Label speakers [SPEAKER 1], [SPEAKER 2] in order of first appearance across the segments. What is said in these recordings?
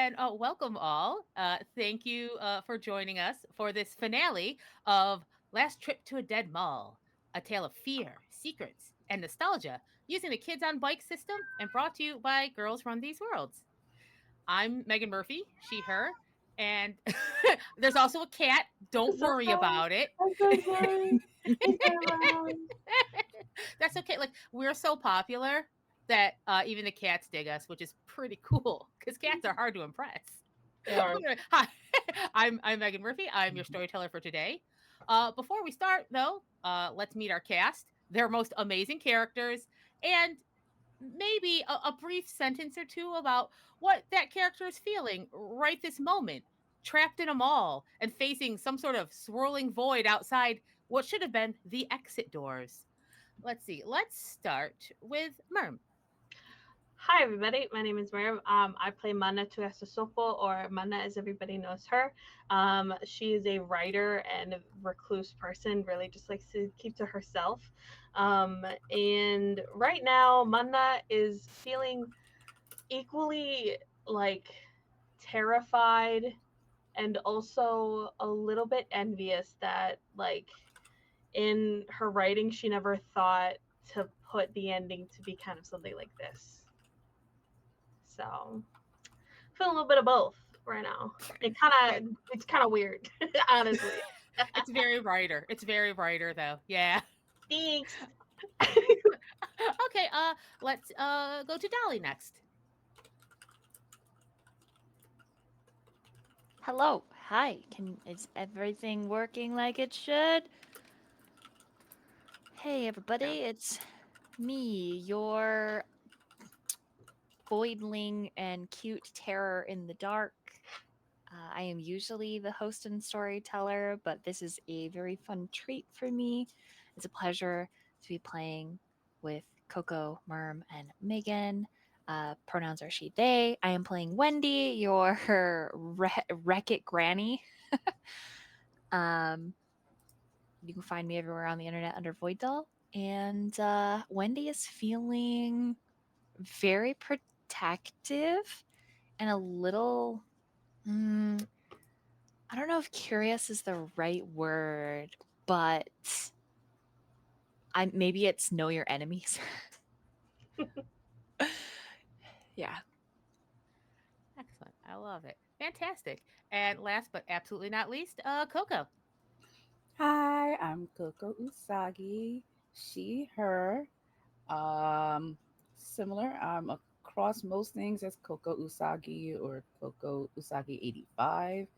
[SPEAKER 1] and welcome all. Thank you for joining us for this finale of Last Trip to a Dead Mall, a tale of fear, secrets, and nostalgia using the Kids on Bike system and brought to you by Girls Run These Worlds. I'm Megan Murphy, she, her, and there's also a cat. Don't
[SPEAKER 2] It's
[SPEAKER 1] worry
[SPEAKER 2] okay.
[SPEAKER 1] about it.
[SPEAKER 2] I'm so sorry. It's been around.
[SPEAKER 1] That's okay. Like, we're so popular that even the cats dig us, which is pretty cool because cats are hard to impress.
[SPEAKER 2] They are.
[SPEAKER 1] Hi, I'm Megan Murphy. I'm your storyteller for today. Before we start, though, let's meet our cast. Their most amazing characters, and maybe a brief sentence or two about what that character is feeling right this moment, trapped in a mall and facing some sort of swirling void outside what should have been the exit doors. Let's see. Let's start with Merm.
[SPEAKER 2] Hi, everybody. My name is Miriam. I play Mana Tuasasopo, or Mana as everybody knows her. She is a writer and a recluse person, really just likes to keep to herself. And right now, Mana is feeling equally like terrified and also a little bit envious that, like, in her writing, she never thought to put the ending to be kind of something like this. So, I feel a little bit of both right now. It's kind of weird, honestly.
[SPEAKER 1] It's very writer. It's very writer, though. Yeah.
[SPEAKER 2] Thanks.
[SPEAKER 1] Okay. Let's go to Dolly next.
[SPEAKER 3] Hello. Hi. Is everything working like it should? Hey
[SPEAKER 1] Yeah.
[SPEAKER 3] everybody, it's me, your boiling and cute terror in the dark. I am usually the host and storyteller, but this is a very fun treat for me. It's a pleasure to be playing with Coco, Merm, and Megan. Pronouns are she, they. I am playing Wendy, your Wreck-It Granny. um, You can find me everywhere on the internet under Void Doll. And Wendy is feeling very protective and a little. I don't know if curious is the right word, but maybe it's know your enemies. Yeah.
[SPEAKER 1] Excellent. I love it. Fantastic. And last but absolutely not least, Coco.
[SPEAKER 4] Hi, I'm Coco Usagi. She, her. Um, Similar. I'm across most things as Coco Usagi or Coco Usagi 85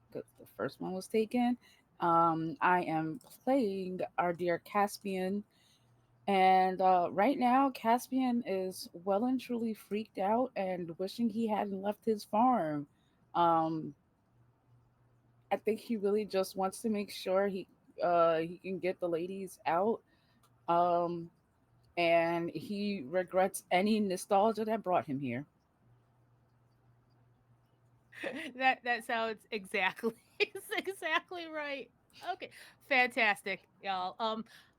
[SPEAKER 4] because the first one was taken. I am playing our dear Caspian, and right now Caspian is well and truly freaked out and wishing he hadn't left his farm. Um, I think he really just wants to make sure he can get the ladies out. Um, and he regrets any nostalgia that brought him here.
[SPEAKER 1] That sounds exactly it's exactly right. Okay, fantastic, y'all.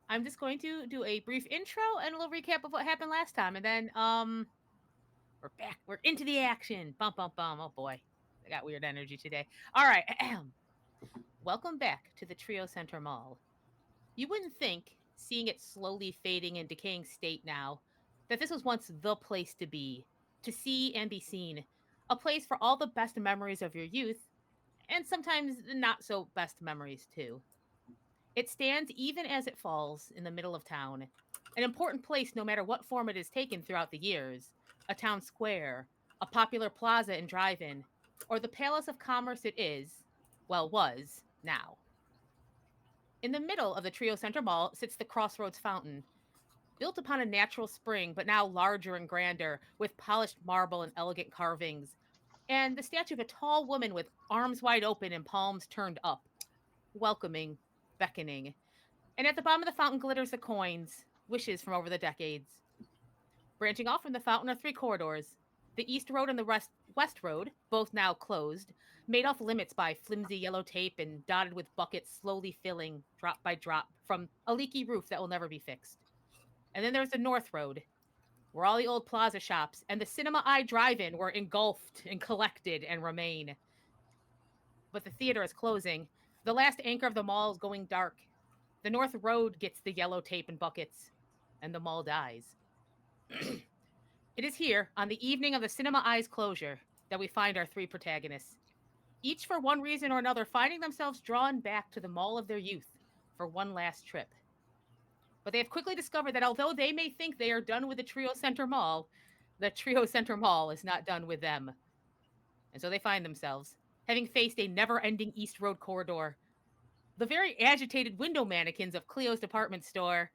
[SPEAKER 1] I'm just going to do a brief intro and a little recap of what happened last time, and then we're back. We're into the action. Bum bum bum. Oh boy, I got weird energy today. All right, welcome back to the Trio Center Mall. You wouldn't think, seeing it slowly fading and decaying state now, that this was once the place to be, to see and be seen, a place for all the best memories of your youth and sometimes the not so best memories too. It stands even as it falls in the middle of town, an important place no matter what form it has taken throughout the years, a town square, a popular plaza and drive in, or the palace of commerce it is, well, was, now. In the middle of the Trio Center Mall sits the Crossroads Fountain, built upon a natural spring, but now larger and grander, with polished marble and elegant carvings, and the statue of a tall woman with arms wide open and palms turned up, welcoming, beckoning. And at the bottom of the fountain glitters the coins, wishes from over the decades. Branching off from the fountain are three corridors. The East Road and the West Road, both now closed, made off limits by flimsy yellow tape and dotted with buckets slowly filling, drop by drop, from a leaky roof that will never be fixed. And then there's the North Road, where all the old plaza shops and the Cinema Eye drive-in were engulfed and collected and remain. But the theater is closing. The last anchor of the mall is going dark. The North Road gets the yellow tape and buckets, and the mall dies. It is here, on the evening of the Cinema Eye's closure, that we find our three protagonists, each for one reason or another finding themselves drawn back to the mall of their youth for one last trip. But they have quickly discovered that although they may think they are done with the Trio Center Mall, the Trio Center Mall is not done with them. And so they find themselves, having faced a never ending East Road corridor, the very agitated window mannequins of Cleo's department store,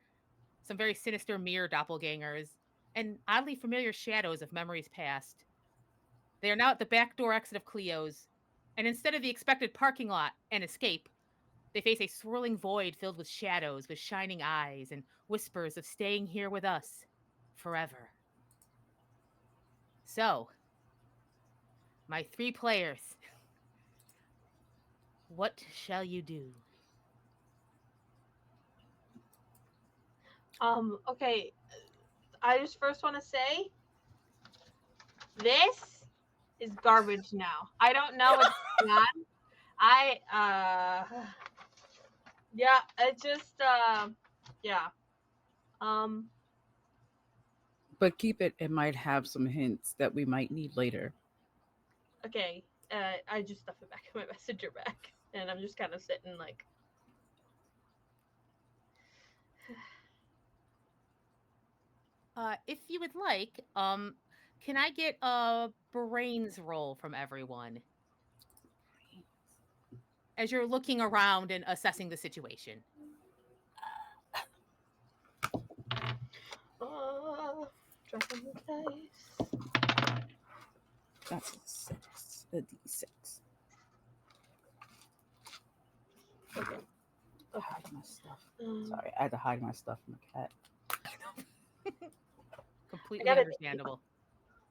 [SPEAKER 1] some very sinister mirror doppelgangers, and oddly familiar shadows of memories past. They are now at the back door exit of Cleo's, and instead of the expected parking lot and escape, they face a swirling void filled with shadows, with shining eyes, and whispers of staying here with us forever. So, my three players, what shall you do?
[SPEAKER 2] Okay. I just first want to say this is garbage now. I don't know what's going on. Yeah, it just yeah. Um
[SPEAKER 4] But keep it, it might have some hints that we might need later.
[SPEAKER 2] okay. I just stuffed it back in my messenger bag, and I'm just kind of sitting like,
[SPEAKER 1] If you would like, can I get a brains roll from everyone as you're looking around and assessing the situation?
[SPEAKER 2] dropping the dice.
[SPEAKER 4] That's a 6, a D6.
[SPEAKER 2] Okay.
[SPEAKER 4] Hide my stuff.
[SPEAKER 2] Um,
[SPEAKER 4] Sorry, I had to hide my stuff from the cat.
[SPEAKER 1] Completely
[SPEAKER 2] gotta-
[SPEAKER 1] understandable.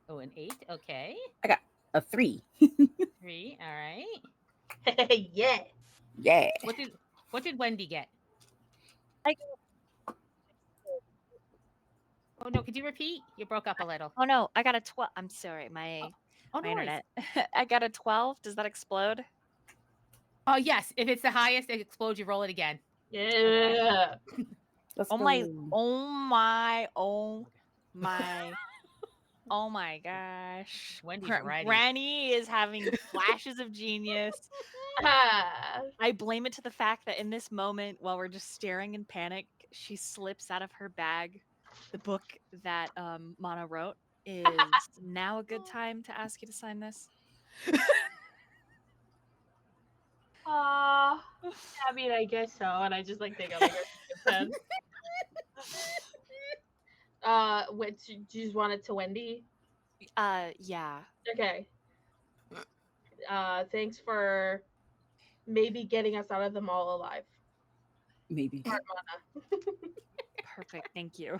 [SPEAKER 1] Oh, an 8. Okay.
[SPEAKER 4] I got a 3.
[SPEAKER 1] 3. All right.
[SPEAKER 2] yeah.
[SPEAKER 4] Yeah.
[SPEAKER 1] What did Wendy get?
[SPEAKER 3] I
[SPEAKER 1] Oh no, could you repeat? You broke up a little.
[SPEAKER 3] Oh no, I got a 12. I'm sorry, my
[SPEAKER 1] Oh,
[SPEAKER 3] my
[SPEAKER 1] no worries.
[SPEAKER 3] internet. I got a 12. Does that explode?
[SPEAKER 1] Oh yes, if it's the highest, it explodes. You roll it again.
[SPEAKER 2] Yeah.
[SPEAKER 4] Let's
[SPEAKER 3] Oh
[SPEAKER 4] go.
[SPEAKER 3] my, oh my, oh my, oh my gosh.
[SPEAKER 1] Wendy's ready.
[SPEAKER 3] Granny is having flashes of genius.
[SPEAKER 2] Ah.
[SPEAKER 3] I blame it to the fact that in this moment, while we're just staring in panic, she slips out of her bag the book that Mana wrote. Is now a good time to ask you to sign this?
[SPEAKER 2] I mean, I guess so. And I just like take out like a pen. What you just want it to Wendy?
[SPEAKER 3] Yeah.
[SPEAKER 2] Okay. Thanks for maybe getting us out of the mall alive.
[SPEAKER 4] Maybe.
[SPEAKER 3] Perfect. Thank you.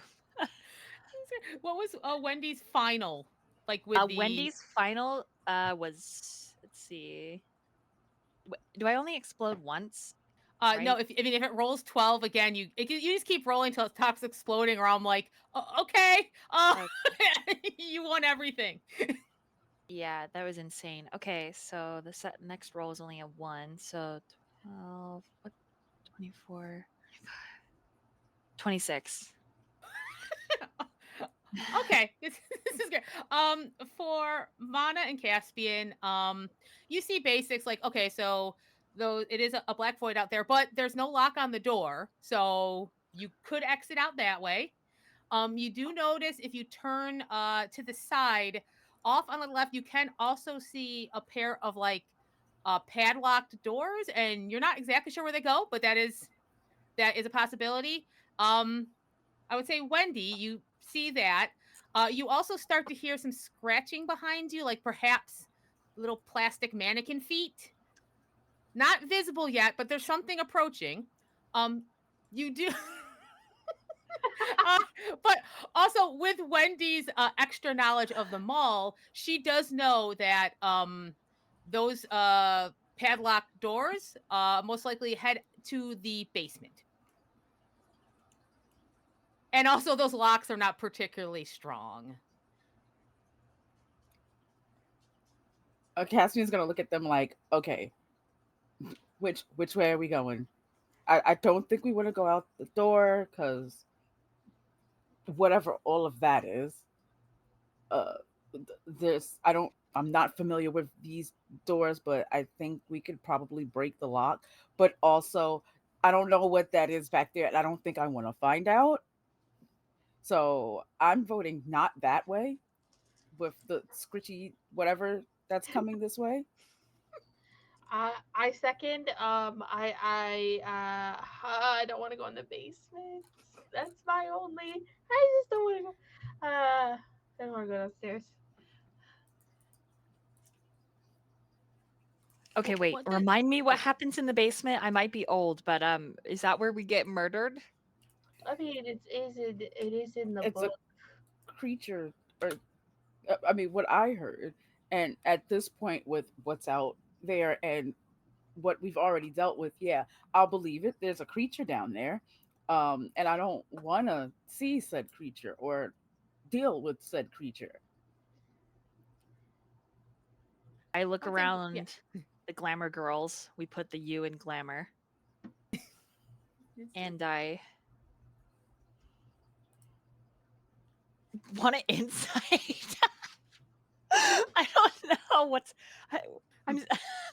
[SPEAKER 1] What was Wendy's final? Like with the
[SPEAKER 3] Wendy's final was, let's see. Do I only explode once?
[SPEAKER 1] No,
[SPEAKER 3] Right?
[SPEAKER 1] if it rolls 12 again, you just keep rolling until it stops exploding, or I'm like, okay, you won everything.
[SPEAKER 3] Yeah, that was insane. Okay, so the next roll is only a 1, so 12, 24, 26.
[SPEAKER 1] Okay, this is good. For Mana and Caspian, you see basics like, okay, so though it is a black void out there, but there's no lock on the door, so you could exit out that way. You do notice if you turn to the side, off on the left, you can also see a pair of like padlocked doors, and you're not exactly sure where they go, but that is a possibility. I would say, Wendy, you see that. You also start to hear some scratching behind you, like perhaps little plastic mannequin feet. Not visible yet, but there's something approaching. You do. uh, but also with Wendy's extra knowledge of the mall, she does know that those padlocked doors most likely head to the basement. And also, those locks are not particularly strong.
[SPEAKER 4] Caspian's gonna look at them like, okay, which way are we going? I don't think we want to go out the door because whatever all of that is, uh, there's I'm not familiar with these doors, but I think we could probably break the lock. But also, I don't know what that is back there, and I don't think I want to find out. So I'm voting not that way with the scritchy whatever that's coming this way.
[SPEAKER 2] I second. I don't want to go in the basement. That's my only. I just don't want to go. I don't want to go downstairs.
[SPEAKER 3] Okay, wait.
[SPEAKER 1] What the?
[SPEAKER 3] Remind me what
[SPEAKER 1] Oh,
[SPEAKER 3] happens in the basement. I might be old, but is that where we get murdered?
[SPEAKER 2] I mean, it is in the
[SPEAKER 4] It's a
[SPEAKER 2] book.
[SPEAKER 4] creature, or I mean, what I heard, and at this point, with what's out there and what we've already dealt with, yeah, I'll believe it. There's a creature down there, and I don't want to see said creature or deal with said creature.
[SPEAKER 3] I look
[SPEAKER 1] something. Yeah.
[SPEAKER 3] around the glamour girls. We put the U in glamour, and I want to insight. I don't know what's. I'm the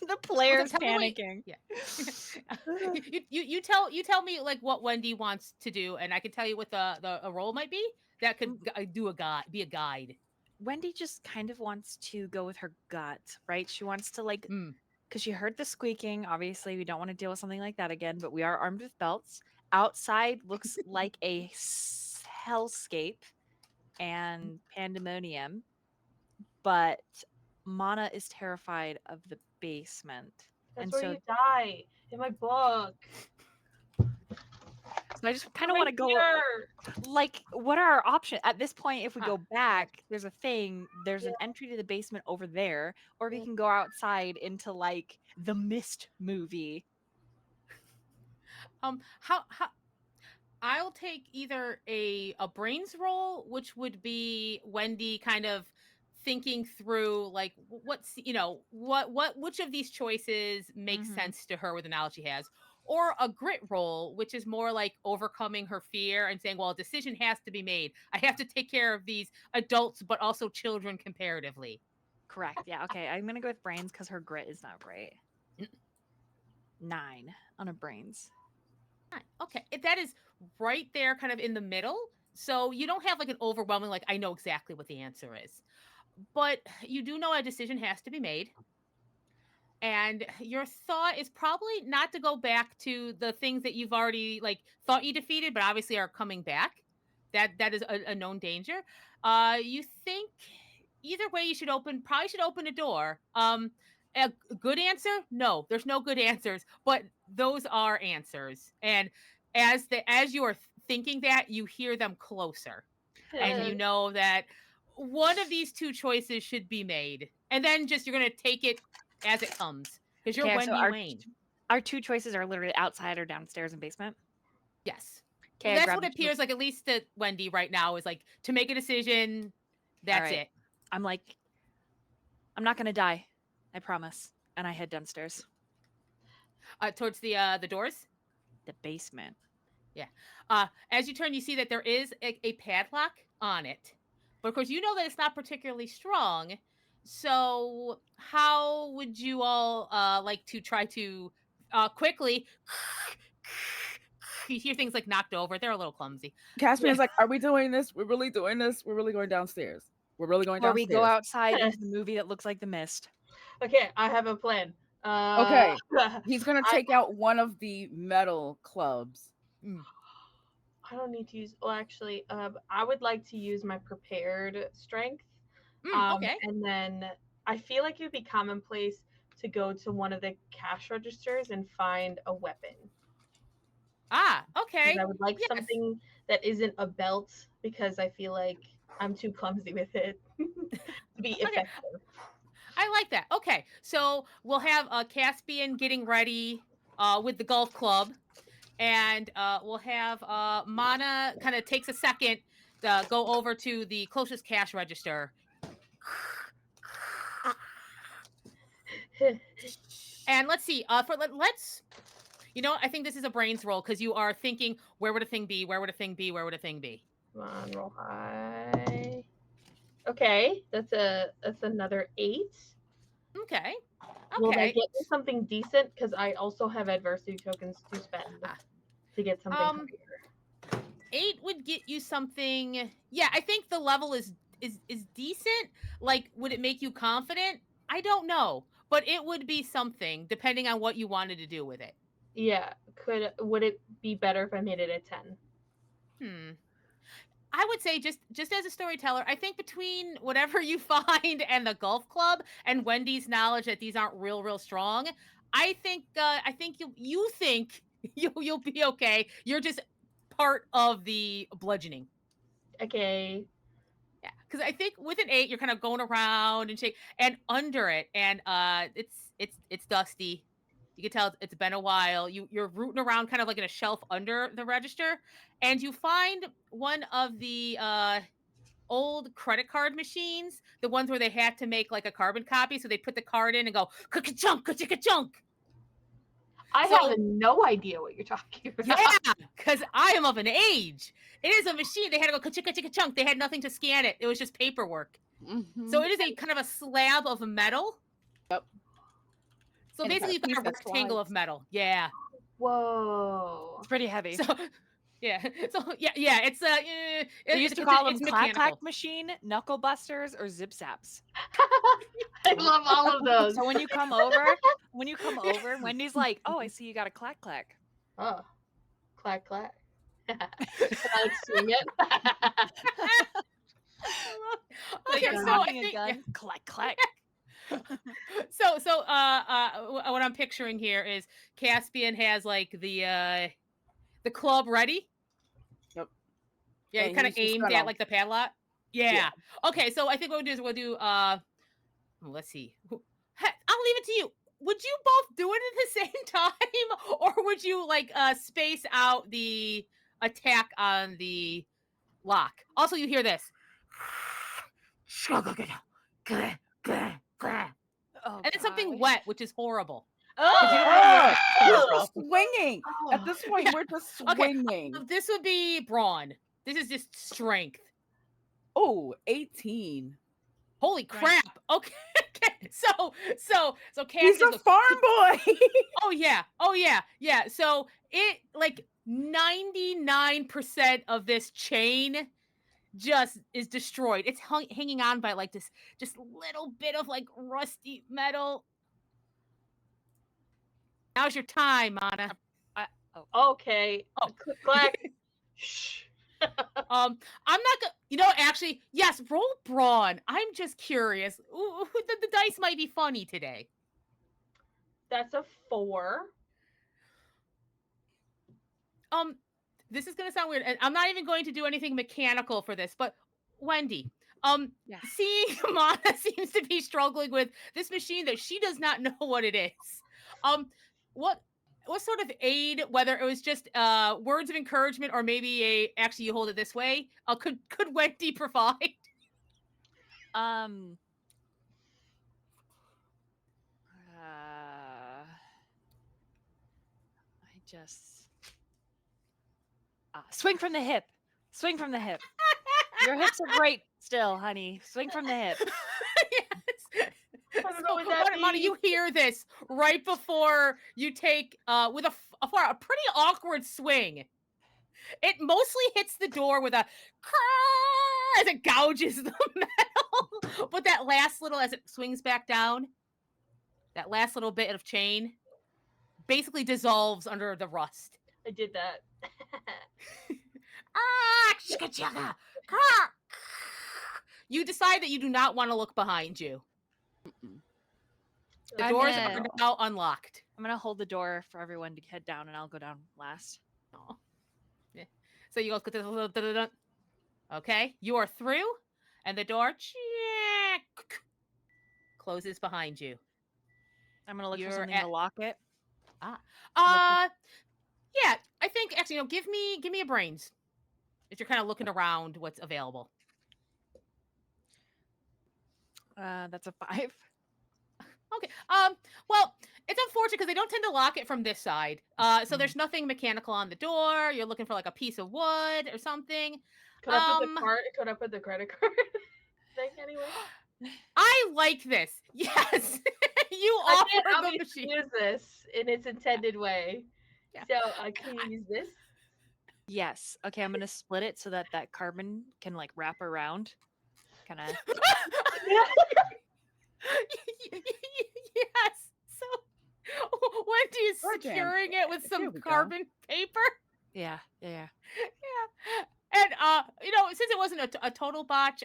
[SPEAKER 1] Also,
[SPEAKER 3] player's
[SPEAKER 1] tell me what.
[SPEAKER 3] panicking.
[SPEAKER 1] Yeah. You tell me like what Wendy wants to do, and I can tell you what the a role might be that could do a guide, be a guide.
[SPEAKER 3] Wendy just kind of wants to go with her gut, right? She wants to like
[SPEAKER 1] Mm.
[SPEAKER 3] because she heard the squeaking. Obviously, we don't want to deal with something like that again, but we are armed with belts. Outside looks like a hellscape and pandemonium, but Mana is terrified of the basement.
[SPEAKER 2] That's
[SPEAKER 3] And
[SPEAKER 2] where
[SPEAKER 3] so,
[SPEAKER 2] you die in my book.
[SPEAKER 3] so I just kind
[SPEAKER 2] You're
[SPEAKER 3] of want
[SPEAKER 2] right
[SPEAKER 3] to go
[SPEAKER 2] here.
[SPEAKER 3] like, what are our options at this point? If we go
[SPEAKER 1] Yeah.
[SPEAKER 3] back, there's a thing, there's
[SPEAKER 2] Yeah.
[SPEAKER 3] an entry to the basement over there, or we
[SPEAKER 2] Yeah.
[SPEAKER 3] can go outside into like the Mist movie.
[SPEAKER 1] How I'll take either a brains roll, which would be Wendy kind of thinking through like what's what which of these choices makes
[SPEAKER 3] Hmm.
[SPEAKER 1] sense to her with the knowledge she has, or a grit roll, which is more like overcoming her fear and saying, well, a decision has to be made. I have to take care of these adults, but also children comparatively.
[SPEAKER 3] Correct. Yeah. Okay. I'm gonna go with brains because her grit is not great. 9 on a brains.
[SPEAKER 1] Fine. Okay, that is right there, kind of in the middle. So you don't have like an overwhelming, like, I know exactly what the answer is, but you do know a decision has to be made. And your thought is probably not to go back to the things that you've already like thought you defeated, but obviously are coming back. That is a known danger. You think either way you should probably should open a door. A good answer? No, there's no good answers, but those are answers. And as you are thinking that, you hear them closer, and you know that one of these two choices should be made, and then just you're gonna take it as it comes because you're
[SPEAKER 3] Okay. So
[SPEAKER 1] Wendy Wayne.
[SPEAKER 3] our two choices are literally outside or downstairs and basement.
[SPEAKER 1] Yes. Well,
[SPEAKER 3] Okay. I
[SPEAKER 1] that's
[SPEAKER 3] grab
[SPEAKER 1] what
[SPEAKER 3] the two.
[SPEAKER 1] appears like, at least to Wendy right now, is like to make a decision.
[SPEAKER 3] All
[SPEAKER 1] That's
[SPEAKER 3] right.
[SPEAKER 1] it.
[SPEAKER 3] I'm like, I'm not gonna die. I promise. And I head downstairs.
[SPEAKER 1] Towards the doors.
[SPEAKER 3] The basement.
[SPEAKER 1] Yeah. As you turn, you see that there is a padlock on it, but of course you know that it's not particularly strong. So how would you all like to try to quickly? You hear things like knocked over. They're a little clumsy.
[SPEAKER 2] Yeah.
[SPEAKER 4] Caspian's like, "Are we doing this? We're really doing this? We're really going downstairs? We're really going
[SPEAKER 3] Or we go
[SPEAKER 4] downstairs?"
[SPEAKER 3] outside into the movie that looks like The Mist.
[SPEAKER 2] Okay, I have a plan.
[SPEAKER 4] Okay, he's gonna
[SPEAKER 2] I
[SPEAKER 4] take out one of the metal clubs.
[SPEAKER 1] Mm.
[SPEAKER 2] I don't need to use. Well, actually, I would like to use my prepared strength.
[SPEAKER 1] Okay.
[SPEAKER 2] And then I feel like it would be commonplace to go to one of the cash registers and find a weapon. Because I
[SPEAKER 1] Okay.
[SPEAKER 2] would like
[SPEAKER 1] Yes.
[SPEAKER 2] something that isn't a belt because I feel like I'm too clumsy with it to be
[SPEAKER 1] Okay.
[SPEAKER 2] effective.
[SPEAKER 1] I like that. Okay. So we'll have Caspian getting ready with the golf club, and we'll have Mana kind of takes a second to go over to the closest cash register. And let's see. Let's. I think this is a brains roll because you are thinking, where would a thing be? Where would a thing be? Where would a thing be?
[SPEAKER 2] Come on, roll high. Okay, that's another 8.
[SPEAKER 1] Okay.
[SPEAKER 2] Will that
[SPEAKER 1] Okay.
[SPEAKER 2] get me something decent? Because I also have adversity tokens to spend to get something higher.
[SPEAKER 1] 8 would get you something. Yeah, I think the level is decent. Like, would it make you confident? I don't know, but it would be something depending on what you wanted to do with it.
[SPEAKER 2] Yeah, would it be better if I made it a 10?
[SPEAKER 1] I would say just as a storyteller, I think between whatever you find and the golf club and Wendy's knowledge that these aren't real strong, I think you think you'll be okay. You're just part of the bludgeoning.
[SPEAKER 2] Okay.
[SPEAKER 1] Yeah, because I think with an 8, you're kind of going around and shake, and under it, and it's dusty. You can tell it's been a while. You're rooting around kind of like in a shelf under the register, and you find one of the old credit card machines, the ones where they had to make like a carbon copy, so they put the card in and go ka-chunk, ka-chunk.
[SPEAKER 2] I have no idea what you're talking about.
[SPEAKER 1] Yeah, because I am of an age. It is a machine. They had to go ka-chunk. They had nothing to scan it. It was just paperwork.
[SPEAKER 4] Mm-hmm.
[SPEAKER 1] So it is a kind of a slab of metal.
[SPEAKER 4] Yep.
[SPEAKER 1] So basically, you've got a rectangle of metal. Yeah.
[SPEAKER 2] Whoa.
[SPEAKER 3] It's pretty heavy.
[SPEAKER 1] So yeah. So yeah. It's
[SPEAKER 3] they used to call them clack machine, knuckle busters, or zip zaps.
[SPEAKER 2] I love all of those.
[SPEAKER 3] So when you come over, Wendy's like, "Oh, I see you got a clack."
[SPEAKER 2] Oh, clack. Can I swing it?
[SPEAKER 1] Okay, so I think
[SPEAKER 3] clack.
[SPEAKER 1] So what I'm picturing here is Caspian has like the club ready.
[SPEAKER 4] Yep.
[SPEAKER 1] Yeah, he kind of aimed at like the padlock. Yeah. Okay, so I think what we'll do let's see. I'll leave it to you. Would you both do it at the same time, or would you like space out the attack on the lock? Also, you hear this.
[SPEAKER 3] Oh,
[SPEAKER 1] and it's something wet, which is horrible.
[SPEAKER 2] Oh,
[SPEAKER 4] we're just swinging. At this point, we're just swinging.
[SPEAKER 1] Okay. This would be brawn. This is just strength.
[SPEAKER 4] Oh, 18.
[SPEAKER 1] Holy crap. Okay. So Cass
[SPEAKER 4] He's a farm boy.
[SPEAKER 1] Oh yeah. So it like 99% of this chain just is destroyed. It's hanging on by like this just little bit of like rusty metal. Now's your time, Mana.
[SPEAKER 2] Okay. Clack. Shh.
[SPEAKER 1] I'm not gonna. Actually, yes. Roll brawn. I'm just curious. Ooh, the dice might be funny today.
[SPEAKER 2] That's a 4.
[SPEAKER 1] This is gonna sound weird, and I'm not even going to do anything mechanical for this. But Wendy, seeing Mana seems to be struggling with this machine that she does not know what it is. What sort of aid, whether it was just words of encouragement or maybe actually you hold it this way, could Wendy provide?
[SPEAKER 3] I just swing from the hip. Your hips are great still, honey. Swing from the hip.
[SPEAKER 1] Yes. Mana, you hear this right before you take with a pretty awkward swing. It mostly hits the door with a as it gouges the metal, but that last little, as it swings back down, that last little bit of chain basically dissolves under the rust.
[SPEAKER 2] I did that.
[SPEAKER 1] You decide that you do not want to look behind you. The doors are now unlocked.
[SPEAKER 3] I'm gonna hold the door for everyone to head down, and I'll go down last.
[SPEAKER 1] Oh. Yeah. So you go. Okay, you are through, and the door closes behind you.
[SPEAKER 3] I'm gonna look for something to lock it.
[SPEAKER 1] Yeah. I think actually, give me a brains. If you're kind of looking around, what's available.
[SPEAKER 3] That's a 5.
[SPEAKER 1] Okay. Well, it's unfortunate because they don't tend to lock it from this side. So
[SPEAKER 3] Mm.
[SPEAKER 1] there's nothing mechanical on the door. You're looking for like a piece of wood or something.
[SPEAKER 2] Could I put the card? Could I put the credit card thing anyway?
[SPEAKER 1] I like this. Yes. You
[SPEAKER 2] I
[SPEAKER 1] offer
[SPEAKER 2] can't
[SPEAKER 1] the
[SPEAKER 2] obviously
[SPEAKER 1] machine.
[SPEAKER 2] use this in its intended way.
[SPEAKER 1] Yeah.
[SPEAKER 2] So can you use this?
[SPEAKER 3] Yes. Okay, I'm gonna split it so that that carbon can like wrap around. Kind of.
[SPEAKER 1] Yes. So Wendy's
[SPEAKER 4] Oh, damn.
[SPEAKER 1] securing it with
[SPEAKER 4] There
[SPEAKER 1] some
[SPEAKER 4] we go.
[SPEAKER 1] carbon paper.
[SPEAKER 3] Yeah. Yeah.
[SPEAKER 1] Yeah. And since it wasn't a total botch,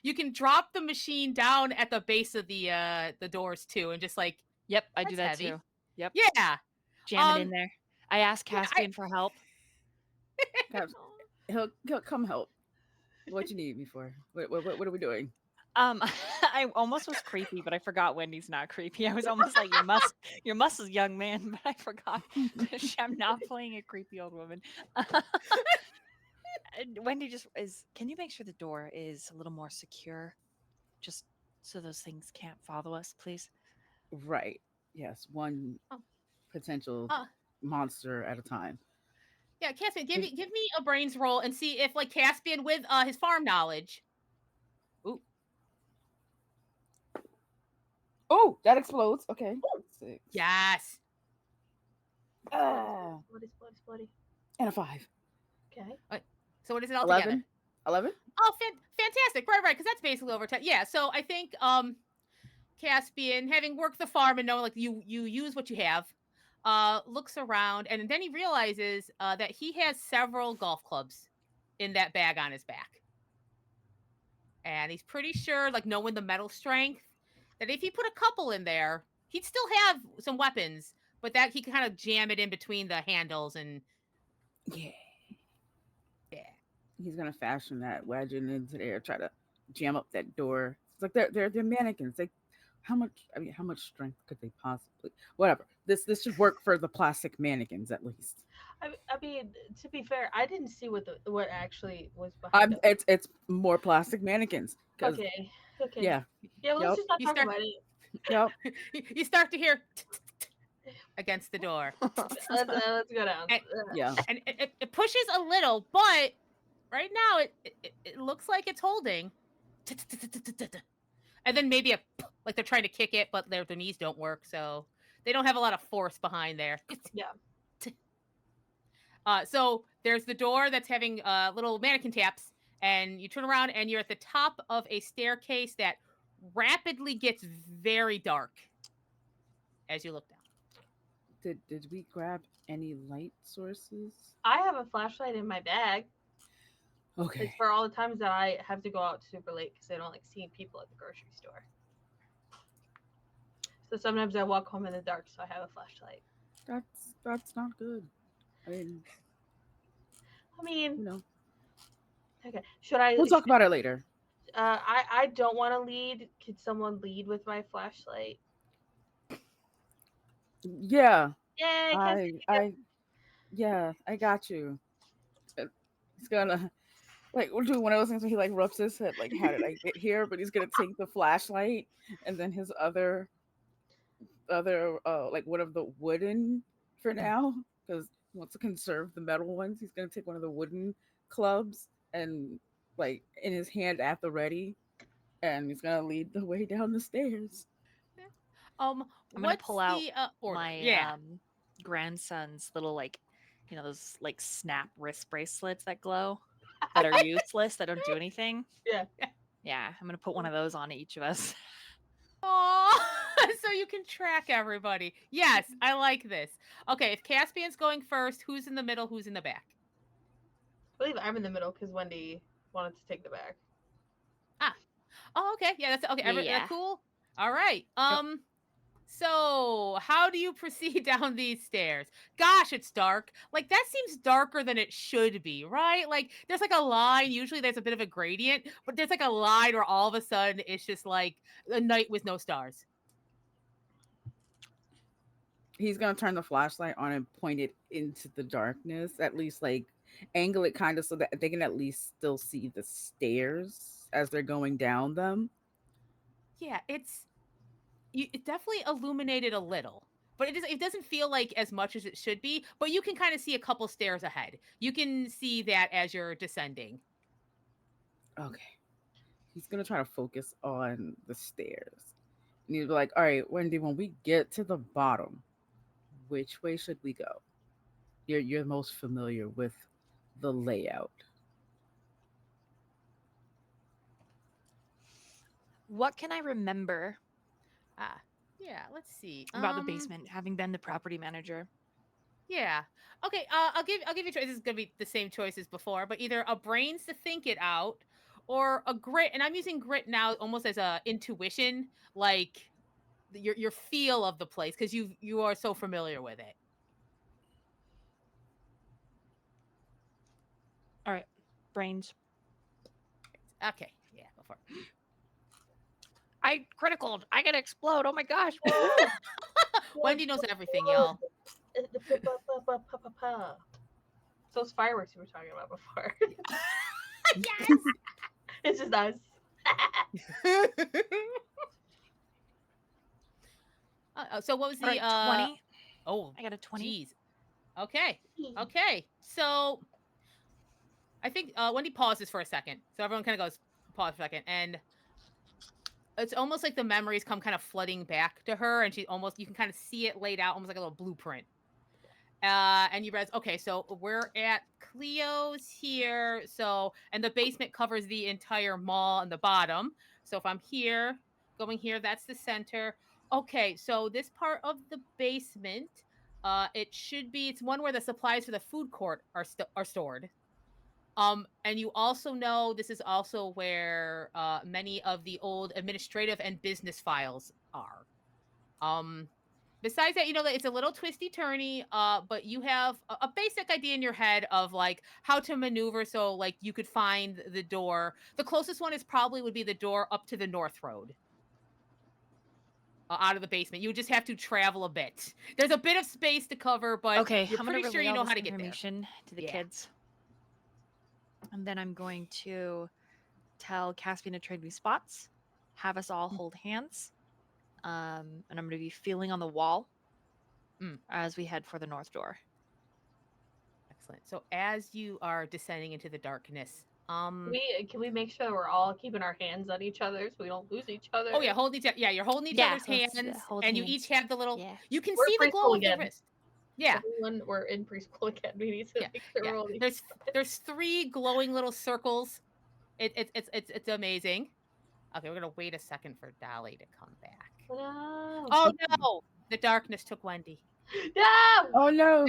[SPEAKER 1] you can drop the machine down at the base of the doors too, and just like
[SPEAKER 3] Yep. I do
[SPEAKER 1] that's
[SPEAKER 3] that
[SPEAKER 1] heavy.
[SPEAKER 3] too. Yep.
[SPEAKER 1] Yeah.
[SPEAKER 3] Jam it in there. I asked
[SPEAKER 1] Yeah. I,
[SPEAKER 3] Caspian for help.
[SPEAKER 4] Caps, he'll come help. What you need me for? What are we doing?
[SPEAKER 3] I almost was creepy, but I forgot Wendy's not creepy. I was almost like, you must, young man, but I forgot. I'm not playing a creepy old woman. Wendy just is. Can you make sure the door is a little more secure, just so those things can't follow us, please?
[SPEAKER 4] Right. Yes. One
[SPEAKER 1] oh,
[SPEAKER 4] potential
[SPEAKER 1] uh,
[SPEAKER 4] monster at a time.
[SPEAKER 1] yeah, Caspian, give me a brains roll and see if like Caspian with his farm knowledge. Ooh.
[SPEAKER 4] Oh, that explodes. Okay. 6.
[SPEAKER 1] Yes.
[SPEAKER 2] Bloody.
[SPEAKER 4] And a 5.
[SPEAKER 2] Okay.
[SPEAKER 1] So what is it all together?
[SPEAKER 4] 11. 11?
[SPEAKER 1] Oh, fantastic! Right, because that's basically over 10. Yeah, so I think Caspian, having worked the farm and knowing like you use what you have, looks around and then he realizes that he has several golf clubs in that bag on his back, and he's pretty sure, like knowing the metal strength, that if he put a couple in there, he'd still have some weapons, but that he can kind of jam it in between the handles and
[SPEAKER 4] Yeah.
[SPEAKER 1] yeah.
[SPEAKER 4] He's gonna fashion that, wedge it into there, try to jam up that door. It's like they're mannequins. Like how much? I mean, how much strength could they possibly? Whatever. This should work for the plastic mannequins at least.
[SPEAKER 2] I mean, to be fair, I didn't see what actually was behind it.
[SPEAKER 4] It's more plastic mannequins because
[SPEAKER 2] Okay. Okay.
[SPEAKER 4] yeah,
[SPEAKER 2] Yeah. Well, let's
[SPEAKER 4] yep,
[SPEAKER 2] just not
[SPEAKER 1] You
[SPEAKER 2] talk
[SPEAKER 1] start
[SPEAKER 2] about it.
[SPEAKER 4] yep,
[SPEAKER 1] you start to hear against the door.
[SPEAKER 2] Let's go down.
[SPEAKER 1] And,
[SPEAKER 4] yeah.
[SPEAKER 1] and it pushes a little, but right now it looks like it's holding. And then maybe like they're trying to kick it, but their knees don't work, so they don't have a lot of force behind there.
[SPEAKER 2] Yeah.
[SPEAKER 1] So there's the door that's having little mannequin taps, and you turn around and you're at the top of a staircase that rapidly gets very dark as you look down.
[SPEAKER 4] Did we grab any light sources?
[SPEAKER 2] I have a flashlight in my bag.
[SPEAKER 4] Okay.
[SPEAKER 2] It's for all the times that I have to go out super late because I don't like seeing people at the grocery store. So sometimes I walk home in the dark, so I have a flashlight.
[SPEAKER 4] That's not good. I mean,
[SPEAKER 2] I mean,
[SPEAKER 4] you know,
[SPEAKER 2] okay. Should I?
[SPEAKER 4] we'll talk about it later.
[SPEAKER 2] I don't want to lead. Could someone lead with my flashlight?
[SPEAKER 4] Yeah,
[SPEAKER 2] Yeah,
[SPEAKER 4] yeah, I got you. He's gonna like we'll do one of those things where he like rubs his head like how did I get here? But he's gonna take the flashlight and then his other like one of the wooden for now because he wants to conserve the metal ones. He's gonna take one of the wooden clubs and like in his hand at the ready, and he's gonna lead the way down the stairs.
[SPEAKER 3] I'm gonna
[SPEAKER 1] What's
[SPEAKER 3] pull out
[SPEAKER 1] the order?
[SPEAKER 3] my
[SPEAKER 1] Yeah.
[SPEAKER 3] grandson's little like, those like snap wrist bracelets that glow, that are useless, that don't do anything.
[SPEAKER 2] yeah.
[SPEAKER 3] Yeah, I'm gonna put one of those on each of us.
[SPEAKER 1] Oh, so you can track everybody. Yes, I like this. Okay, if Caspian's going first, who's in the middle? Who's in the back?
[SPEAKER 2] I believe I'm in the middle because Wendy wanted to take the bag.
[SPEAKER 1] Ah. Oh, okay. Yeah, that's okay.
[SPEAKER 3] Yeah.
[SPEAKER 1] Cool. All right. So how do you proceed down these stairs? Gosh, it's dark. Like that seems darker than it should be, right? Like there's like a line. Usually there's a bit of a gradient, but there's like a line where all of a sudden it's just like a night with no stars.
[SPEAKER 4] He's gonna turn the flashlight on and point it into the darkness. At least like angle it kind of so that they can at least still see the stairs as they're going down them.
[SPEAKER 1] Yeah, it definitely illuminated a little, but it doesn't feel like as much as it should be. But you can kind of see a couple stairs ahead. You can see that as you're descending.
[SPEAKER 4] Okay. He's gonna try to focus on the stairs. And he's like, all right, Wendy, when we get to the bottom, which way should we go? You're most familiar with the layout.
[SPEAKER 3] What can I remember
[SPEAKER 1] Ah, yeah. Let's see.
[SPEAKER 3] about the basement, having been the property manager?
[SPEAKER 1] Yeah. Okay. I'll give you choice. This is gonna be the same choice as before, but either a brains to think it out, or a grit. And I'm using grit now almost as a intuition, like your feel of the place because you are so familiar with it.
[SPEAKER 3] All right, brains.
[SPEAKER 1] Okay. Yeah. Before.
[SPEAKER 3] I criticaled. I gotta explode. Oh my gosh.
[SPEAKER 1] Wendy knows everything, y'all.
[SPEAKER 2] Those fireworks you were talking about before.
[SPEAKER 1] Yes.
[SPEAKER 2] It's just us.
[SPEAKER 1] So what was the
[SPEAKER 3] All right, 20.
[SPEAKER 1] Oh,
[SPEAKER 3] I got a 20.
[SPEAKER 1] geez. Okay. Okay. So I think Wendy pauses for a second. So everyone kind of goes pause for a second, and it's almost like the memories come kind of flooding back to her, and she almost you can kind of see it laid out almost like a little blueprint. And you realize, okay, so we're at Cleo's here. So, and the basement covers the entire mall and the bottom. So if I'm here, going here, that's the center. Okay, so this part of the basement, it's one where the supplies for the food court are stored. And you also know this is also where many of the old administrative and business files are. Um, Besides that, you know that it's a little twisty turny, but you have a basic idea in your head of like how to maneuver so like you could find the door. The closest one is probably would be the door up to the north road. Out of the basement. You just have to travel a bit. There's a bit of space to cover, but
[SPEAKER 3] Okay,
[SPEAKER 1] you're
[SPEAKER 3] I'm gonna
[SPEAKER 1] pretty sure
[SPEAKER 3] relay
[SPEAKER 1] you
[SPEAKER 3] all
[SPEAKER 1] know
[SPEAKER 3] this
[SPEAKER 1] how to get there.
[SPEAKER 3] information to the
[SPEAKER 1] Yeah.
[SPEAKER 3] kids, and then I'm going to tell Caspian to trade me spots, have us all hold hands, and I'm going to be feeling on the wall
[SPEAKER 1] Mm,
[SPEAKER 3] as we head for the north door.
[SPEAKER 1] excellent. So as you are descending into the darkness,
[SPEAKER 2] Can we make sure we're all keeping our hands on each other so we don't lose each other?
[SPEAKER 1] oh yeah, you're holding each
[SPEAKER 3] Yeah,
[SPEAKER 1] other's
[SPEAKER 3] let's
[SPEAKER 1] hands,
[SPEAKER 3] hold
[SPEAKER 1] and you
[SPEAKER 3] hands.
[SPEAKER 1] each have the little.
[SPEAKER 3] Yeah.
[SPEAKER 1] You can
[SPEAKER 2] We're
[SPEAKER 1] see the glow
[SPEAKER 2] preschool
[SPEAKER 1] of the
[SPEAKER 2] again.
[SPEAKER 1] wrist. Yeah,
[SPEAKER 2] Everyone, we're in preschool again. We need to
[SPEAKER 1] yeah,
[SPEAKER 2] make sure
[SPEAKER 1] yeah.
[SPEAKER 2] we're holding.
[SPEAKER 1] There's three glowing little circles. It's amazing. Okay, we're gonna wait a second for Dolly to come back.
[SPEAKER 2] No.
[SPEAKER 1] Oh no, the darkness took Wendy.
[SPEAKER 2] No.
[SPEAKER 4] Oh no,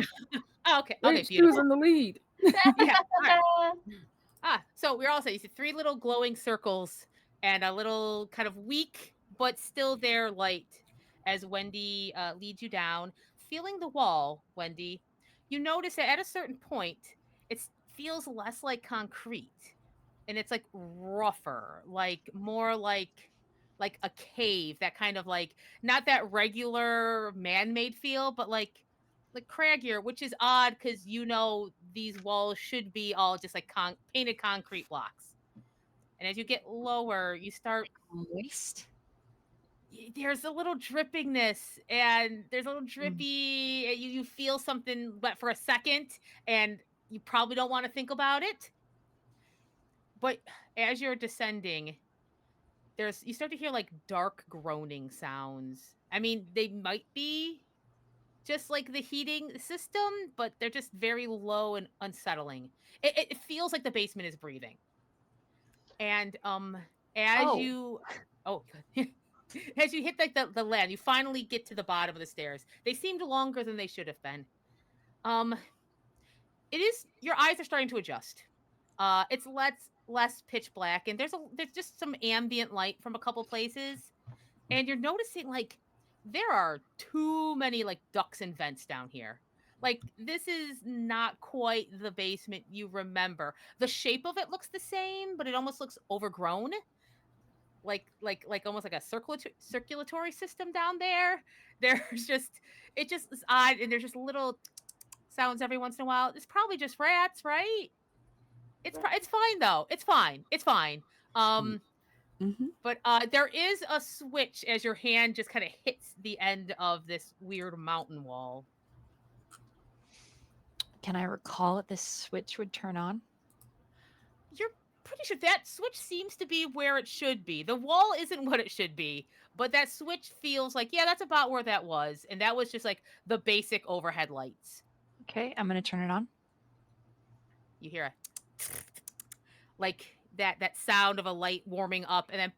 [SPEAKER 1] Oh, okay, okay,
[SPEAKER 4] HQ's
[SPEAKER 1] beautiful.
[SPEAKER 4] in the lead.
[SPEAKER 1] Yeah, all right. So we're all saying you see three little glowing circles and a little kind of weak but still there light as Wendy leads you down, feeling the wall. Wendy, you notice that at a certain point, it feels less like concrete, and it's like rougher, like more like a cave. That kind of like not that regular man-made feel, but like craggier, which is odd because you know these walls should be all just like painted concrete blocks. And as you get lower, you start
[SPEAKER 3] Moist.
[SPEAKER 1] there's a little drippingness and there's a little
[SPEAKER 3] Mm.
[SPEAKER 1] drippy. You feel something, but for a second, and you probably don't want to think about it. But as you're descending, you start to hear like dark groaning sounds. I mean, they might be just like the heating system, but they're just very low and unsettling. It feels like the basement is breathing. And as
[SPEAKER 3] Oh.
[SPEAKER 1] you oh as you hit like the land, you finally get to the bottom of the stairs. They seemed longer than they should have been. Um it is your eyes are starting to adjust. It's less pitch black, and there's just some ambient light from a couple places, and you're noticing like there are too many like ducts and vents down here. Like this is not quite the basement you remember. The shape of it looks the same, but it almost looks overgrown. like almost like a circulatory system down there. There's just it just is odd, and there's just little sounds every once in a while. It's probably just rats, right? It's fine though. It's fine. It's fine. Um,
[SPEAKER 4] Mm-hmm.
[SPEAKER 1] but there is a switch as your hand just kind of hits the end of this weird mountain wall.
[SPEAKER 3] Can I recall that this switch would turn on?
[SPEAKER 1] You're pretty sure that switch seems to be where it should be. The wall isn't what it should be, but that switch feels like, yeah, that's about where that was. And that was just like the basic overhead lights.
[SPEAKER 3] Okay, I'm going to turn it on.
[SPEAKER 1] You hear a like that sound of a light warming up and then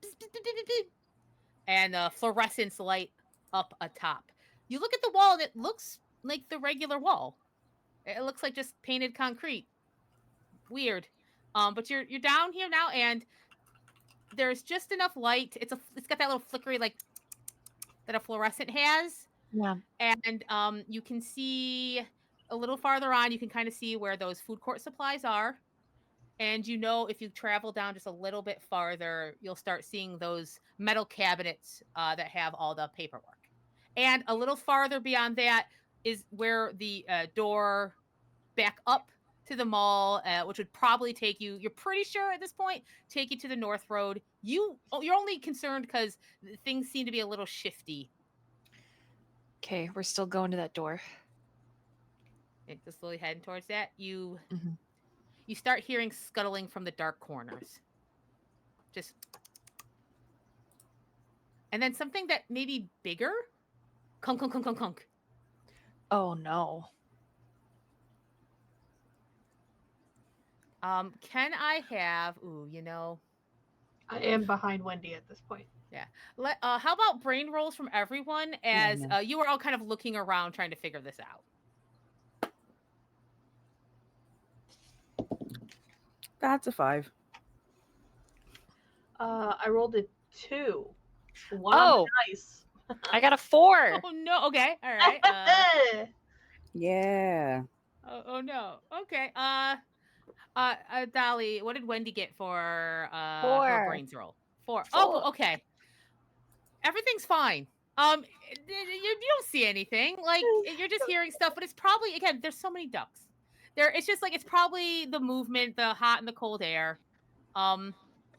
[SPEAKER 1] and a fluorescence light up atop. You look at the wall and it looks like the regular wall. It looks like just painted concrete. Weird. But you're down here now and there's just enough light. It's got that little flickery like that a fluorescent has,
[SPEAKER 3] Yeah.
[SPEAKER 1] and you can see a little farther on. You can kind of see where those food court supplies are, and if you travel down just a little bit farther, you'll start seeing those metal cabinets that have all the paperwork. And a little farther beyond that is where the door back up to the mall, which would probably take you. You're pretty sure at this point take you to the North Road. You're only concerned because things seem to be a little shifty.
[SPEAKER 3] Okay, we're still going to that door.
[SPEAKER 1] And just slowly heading towards that,
[SPEAKER 3] Mhm.
[SPEAKER 1] you start hearing scuttling from the dark corners. Just and then something that may be bigger. Kunk kunk kunk kunk kunk.
[SPEAKER 3] Oh no.
[SPEAKER 1] Can I have?
[SPEAKER 2] I am behind Wendy at this point.
[SPEAKER 1] Yeah. How about brain rolls from everyone as
[SPEAKER 4] no.
[SPEAKER 1] you are all kind of looking around trying to figure this out.
[SPEAKER 4] That's a 5.
[SPEAKER 2] I rolled a 2. One on
[SPEAKER 3] Oh,
[SPEAKER 2] the dice.
[SPEAKER 3] I got a 4.
[SPEAKER 1] Oh no. Okay. All right.
[SPEAKER 4] Yeah.
[SPEAKER 1] Oh no. Okay. Dolly, what did Wendy get for her
[SPEAKER 3] 4.
[SPEAKER 1] brains roll? 4. Oh,
[SPEAKER 3] 4.
[SPEAKER 1] okay. Everything's fine. You don't see anything. Like you're just hearing stuff, but it's probably again. There's so many ducks. It's just like it's probably the movement, the hot and the cold air. Um,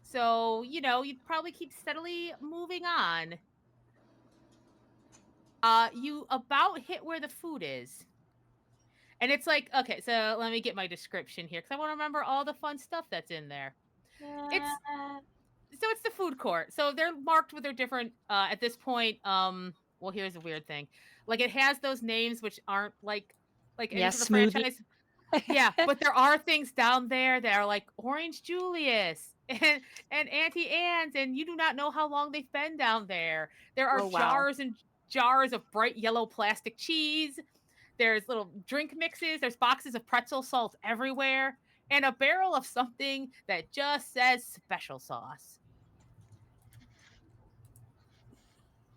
[SPEAKER 1] so you'd probably keep steadily moving on. You about hit where the food is. And it's like, okay, so let me get my description here because I want to remember all the fun stuff that's in there. It's it's the food court. So they're marked with their different at this point. Well, here's a weird thing. Like it has those names which aren't like any
[SPEAKER 3] Yeah,
[SPEAKER 1] sort of
[SPEAKER 3] smoothie.
[SPEAKER 1] franchise. Yeah, but there are things down there that are like Orange Julius and Auntie Anne's, and you do not know how long they've been down there. There are
[SPEAKER 3] Oh, wow.
[SPEAKER 1] jars and jars of bright yellow plastic cheese. There's little drink mixes. There's boxes of pretzel salts everywhere, and a barrel of something that just says special sauce.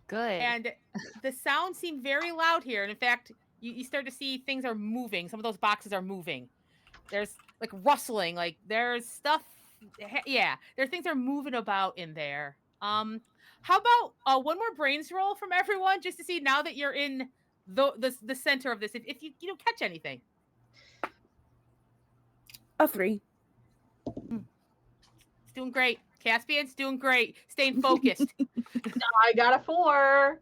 [SPEAKER 3] Good.
[SPEAKER 1] And the sounds seem very loud here. And in fact, you start to see things are moving. Some of those boxes are moving. There's like rustling, like there's stuff. Yeah, there things are moving about in there. How about one more brains roll from everyone just to see now that you're in the center of this, if you don't catch anything.
[SPEAKER 4] A 3.
[SPEAKER 1] It's doing great. Caspian's doing great. Staying focused.
[SPEAKER 2] I got a 4.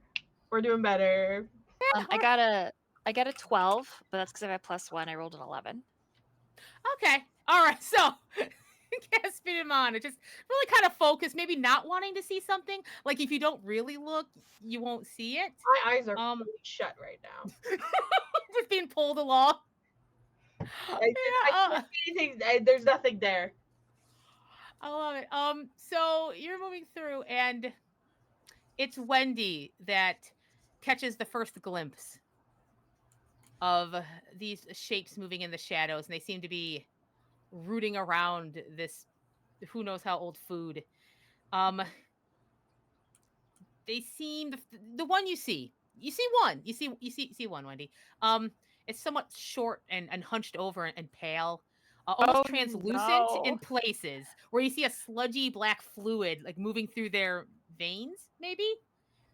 [SPEAKER 2] We're doing better.
[SPEAKER 3] I got a 12, but that's because I have +1. I rolled an 11.
[SPEAKER 1] Okay. All right. So Caspian and Mana just really kind of focus, maybe not wanting to see something. Like if you don't really look, you won't see it.
[SPEAKER 2] My eyes are fully shut right now.
[SPEAKER 1] Just being pulled along.
[SPEAKER 2] I can't see anything. There's nothing there.
[SPEAKER 1] I love it. So you're moving through, and it's Wendy that catches the first glimpse of these shapes moving in the shadows, and they seem to be rooting around this who knows how old food. They seem the one you see. You see one. You see one, Wendy. It's somewhat short and hunched over and pale. almost
[SPEAKER 3] Oh
[SPEAKER 1] translucent in
[SPEAKER 3] no.
[SPEAKER 1] places, where you see a sludgy black fluid like moving through their veins. Maybe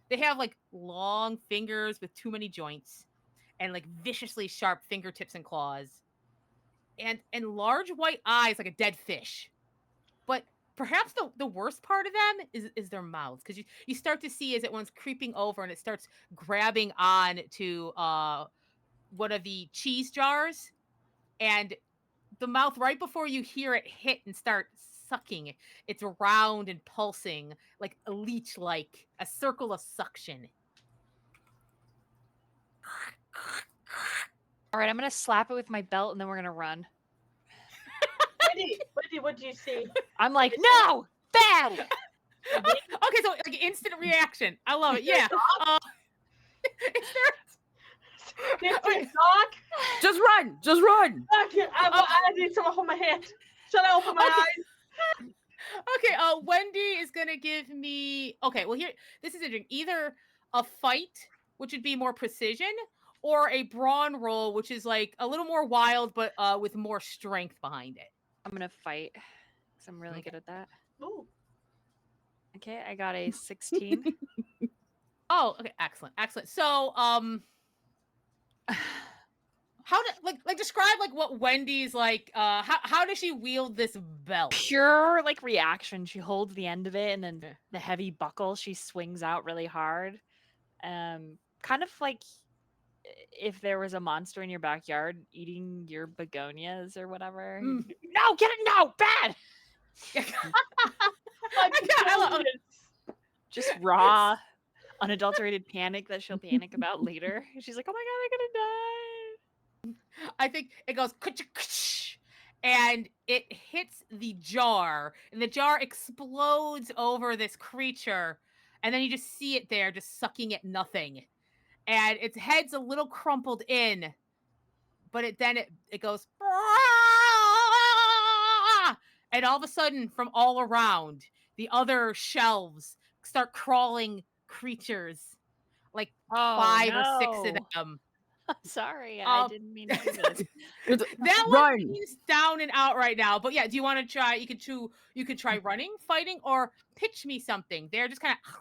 [SPEAKER 1] they have like long fingers with too many joints, and like viciously sharp fingertips and claws, and large white eyes like a dead fish. But perhaps the worst part of them is their mouths, because you start to see as it one's creeping over and it starts grabbing on to one of the cheese jars, and the mouth, right before you hear it hit and start sucking, it's round and pulsing like a leech, like a circle of suction.
[SPEAKER 3] All right, I'm gonna slap it with my belt, and then we're gonna run.
[SPEAKER 2] Wendy, what do you see?
[SPEAKER 3] I'm like, no, bad.
[SPEAKER 2] Wendy?
[SPEAKER 1] Okay, so like instant reaction. I love it. Yeah. Is there?
[SPEAKER 2] It's a
[SPEAKER 1] Okay.
[SPEAKER 2] dog.
[SPEAKER 4] Just run. Just run.
[SPEAKER 2] I need someone hold my hand. Should I open my
[SPEAKER 1] Okay.
[SPEAKER 2] eyes?
[SPEAKER 1] Okay, Wendy is gonna give me. Okay, well, here, this is interesting. Either a fight, which would be more precision, or a brawn roll, which is like a little more wild, but with more strength behind it.
[SPEAKER 3] I'm gonna fight because I'm really
[SPEAKER 1] Okay.
[SPEAKER 3] good at that.
[SPEAKER 2] Ooh.
[SPEAKER 3] Okay, I got a 16.
[SPEAKER 1] Oh, okay, excellent, excellent. So, how do like describe like what Wendy's like? How does she wield this belt?
[SPEAKER 3] Pure like reaction. She holds the end of it, and then
[SPEAKER 1] Yeah.
[SPEAKER 3] the heavy buckle she swings out really hard. Kind of like if there was a monster in your backyard eating your begonias or whatever.
[SPEAKER 1] Mm.
[SPEAKER 3] No, get it! No, bad.
[SPEAKER 1] I love.
[SPEAKER 3] Just raw, unadulterated panic that she'll panic about later. She's like, "Oh my god, I'm gonna die."
[SPEAKER 1] I think it goes and it hits the jar, and the jar explodes over this creature, and then you just see it there, just sucking at nothing, and its head's a little crumpled in, but it goes, and all of a sudden, from all around, the other shelves start crawling creatures, like
[SPEAKER 3] Oh
[SPEAKER 1] 5 or 6 of
[SPEAKER 3] no.
[SPEAKER 1] them.
[SPEAKER 3] I'm sorry, I
[SPEAKER 1] Um,
[SPEAKER 3] didn't mean to do this.
[SPEAKER 1] that one
[SPEAKER 4] Run.
[SPEAKER 1] seems down and out right now. But yeah, do you want to try? You could try running, fighting, or pitch me something. They're just kind of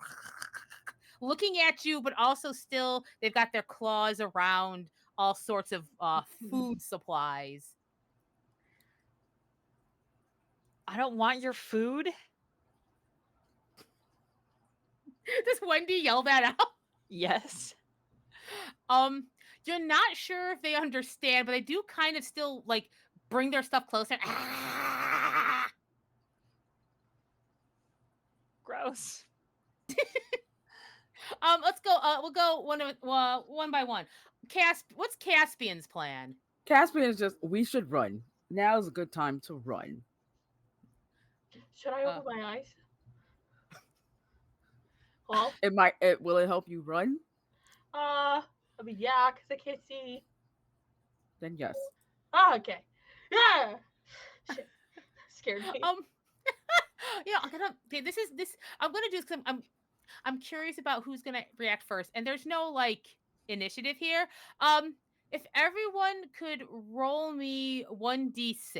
[SPEAKER 1] looking at you, but also still they've got their claws around all sorts of food supplies.
[SPEAKER 3] I don't want your food.
[SPEAKER 1] Does Wendy yell that out?
[SPEAKER 3] Yes.
[SPEAKER 1] Um, you're not sure if they understand, but they do kind of still like bring their stuff closer.
[SPEAKER 3] Gross.
[SPEAKER 1] Let's go. We'll go one by one. What's Caspian's plan?
[SPEAKER 4] Caspian is just, we should run. Now is a good time to run.
[SPEAKER 2] Should I open my eyes? Well,
[SPEAKER 4] Will it help you run?
[SPEAKER 2] I mean, yeah, because I can't see.
[SPEAKER 4] Then yes.
[SPEAKER 2] Oh, okay. Yeah. Shit. Scared me.
[SPEAKER 1] Yeah, I'm gonna do this because I'm curious about who's gonna react first, and there's no like initiative here. If everyone could roll me 1d6,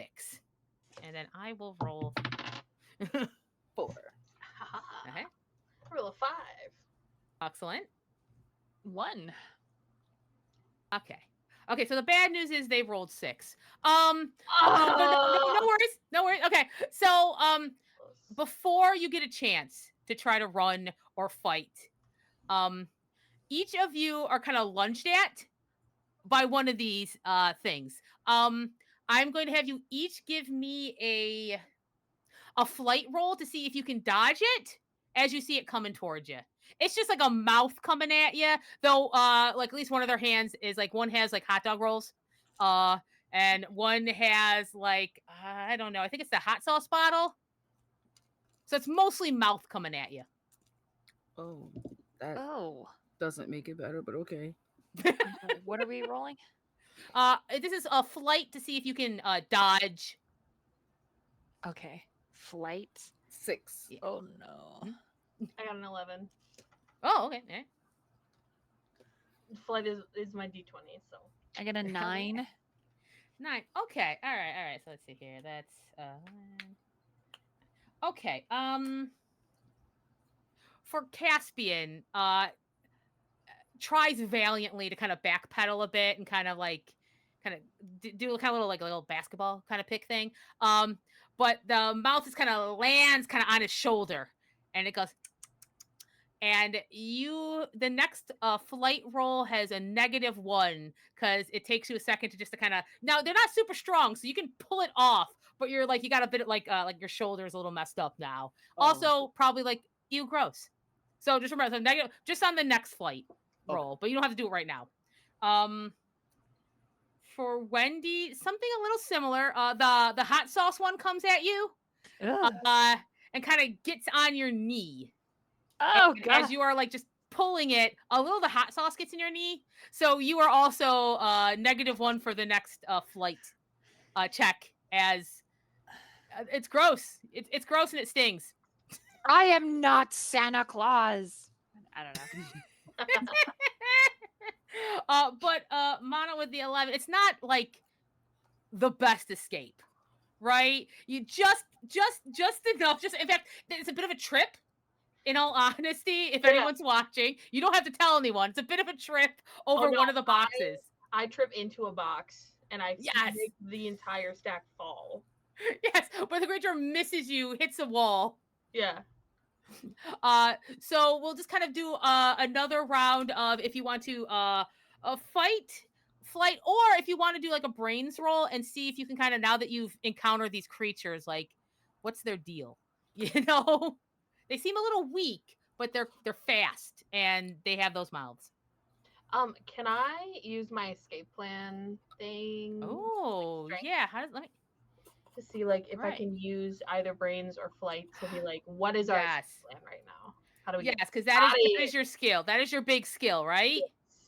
[SPEAKER 1] and then I will roll
[SPEAKER 4] 4.
[SPEAKER 1] Okay,
[SPEAKER 2] Roll a 5.
[SPEAKER 1] excellent.
[SPEAKER 3] 1.
[SPEAKER 1] Okay, so the bad news is they rolled 6. No
[SPEAKER 2] Oh.
[SPEAKER 1] worries, no worries. Okay, so before you get a chance to try to run or fight, each of you are kind of lunged at by one of these things. I'm going to have you each give me a flight roll to see if you can dodge it as you see it coming towards you. It's just like a mouth coming at you, though. Like at least one of their hands is like one has like hot dog rolls, and one has like I don't know. I think it's the hot sauce bottle. So it's mostly mouth coming at you.
[SPEAKER 4] Oh, that
[SPEAKER 3] Oh.
[SPEAKER 4] doesn't make it better, but okay.
[SPEAKER 3] What are we rolling?
[SPEAKER 1] This is a flight to see if you can dodge.
[SPEAKER 3] Okay. Flight.
[SPEAKER 4] 6.
[SPEAKER 1] Yeah.
[SPEAKER 3] Oh no.
[SPEAKER 2] I got an 11.
[SPEAKER 1] Oh, okay. Eh.
[SPEAKER 2] Flight is my d20, so.
[SPEAKER 3] I got a 9.
[SPEAKER 1] 9. Okay. All right. All right. So let's see here. That's okay. For Caspian, tries valiantly to kind of backpedal a bit and kind of like kind of do kind of little like a little basketball kind of pick thing. Um, but the mouth is kind of lands kind of on his shoulder, and it goes. And the next flight roll has a -1 because it takes you a second to just to kind of. Now they're not super strong, so you can pull it off, but you're like you got a bit of, like your shoulder is a little messed up now.
[SPEAKER 4] Oh,
[SPEAKER 1] Also, probably like ew, gross. So just remember, so negative just on the next flight
[SPEAKER 4] okay.
[SPEAKER 1] roll, but you don't have to do it right now. Um, for Wendy, something a little similar. The hot sauce one comes at you,
[SPEAKER 3] Ugh.
[SPEAKER 1] and kind of gets on your knee
[SPEAKER 3] Oh
[SPEAKER 1] as
[SPEAKER 3] god.
[SPEAKER 1] you are like just pulling it, a little of the hot sauce gets in your knee. So you are also -1 for the next flight check as it's gross. It's gross and it stings.
[SPEAKER 3] I am not Santa Claus. I don't know.
[SPEAKER 1] But Mono with the 11, it's not like the best escape, right? You just enough. Just in fact, it's a bit of a trip. In all honesty, if
[SPEAKER 2] Yeah.
[SPEAKER 1] anyone's watching, you don't have to tell anyone. It's a bit of a trip
[SPEAKER 2] Oh
[SPEAKER 1] over
[SPEAKER 2] no,
[SPEAKER 1] one of the boxes.
[SPEAKER 2] I trip into a box and I
[SPEAKER 1] Yes.
[SPEAKER 2] make the entire stack fall.
[SPEAKER 1] Yes, but the creature misses you, hits a wall.
[SPEAKER 2] Yeah.
[SPEAKER 1] So we'll just kind of do another round of if you want to flight, or if you want to do like a brains roll and see if you can kind of now that you've encountered these creatures, like what's their deal? You know, they seem a little weak, but they're fast and they have those mouths.
[SPEAKER 2] Can I use my escape plan thing?
[SPEAKER 1] Oh
[SPEAKER 2] strength,
[SPEAKER 1] yeah, how does let me
[SPEAKER 2] to see like if I
[SPEAKER 1] right?
[SPEAKER 2] can use either brains or flight to be like, what is our escape
[SPEAKER 1] Yes,
[SPEAKER 2] plan right now? How do we
[SPEAKER 1] yes,
[SPEAKER 2] get
[SPEAKER 1] because
[SPEAKER 2] out of
[SPEAKER 1] that is your skill. That is your big skill, right?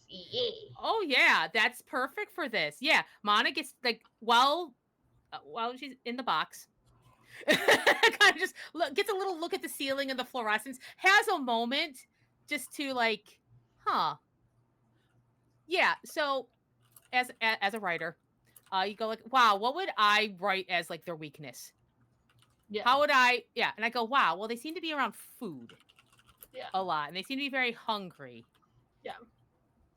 [SPEAKER 2] here?
[SPEAKER 1] Oh yeah, that's perfect for this. Yeah, Mana gets like while she's in the box, kind of just gets a little look at the ceiling and the fluorescence. Has a moment just to like, huh? Yeah. So as a writer, you go like, wow, what would I write as like their weakness?
[SPEAKER 2] Yeah.
[SPEAKER 1] How would I? Yeah, and I go, wow. Well, they seem to be around food
[SPEAKER 2] Yeah.
[SPEAKER 1] a lot, and they seem to be very hungry.
[SPEAKER 2] Yeah.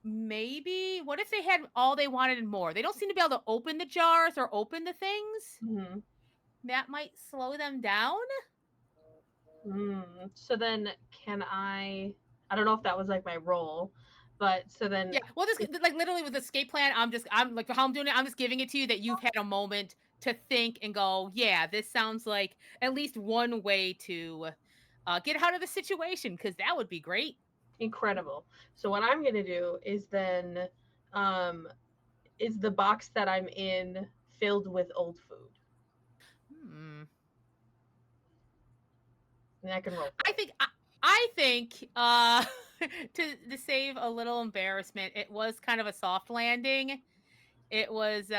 [SPEAKER 1] Maybe what if they had all they wanted and more? They don't seem to be able to open the jars or open the things.
[SPEAKER 2] Hmm.
[SPEAKER 1] That might slow them down.
[SPEAKER 2] So then can I don't know if that was like my role, but so then
[SPEAKER 1] Yeah, well, this like literally with escape plan, I'm like how I'm doing it. I'm just giving it to you that you've had a moment to think and go, yeah, this sounds like at least one way to get out of the situation because that would be great.
[SPEAKER 2] incredible. So what I'm gonna do is then um is the box that I'm in filled with old food?
[SPEAKER 1] Hmm.
[SPEAKER 2] And I can roll for
[SPEAKER 1] I
[SPEAKER 2] it.
[SPEAKER 1] think I think to save a little embarrassment, it was kind of a soft landing. It was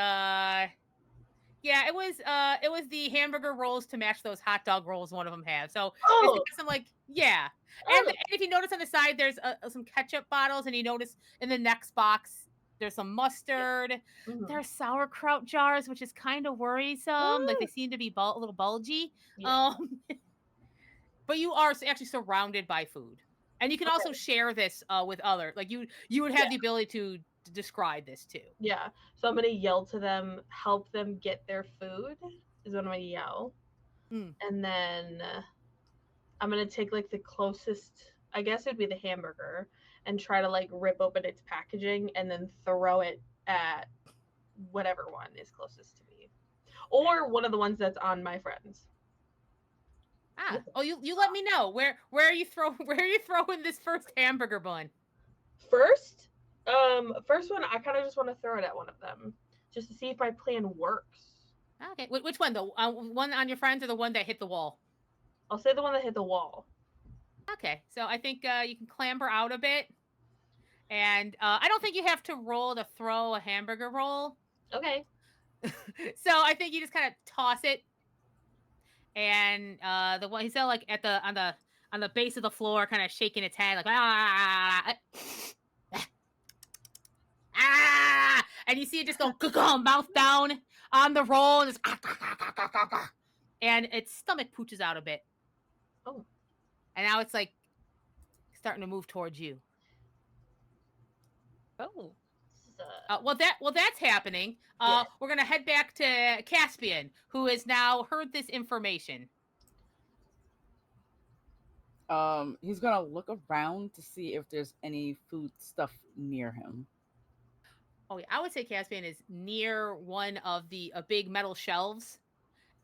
[SPEAKER 1] yeah, it was the hamburger rolls to match those hot dog rolls one of them had. So it's
[SPEAKER 2] Oh,
[SPEAKER 1] got some like yeah. And
[SPEAKER 2] oh,
[SPEAKER 1] if you notice on the side there's some ketchup bottles and you notice in the next box there's some
[SPEAKER 2] yeah.
[SPEAKER 1] mustard.
[SPEAKER 2] Mhm.
[SPEAKER 1] There's sauerkraut jars, which is kind of worrisome. Like they seem to be a little bulgy.
[SPEAKER 2] Yeah.
[SPEAKER 1] Um but you are actually surrounded by food. And you can also
[SPEAKER 2] Okay.
[SPEAKER 1] share this with other like you would
[SPEAKER 2] Yeah.
[SPEAKER 1] have the ability to describe this too.
[SPEAKER 2] Yeah. So I'm gonna yell to them, help them get their food. Is what I'm gonna yell,
[SPEAKER 1] Mm.
[SPEAKER 2] and then I'm gonna take like the closest. I guess it'd be the hamburger, and try to like rip open its packaging and then throw it at whatever one is closest to me, or one of the ones that's on my friends.
[SPEAKER 1] Ah, oh, you let me know where are you throw where are you throwing this first hamburger bun?
[SPEAKER 2] First, first one I kind of just want to throw it at one of them, just to see if my plan works.
[SPEAKER 1] Okay, which one though? One on your friends or the one that hit the wall?
[SPEAKER 2] I'll say the one that hit the wall.
[SPEAKER 1] Okay, so I think you can clamber out a bit, and I don't think you have to roll to throw a hamburger roll.
[SPEAKER 2] Okay.
[SPEAKER 1] So I think you just kind of toss it, and the one he's still like at the on the base of the floor, kind of shaking its head like ah. Ah! and you see it just go mouth down on the roll, and, and its stomach pooches out a bit,
[SPEAKER 2] Oh.
[SPEAKER 1] and now it's like starting to move towards you.
[SPEAKER 3] Oh.
[SPEAKER 1] Well, that's happening.
[SPEAKER 2] Yeah.
[SPEAKER 1] We're gonna head back to Caspian, who has now heard this information.
[SPEAKER 4] He's gonna look around to see if there's any food stuff near him.
[SPEAKER 1] Oh yeah, I would say Caspian is near one of the big metal shelves,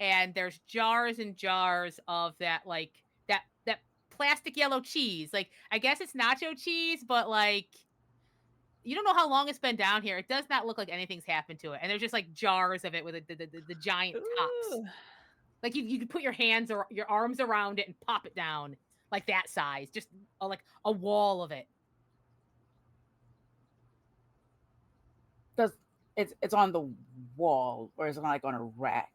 [SPEAKER 1] and there's jars and jars of that that plastic yellow cheese. Like I guess it's nacho cheese, but like you don't know how long it's been down here. It does not look like anything's happened to it, and there's just like jars of it with the giant tops.
[SPEAKER 3] Ooh.
[SPEAKER 1] Like you could put your hands or your arms around it and pop it down like that size, just like a wall of it.
[SPEAKER 4] Does it's on the wall or is it like on a rack?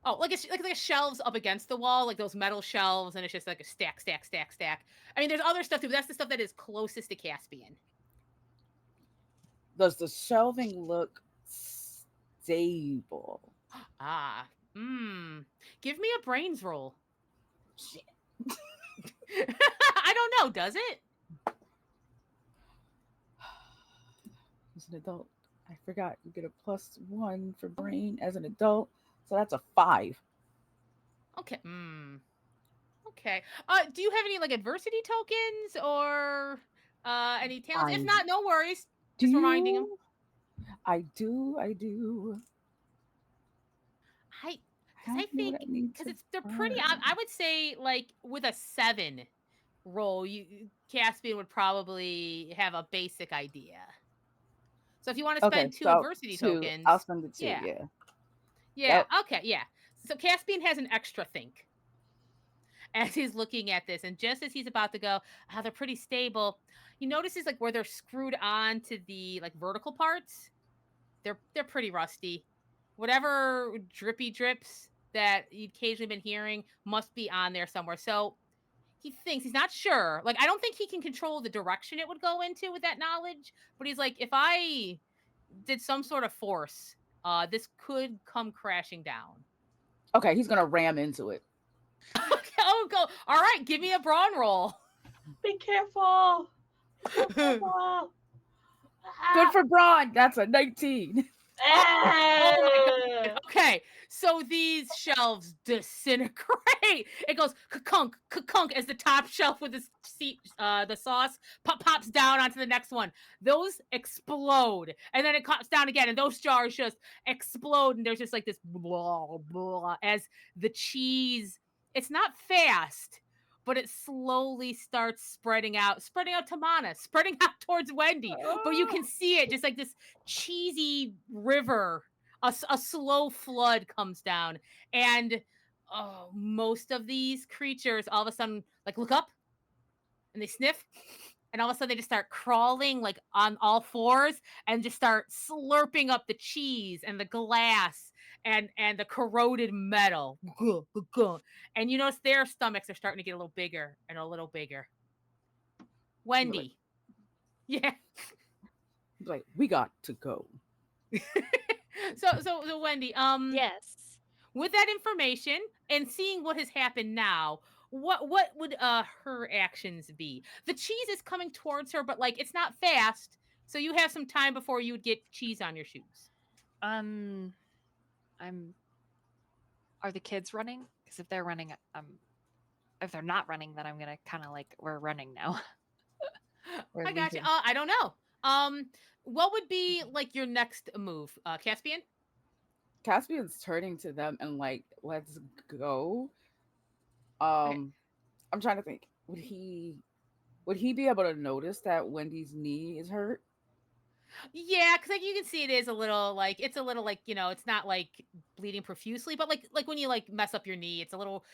[SPEAKER 1] Oh, like it's like shelves up against the wall, like those metal shelves, and it's just like a stack, stack, stack, stack. I mean, there's other stuff too, but that's the stuff that is closest to Caspian.
[SPEAKER 4] Does the shelving look stable?
[SPEAKER 1] Ah, give me a brains roll.
[SPEAKER 4] Shit.
[SPEAKER 1] I don't know. Does it?
[SPEAKER 4] As an adult, I forgot you get a +1 for brain as an adult, so that's a 5.
[SPEAKER 1] Okay. Okay. Do you have any like adversity tokens or any talents? If
[SPEAKER 4] I
[SPEAKER 1] not, no worries. Just reminding him.
[SPEAKER 4] I do.
[SPEAKER 1] Because I
[SPEAKER 4] Know what
[SPEAKER 1] think
[SPEAKER 4] I need
[SPEAKER 1] because
[SPEAKER 4] to
[SPEAKER 1] they're pretty. I
[SPEAKER 4] burn.
[SPEAKER 1] would say like with a 7 roll, Caspian would probably have a basic idea. So if you want to
[SPEAKER 4] Okay,
[SPEAKER 1] spend 2
[SPEAKER 4] so
[SPEAKER 1] adversity
[SPEAKER 4] 2. I'll
[SPEAKER 1] tokens,
[SPEAKER 4] spend the 2.
[SPEAKER 1] yeah,
[SPEAKER 4] Yeah.
[SPEAKER 1] yeah,
[SPEAKER 4] Yep.
[SPEAKER 1] okay, yeah. So Caspian has an extra think as he's looking at this, and just as he's about to go, they're pretty stable. He notices like where they're screwed on to the like vertical parts. They're pretty rusty. Whatever drippy drips that you'd occasionally been hearing must be on there somewhere. So he thinks he's not sure. Like I don't think he can control the direction it would go into with that knowledge. But he's like, if I did some sort of force, this could come crashing down.
[SPEAKER 4] Okay, he's gonna ram into it.
[SPEAKER 1] Okay, oh, go. All right, give me a brawn roll.
[SPEAKER 2] Be careful. Be so careful.
[SPEAKER 4] Good for Braun. That's a 19.
[SPEAKER 1] Oh my god. Okay, so these shelves disintegrate. It goes kunk kunk as the top shelf with the sauce pops down onto the next one. Those explode, and then it comes down again, and those jars just explode, and there's just like this blah blah as the cheese. It's not fast, but it slowly starts spreading out to Mana, spreading out towards Wendy. But you can see it just like this cheesy river, a slow flood comes down. And most of these creatures all of a sudden like look up and they sniff. And all of a sudden they just start crawling like on all fours and just start slurping up the cheese and the glass and the corroded metal. And you notice their stomachs are starting to get a little bigger and a little bigger. Wendy. Yeah.
[SPEAKER 4] Like, we got to go.
[SPEAKER 1] So Wendy,
[SPEAKER 3] Yes.
[SPEAKER 1] with that information and seeing what has happened now, what would her actions be? The cheese is coming towards her, but like it's not fast, so you have some time before you would get cheese on your shoes.
[SPEAKER 3] I'm. Are the kids running? Because if they're running, if they're not running, then I'm gonna kind of like we're running now.
[SPEAKER 4] We're
[SPEAKER 1] I got you.
[SPEAKER 4] leaving.
[SPEAKER 1] I don't know. What would be like your next move, Caspian?
[SPEAKER 4] Caspian's turning to them and like, let's go.
[SPEAKER 1] Okay.
[SPEAKER 4] I'm trying to think. Would he be able to notice that Wendy's knee is hurt?
[SPEAKER 1] Yeah, because like you can see it is a little like it's a little like it's not like bleeding profusely, but like when you like mess up your knee, it's a little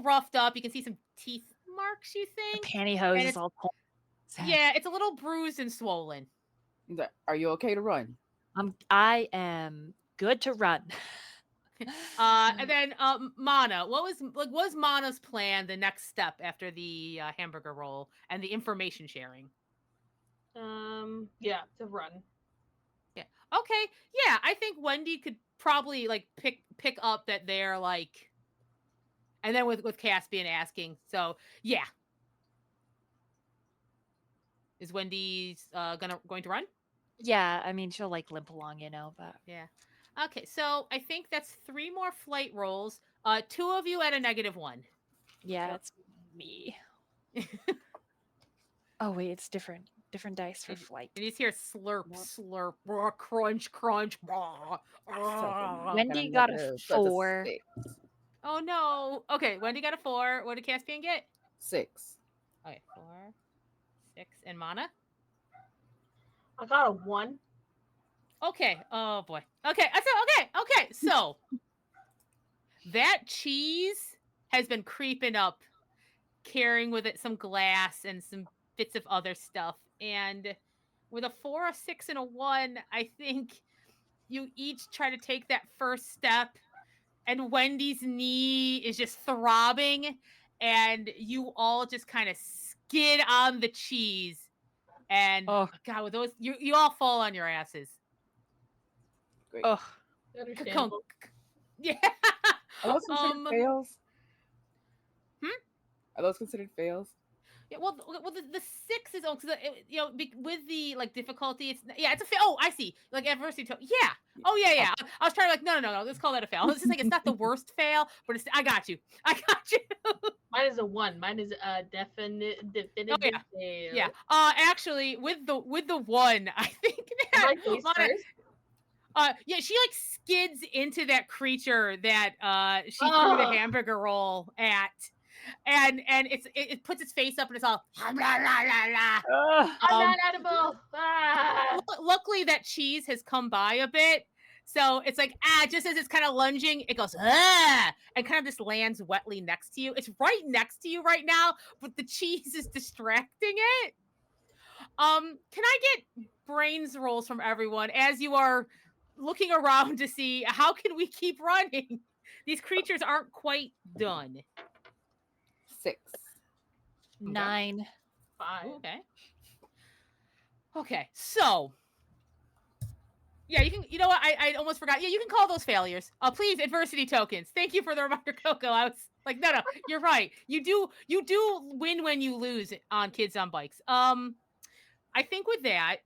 [SPEAKER 1] roughed up. You can see some teeth marks, you
[SPEAKER 3] The
[SPEAKER 1] think,
[SPEAKER 3] pantyhose
[SPEAKER 1] and
[SPEAKER 3] is all pulled.
[SPEAKER 1] yeah, it's a little bruised and swollen.
[SPEAKER 4] He's like, are you okay to run?
[SPEAKER 3] I am good to run.
[SPEAKER 1] And then Mana, what was Mana's plan? The next step after the hamburger roll and the information sharing.
[SPEAKER 2] Yeah, to run.
[SPEAKER 1] Yeah. Okay. think Wendy could probably like pick up that they're like, and then with Caspian asking, so yeah, is Wendy's going to run?
[SPEAKER 3] Yeah, I mean she'll like limp along, but
[SPEAKER 1] Yeah. Okay, so I think that's 3 more flight rolls. 2 of you at a -1.
[SPEAKER 3] yeah,
[SPEAKER 4] Yep.
[SPEAKER 3] it's me. Oh wait, it's different. Different dice for
[SPEAKER 1] And
[SPEAKER 3] flight.
[SPEAKER 1] you just hear slurp,
[SPEAKER 4] Yep.
[SPEAKER 1] slurp, raw, crunch, crunch. Raw,
[SPEAKER 4] So I
[SPEAKER 1] raw.
[SPEAKER 4] got a
[SPEAKER 3] Wendy got a
[SPEAKER 4] negative. So it's a
[SPEAKER 3] 4.
[SPEAKER 4] 6.
[SPEAKER 1] Oh no. Okay, Wendy got a 4. What did Caspian get?
[SPEAKER 4] 6.
[SPEAKER 1] Okay, 4, 6, and Mana.
[SPEAKER 2] I got a 1.
[SPEAKER 1] Okay. Oh boy. Okay. I said okay. Okay. So that cheese has been creeping up, carrying with it some glass and some bits of other stuff. And with a 4, a 6, and a 1, I think you each try to take that first step, and Wendy's knee is just throbbing, and you all just kind of skid on the cheese. And
[SPEAKER 3] Oh,
[SPEAKER 1] God, with those, you all fall on your asses.
[SPEAKER 4] Great.
[SPEAKER 3] oh.
[SPEAKER 2] Understandable.
[SPEAKER 1] Yeah.
[SPEAKER 4] Are those considered fails?
[SPEAKER 1] Hmm?
[SPEAKER 4] Are those considered fails?
[SPEAKER 1] Yeah, well, the 6 is because with the like difficulty, it's a fail. Oh, I see, like adversity. Yeah. Oh yeah, yeah.
[SPEAKER 4] Okay.
[SPEAKER 1] I was trying to like no. Let's call that a fail. It's just like it's not the worst fail, but it's I got you. I got you.
[SPEAKER 2] Mine is a 1. Mine is a
[SPEAKER 1] Oh
[SPEAKER 2] definitive
[SPEAKER 1] yeah,
[SPEAKER 2] fail.
[SPEAKER 1] yeah. Actually, with the 1, I think
[SPEAKER 2] Am
[SPEAKER 1] that
[SPEAKER 2] I face
[SPEAKER 1] Lana,
[SPEAKER 2] first?
[SPEAKER 1] yeah, she like skids into that creature that she threw the
[SPEAKER 2] Oh,
[SPEAKER 1] hamburger roll at, and it puts its face up and it's all blah blah blah blah.
[SPEAKER 3] Ugh.
[SPEAKER 2] I'm
[SPEAKER 1] Um,
[SPEAKER 2] not edible. Ah.
[SPEAKER 1] luckily that cheese has come by a bit, so it's like just as it's kind of lunging, it goes and kind of just lands wetly next to you. It's right next to you right now, but the cheese is distracting it. Can I get brains rolls from everyone as you are looking around to see how can we keep running? These creatures aren't quite done.
[SPEAKER 4] 6.
[SPEAKER 3] 9.
[SPEAKER 2] 5.
[SPEAKER 1] Ooh, okay. Okay, so yeah, you can. You know what? I almost forgot. Yeah, you can call those failures. Please, adversity tokens. Thank you for the reminder, Coco. I was like, no, you're right. You do win when you lose on Kids on Bikes. I think with that,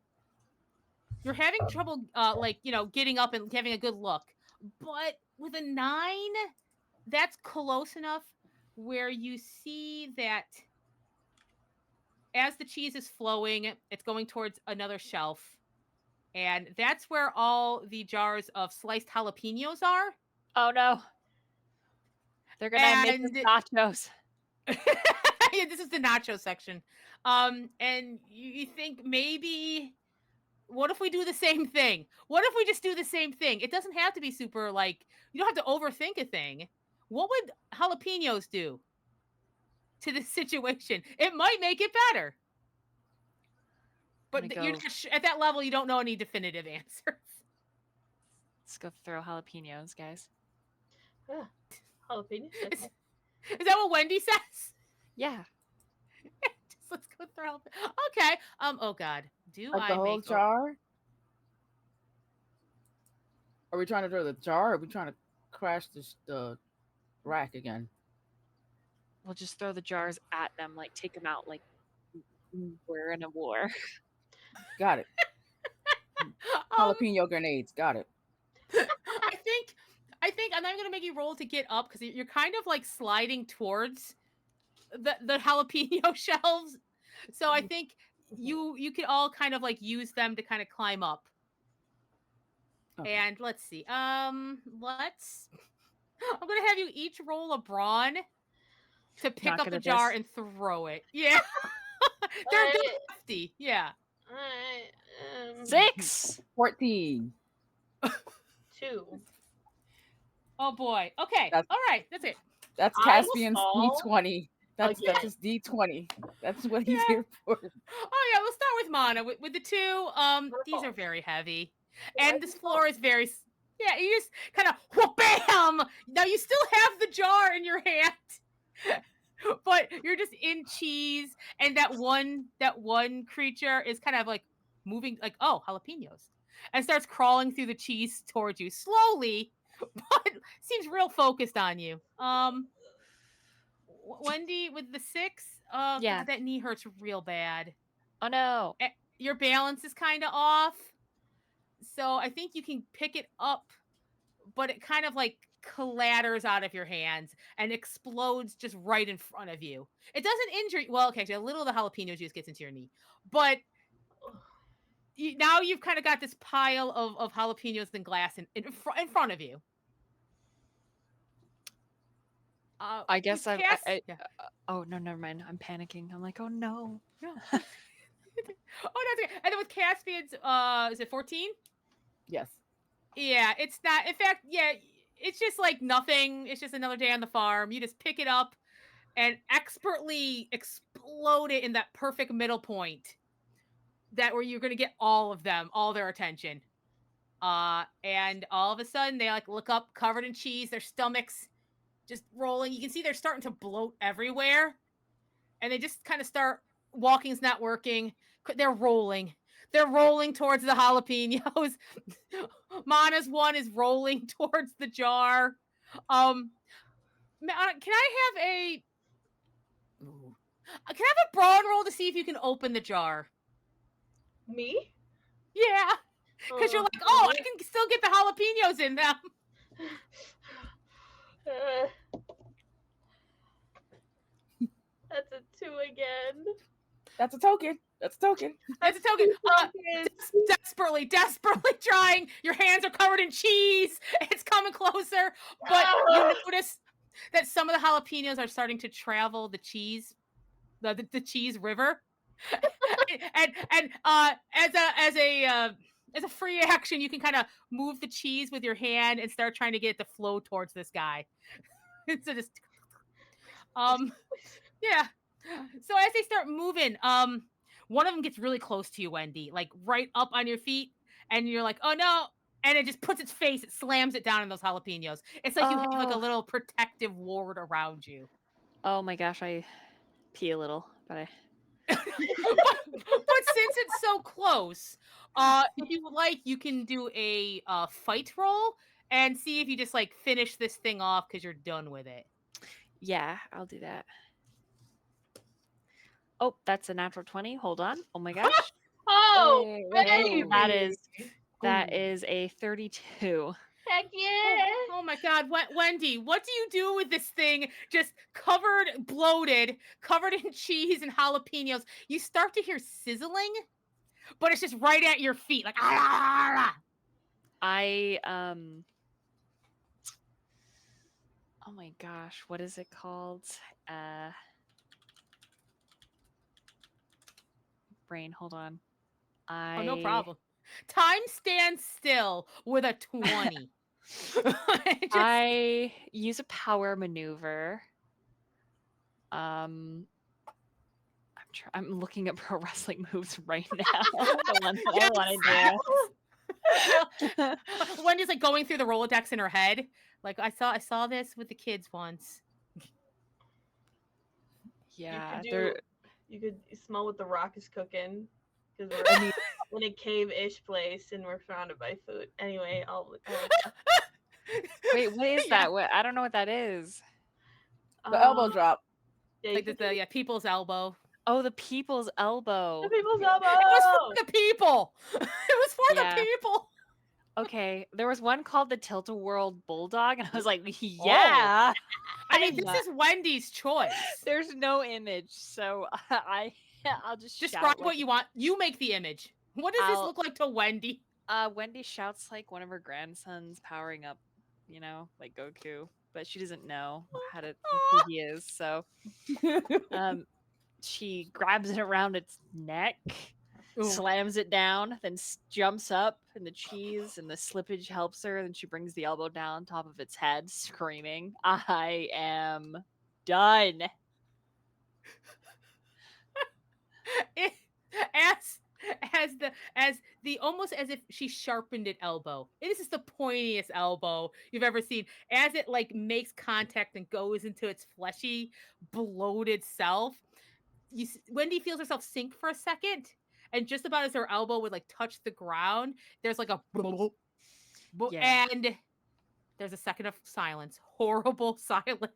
[SPEAKER 1] you're having trouble, getting up and having a good look. But with a 9, that's close enough where you see that as the cheese is flowing, it's going towards another shelf. And that's where all the jars of sliced jalapenos are.
[SPEAKER 3] Oh no. They're going to make us
[SPEAKER 1] And
[SPEAKER 3] nachos.
[SPEAKER 1] yeah, this is the nacho section. And you think maybe what if we do the same thing? What if we just do the same thing? It doesn't have to be super like you don't have to overthink a thing. What would jalapenos do to this situation? It might make it better.
[SPEAKER 3] I'm gonna
[SPEAKER 1] But you're
[SPEAKER 3] go.
[SPEAKER 1] not at that level. You don't know any definitive answers.
[SPEAKER 3] Let's go throw jalapenos, guys.
[SPEAKER 2] Ah, jalapenos.
[SPEAKER 1] Is,
[SPEAKER 2] Okay.
[SPEAKER 1] is that what Wendy says?
[SPEAKER 3] Yeah.
[SPEAKER 1] Just let's go throw. Okay. Oh God. Do
[SPEAKER 4] Like the
[SPEAKER 1] I
[SPEAKER 4] whole
[SPEAKER 1] make?
[SPEAKER 4] jar? Are we trying to throw the jar? Or are we trying to crash the rack again?
[SPEAKER 3] We'll just throw the jars at them, like take them out, like we're in a war.
[SPEAKER 4] Got it.
[SPEAKER 1] Um,
[SPEAKER 4] Jalapeno grenades. Got it.
[SPEAKER 1] I think I'm not gonna make you roll to get up because you're kind of like sliding towards the jalapeno shelves. So I think you could all kind of like use them to kind of climb up.
[SPEAKER 4] Okay.
[SPEAKER 1] And let's see. Let's. I'm gonna have you each roll a brawn to pick
[SPEAKER 3] Not
[SPEAKER 1] up
[SPEAKER 3] good
[SPEAKER 1] the
[SPEAKER 3] at
[SPEAKER 1] jar
[SPEAKER 3] this.
[SPEAKER 1] and throw it. Yeah, they're
[SPEAKER 2] Alright,
[SPEAKER 1] hefty. Yeah.
[SPEAKER 2] alright,
[SPEAKER 3] 6.
[SPEAKER 4] 14.
[SPEAKER 2] 2.
[SPEAKER 1] Oh boy. Okay.
[SPEAKER 4] That's
[SPEAKER 1] All right. That's it.
[SPEAKER 4] that's
[SPEAKER 2] I will
[SPEAKER 4] Caspian's
[SPEAKER 2] fall
[SPEAKER 4] D20. That's
[SPEAKER 2] again.
[SPEAKER 4] his D20. That's what he's
[SPEAKER 1] Yeah.
[SPEAKER 4] here for.
[SPEAKER 1] Oh yeah. We'll start with Mana with the 2. These are
[SPEAKER 2] Wonderful.
[SPEAKER 1] very heavy,
[SPEAKER 2] Yeah,
[SPEAKER 1] and this floor is very. Yeah. You just kind of whoop bam. Now you still have the jar in your hand. But you're just in cheese, and that one creature is kind of like moving, like, oh, jalapenos. and starts crawling through the cheese towards you slowly, but seems real focused on you. Wendy with the 6. Oh
[SPEAKER 3] Yeah.
[SPEAKER 1] god, that knee hurts real bad.
[SPEAKER 3] Oh no.
[SPEAKER 1] Your balance is kind of off, so I think you can pick it up, but it kind of like clatters out of your hands and explodes just right in front of you. It doesn't injure you. Well, okay, actually, a little of the jalapeno juice gets into your knee, but now you've kind of got this pile of jalapenos and glass in front of you.
[SPEAKER 3] I
[SPEAKER 1] With
[SPEAKER 3] guess
[SPEAKER 1] Cass, yeah,
[SPEAKER 3] oh no, never mind. I'm panicking. I'm like, oh no.
[SPEAKER 1] no. Oh, that's okay. And then with Caspian's, is it 14?
[SPEAKER 4] Yes.
[SPEAKER 1] Yeah, it's not. In fact, yeah, it's just like nothing. It's just another day on the farm. You just pick it up and expertly explode it in that perfect middle point, that where you're gonna get all of them, all their attention. And all of a sudden they like look up, covered in cheese, their stomachs just rolling. You can see they're starting to bloat everywhere, and they just kind of start. Walking's not working. They're rolling. They're rolling towards the jalapenos. Mana's one is rolling towards the jar. Can I have a can I have a brawn roll to see if you can open the jar?
[SPEAKER 2] Me?
[SPEAKER 1] Yeah, because you're like, oh, I can still get the jalapenos in them.
[SPEAKER 2] That's a 2 again.
[SPEAKER 4] That's a token. That's a token.
[SPEAKER 1] That's a token. Desperately trying. Your hands are covered in cheese. It's coming closer, but you notice that some of the jalapenos are starting to travel the cheese, the cheese river, and as a free action, you can kind of move the cheese with your hand and start trying to get it to flow towards this guy. So just yeah. So as they start moving, one of them gets really close to you, Wendy, like right up on your feet, and you're like, oh no. And it just puts its face, it slams it down in those jalapenos. It's like you have like a
[SPEAKER 3] Oh.
[SPEAKER 1] little protective ward around you.
[SPEAKER 3] Oh my gosh, I pee a little, but I
[SPEAKER 1] but since it's so close, if you would like, you can do a fight roll and see if you just like finish this thing off because you're done with it.
[SPEAKER 3] yeah, I'll do that. Oh, that's a natural 20. Hold on. Oh my gosh.
[SPEAKER 2] Oh,
[SPEAKER 3] Hey,
[SPEAKER 2] baby.
[SPEAKER 3] that is a 32.
[SPEAKER 2] Heck yeah.
[SPEAKER 1] Oh my God, Wendy, what do you do with this thing just covered, bloated, covered in cheese and jalapenos? You start to hear sizzling, but it's just right at your feet, like
[SPEAKER 3] I oh my gosh, what is it called? Brain, hold on.
[SPEAKER 1] Oh, no problem. Time stands still with a 20.
[SPEAKER 3] I use a power maneuver. I'm looking at pro wrestling moves right now. The one that I want to do.
[SPEAKER 1] Wendy's like going through the Rolodex in her head. Like I saw this with the kids once.
[SPEAKER 3] Yeah,
[SPEAKER 2] you could smell what the Rock is cooking because we're in a cave-ish place and we're surrounded by food. Anyway,
[SPEAKER 3] wait, what is that? What, I don't know what that is.
[SPEAKER 4] The elbow drop.
[SPEAKER 2] Yeah,
[SPEAKER 1] like the people's elbow.
[SPEAKER 3] Oh, the people's elbow.
[SPEAKER 2] The people's elbow.
[SPEAKER 1] It was for the people. It was for the people.
[SPEAKER 3] Okay, there was one called the Tilt-A-Whirl Bulldog, and I was like, yeah.
[SPEAKER 1] I mean, this is Wendy's choice.
[SPEAKER 3] There's no image, so I'll just
[SPEAKER 1] describe what you want. You make the image. What does this look like to Wendy?
[SPEAKER 3] Wendy shouts like one of her grandsons powering up, you know, like Goku, but she doesn't know who he is. So, she grabs it around its neck, slams it down, then jumps up, and the cheese and the slippage helps her. Then she brings the elbow down on top of its head, screaming, "I am done." as the almost as if she sharpened it elbow. This is the pointiest elbow you've ever seen. As it like makes contact and goes into its fleshy, bloated self, Wendy feels herself sink for a second,
[SPEAKER 1] and just about as her elbow would like touch the ground, there's like a
[SPEAKER 3] Yeah.
[SPEAKER 1] and there's a second of silence, horrible silence,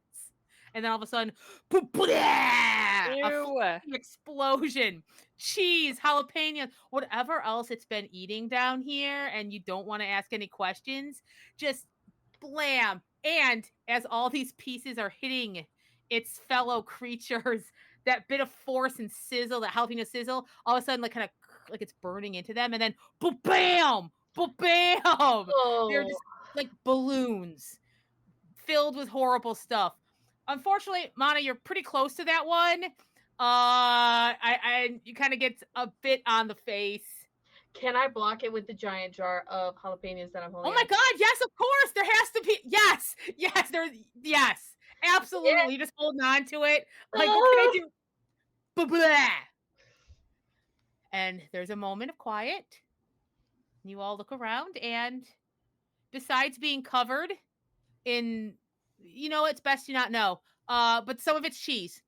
[SPEAKER 1] and then all of a sudden, a
[SPEAKER 3] Ew.
[SPEAKER 1] explosion, cheese, jalapeno, whatever else it's been eating down here, and you don't want to ask any questions, just blam. And as all these pieces are hitting its fellow creatures, that bit of force and sizzle, that jalapeno sizzle, all of a sudden, like kind of like it's burning into them, and then bam, bam, they're
[SPEAKER 2] Oh,
[SPEAKER 1] just like balloons filled with horrible stuff. Unfortunately, Mana, you're pretty close to that one. I you kind of get a bit on the face.
[SPEAKER 2] can I block it with the giant jar of jalapenos that I'm
[SPEAKER 1] Oh
[SPEAKER 2] holding
[SPEAKER 1] my
[SPEAKER 2] on?
[SPEAKER 1] god, yes, of course. There has to be yes, there yes.
[SPEAKER 2] Yeah.
[SPEAKER 1] Absolutely. You're just holding on to it. Like, what can I
[SPEAKER 2] Ah!
[SPEAKER 1] do? Blah. And there's a moment of quiet. You all look around, and besides being covered in, it's best you not know. But some of it's cheese.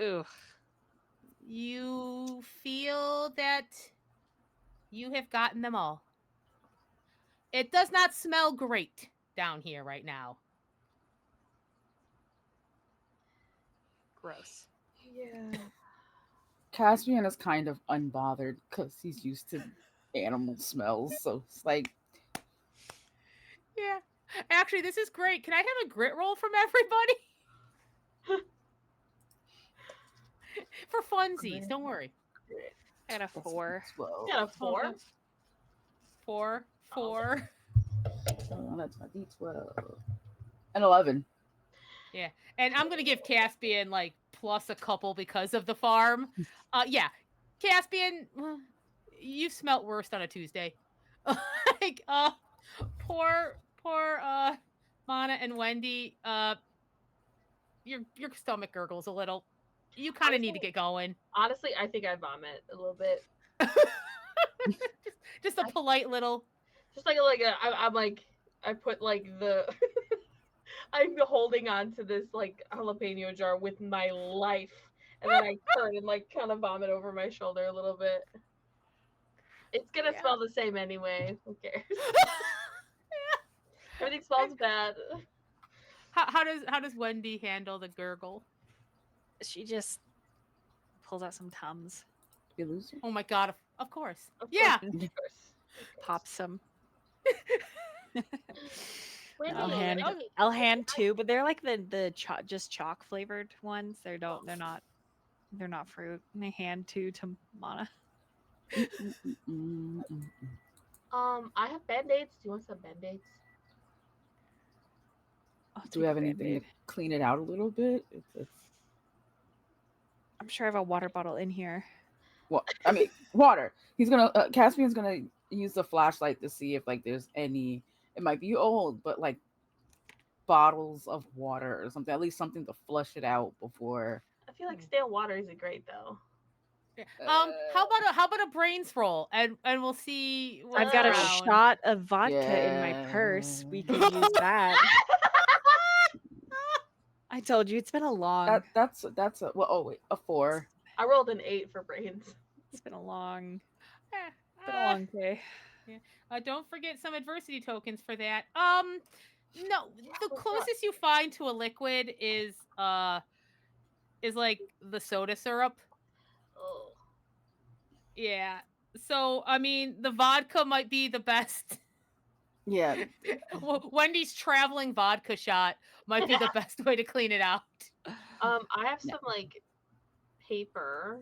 [SPEAKER 3] Ooh.
[SPEAKER 1] You feel that you have gotten them all. It does not smell great down here right now.
[SPEAKER 3] Gross.
[SPEAKER 2] Yeah.
[SPEAKER 4] Caspian is kind of unbothered because he's used to animal smells. So it's like,
[SPEAKER 1] Yeah. Actually, this is great. Can I have a grit roll from everybody? For funsies. Don't worry.
[SPEAKER 3] I got a
[SPEAKER 4] that's
[SPEAKER 3] 4.
[SPEAKER 4] 12.
[SPEAKER 2] Got a 4.
[SPEAKER 1] Okay. Four.
[SPEAKER 2] Oh.
[SPEAKER 4] Oh, that's my D12. An 11.
[SPEAKER 1] Yeah. And I'm going to give Caspian like plus a couple because of the farm. Yeah. Caspian, you've smelt worse on a Tuesday. Like, poor Mana and Wendy, your stomach gurgles a little. You kind of need to get going.
[SPEAKER 2] Honestly, I think I vomit a little bit.
[SPEAKER 1] just a polite little.
[SPEAKER 2] Just I'm like I put like the I'm holding on to this like jalapeno jar with my life, and then I turn and like kind of vomit over my shoulder a little bit. It's gonna
[SPEAKER 1] Yeah.
[SPEAKER 2] smell the same anyway. Who cares? Everything smells bad.
[SPEAKER 1] How does Wendy handle the gurgle?
[SPEAKER 3] She just pulls out some Tums,
[SPEAKER 4] You lose her?
[SPEAKER 1] Oh my god, of course.
[SPEAKER 2] Of
[SPEAKER 1] Yeah.
[SPEAKER 2] course, of course.
[SPEAKER 3] pops some.
[SPEAKER 2] Wendy,
[SPEAKER 3] I'll hand
[SPEAKER 1] Oh,
[SPEAKER 3] I'll hand 2, but they're like the just chalk flavored ones. They're not fruit. And I hand 2 to Mana.
[SPEAKER 2] I have band-aids. Do you want some band-aids?
[SPEAKER 3] I'll
[SPEAKER 4] Do we
[SPEAKER 3] take
[SPEAKER 4] have
[SPEAKER 3] a
[SPEAKER 4] anything to
[SPEAKER 3] Band-Aid.
[SPEAKER 4] clean it out a little bit? It's
[SPEAKER 3] I'm sure I have a water bottle in here.
[SPEAKER 4] well, I mean, water. He's gonna Caspian's gonna use the flashlight to see if like there's any. It might be old, but like bottles of water or something. At least something to flush it out before.
[SPEAKER 2] I feel like stale water isn't great though.
[SPEAKER 1] how about a brains roll, and we'll see what's
[SPEAKER 3] I've got a
[SPEAKER 1] around.
[SPEAKER 3] shot of vodka in my purse. We could use that. I told you it's been a long.
[SPEAKER 4] That's a well. Oh wait, a 4.
[SPEAKER 2] I rolled an 8 for brains.
[SPEAKER 3] It's been a long.
[SPEAKER 1] Eh,
[SPEAKER 3] Been a
[SPEAKER 1] uh,
[SPEAKER 3] long day.
[SPEAKER 1] don't forget some adversity tokens for that. No, the
[SPEAKER 2] what's up?
[SPEAKER 1] closest you find to a liquid is like the soda syrup.
[SPEAKER 2] Oh.
[SPEAKER 1] Yeah. So I mean, the vodka might be the best.
[SPEAKER 4] Yeah,
[SPEAKER 1] Wendy's traveling vodka shot might be the best way to clean it out.
[SPEAKER 2] I have
[SPEAKER 4] No.
[SPEAKER 2] some like paper,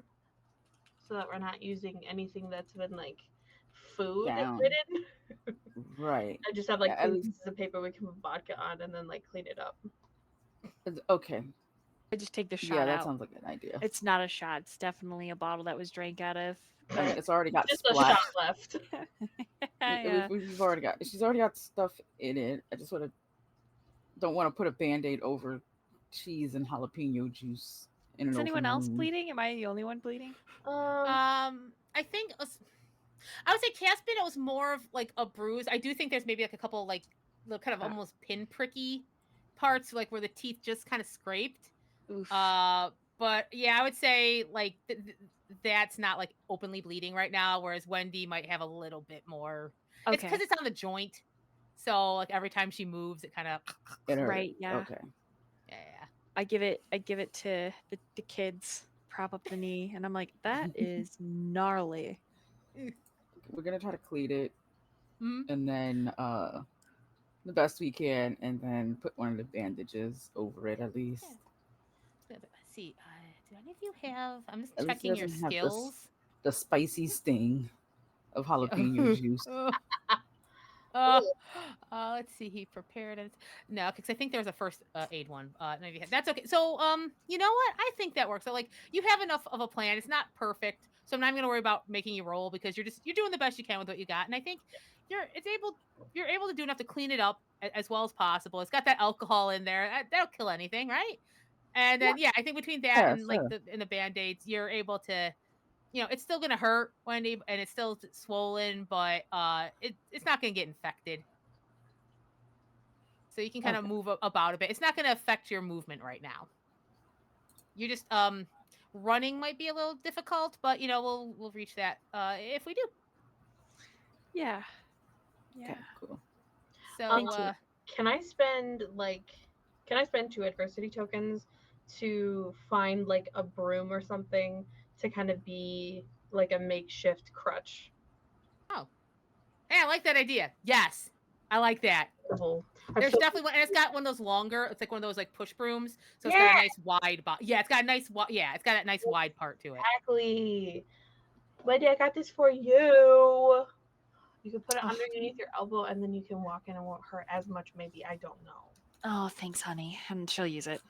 [SPEAKER 2] so that we're not using anything that's been like food
[SPEAKER 4] Down.
[SPEAKER 2] ridden.
[SPEAKER 4] right.
[SPEAKER 2] I just have like
[SPEAKER 4] Yeah, at
[SPEAKER 2] two
[SPEAKER 4] least-
[SPEAKER 2] pieces of paper we can put vodka on and then like clean it up.
[SPEAKER 4] Okay.
[SPEAKER 3] I just take the shot
[SPEAKER 4] Yeah, that
[SPEAKER 3] out.
[SPEAKER 4] sounds like an idea.
[SPEAKER 3] It's not a shot. It's definitely a bottle that was drank out of.
[SPEAKER 4] I mean, it's already got
[SPEAKER 2] Just a
[SPEAKER 4] splat.
[SPEAKER 2] shot left.
[SPEAKER 3] Yeah.
[SPEAKER 4] We've already got. She's already got stuff in it. I just don't want to put a band-aid over cheese and jalapeno juice in an
[SPEAKER 3] Is anyone
[SPEAKER 4] open
[SPEAKER 3] else
[SPEAKER 4] wound.
[SPEAKER 3] bleeding? Am I the only one bleeding?
[SPEAKER 1] I think I would say Caspian, it was more of like a bruise. I do think there's maybe like a couple like the kind of almost pinpricky parts, like where the teeth just kind of scraped.
[SPEAKER 3] Oof.
[SPEAKER 1] But yeah, I would say like that's not like openly bleeding right now, whereas Wendy might have a little bit more. It's because
[SPEAKER 3] Okay.
[SPEAKER 1] it's on the joint. So like every time she moves, it kind of
[SPEAKER 4] It hurt.
[SPEAKER 3] Right, yeah.
[SPEAKER 4] Okay.
[SPEAKER 1] yeah.
[SPEAKER 3] I give it to the kids, prop up the knee, and I'm like, that is gnarly.
[SPEAKER 1] Yeah.
[SPEAKER 4] We're gonna try to clean it,
[SPEAKER 1] Mm-hmm.
[SPEAKER 4] and then the best we can, and then put one of the bandages over it at
[SPEAKER 1] Yeah.
[SPEAKER 4] least.
[SPEAKER 1] Let's see. Do any of you have? I'm just
[SPEAKER 4] At least it
[SPEAKER 1] checking your
[SPEAKER 4] doesn't have this
[SPEAKER 1] skills.
[SPEAKER 4] the spicy sting of jalapeno
[SPEAKER 1] Yeah.
[SPEAKER 4] juice.
[SPEAKER 1] Uh, let's see. He prepared it. No, because I think there's a first aid one. Maybe that's okay. So, you know what? I think that works. So, like, you have enough of a plan. It's not perfect, so I'm not even gonna worry about making you roll because you're doing the best you can with what you got. And I think you're able to do enough to clean it up as well as possible. It's got that alcohol in there. That'll kill anything, right? And
[SPEAKER 4] Yeah.
[SPEAKER 1] then yeah, I think between that
[SPEAKER 4] Yeah.
[SPEAKER 1] and like
[SPEAKER 4] So
[SPEAKER 1] the band aids, you're able to it's still gonna hurt, Wendy, and it's still swollen, but it's not gonna get infected. So you can kind of
[SPEAKER 4] okay.
[SPEAKER 1] move about a bit. It's not gonna affect your movement right now. You're just running might be a little difficult, but we'll reach that if we do.
[SPEAKER 3] Yeah.
[SPEAKER 4] Okay.
[SPEAKER 3] Yeah.
[SPEAKER 4] Cool.
[SPEAKER 1] So
[SPEAKER 3] Thank you.
[SPEAKER 2] Can I spend two adversity tokens to find like a broom or something to kind of be like a makeshift crutch?
[SPEAKER 1] oh, hey, I like that idea. Yes, I like that.
[SPEAKER 2] The whole I
[SPEAKER 1] There's
[SPEAKER 2] feel
[SPEAKER 1] definitely one, and it's got one of those longer. It's like one of those like push brooms, so it's got
[SPEAKER 2] yeah,
[SPEAKER 1] a nice wide. Yeah, it's got a nice. Yeah, it's got that nice wide part to it.
[SPEAKER 2] exactly. Lady, I got this for you. You can put it
[SPEAKER 3] Oh,
[SPEAKER 2] underneath your elbow and then you can walk in and it won't hurt as much, maybe. I don't know.
[SPEAKER 3] oh, thanks, honey. And she'll use it.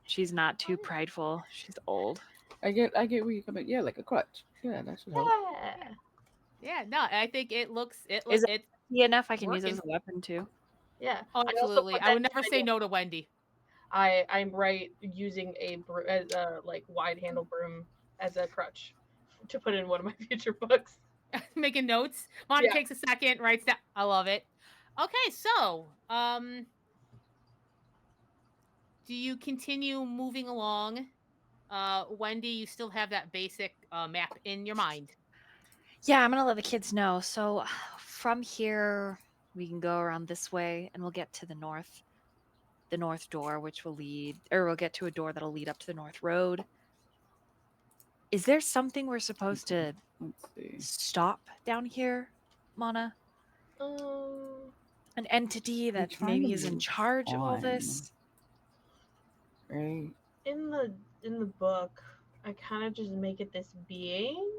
[SPEAKER 3] She's not
[SPEAKER 1] Oh
[SPEAKER 3] too prideful. She's old.
[SPEAKER 4] I get where you come in. Yeah, like a crutch. Yeah, that should help.
[SPEAKER 1] yeah,
[SPEAKER 2] Yeah.
[SPEAKER 1] yeah. No, I think
[SPEAKER 3] Is it
[SPEAKER 1] it's
[SPEAKER 3] hefty enough? I can use it as
[SPEAKER 1] working.
[SPEAKER 3] a weapon too.
[SPEAKER 2] Yeah.
[SPEAKER 1] Oh,
[SPEAKER 2] I also
[SPEAKER 1] absolutely.
[SPEAKER 2] put
[SPEAKER 1] I
[SPEAKER 2] that
[SPEAKER 1] would never say
[SPEAKER 2] in
[SPEAKER 1] no to Wendy.
[SPEAKER 2] I'm right using a like wide handle broom as a crutch to put in one of my future books.
[SPEAKER 1] Making notes. Monty
[SPEAKER 2] Yeah.
[SPEAKER 1] takes a second, writes down. I love it. Okay, so do you continue moving along? Wendy, you still have that basic map in your mind.
[SPEAKER 3] Yeah, I'm gonna let the kids know. So from here, we can go around this way, and we'll get to the north door, which will lead, or we'll get to a door that'll lead up to the north road. Is there something we're supposed
[SPEAKER 4] Okay.
[SPEAKER 3] to
[SPEAKER 4] Let's see.
[SPEAKER 3] stop down here, Mana?
[SPEAKER 2] Um,
[SPEAKER 3] An entity
[SPEAKER 4] I'm
[SPEAKER 3] that
[SPEAKER 4] trying to
[SPEAKER 3] maybe is in
[SPEAKER 4] move
[SPEAKER 3] charge of all
[SPEAKER 4] on.
[SPEAKER 3] this?
[SPEAKER 4] Right.
[SPEAKER 2] in the book, I kind of just make it this being.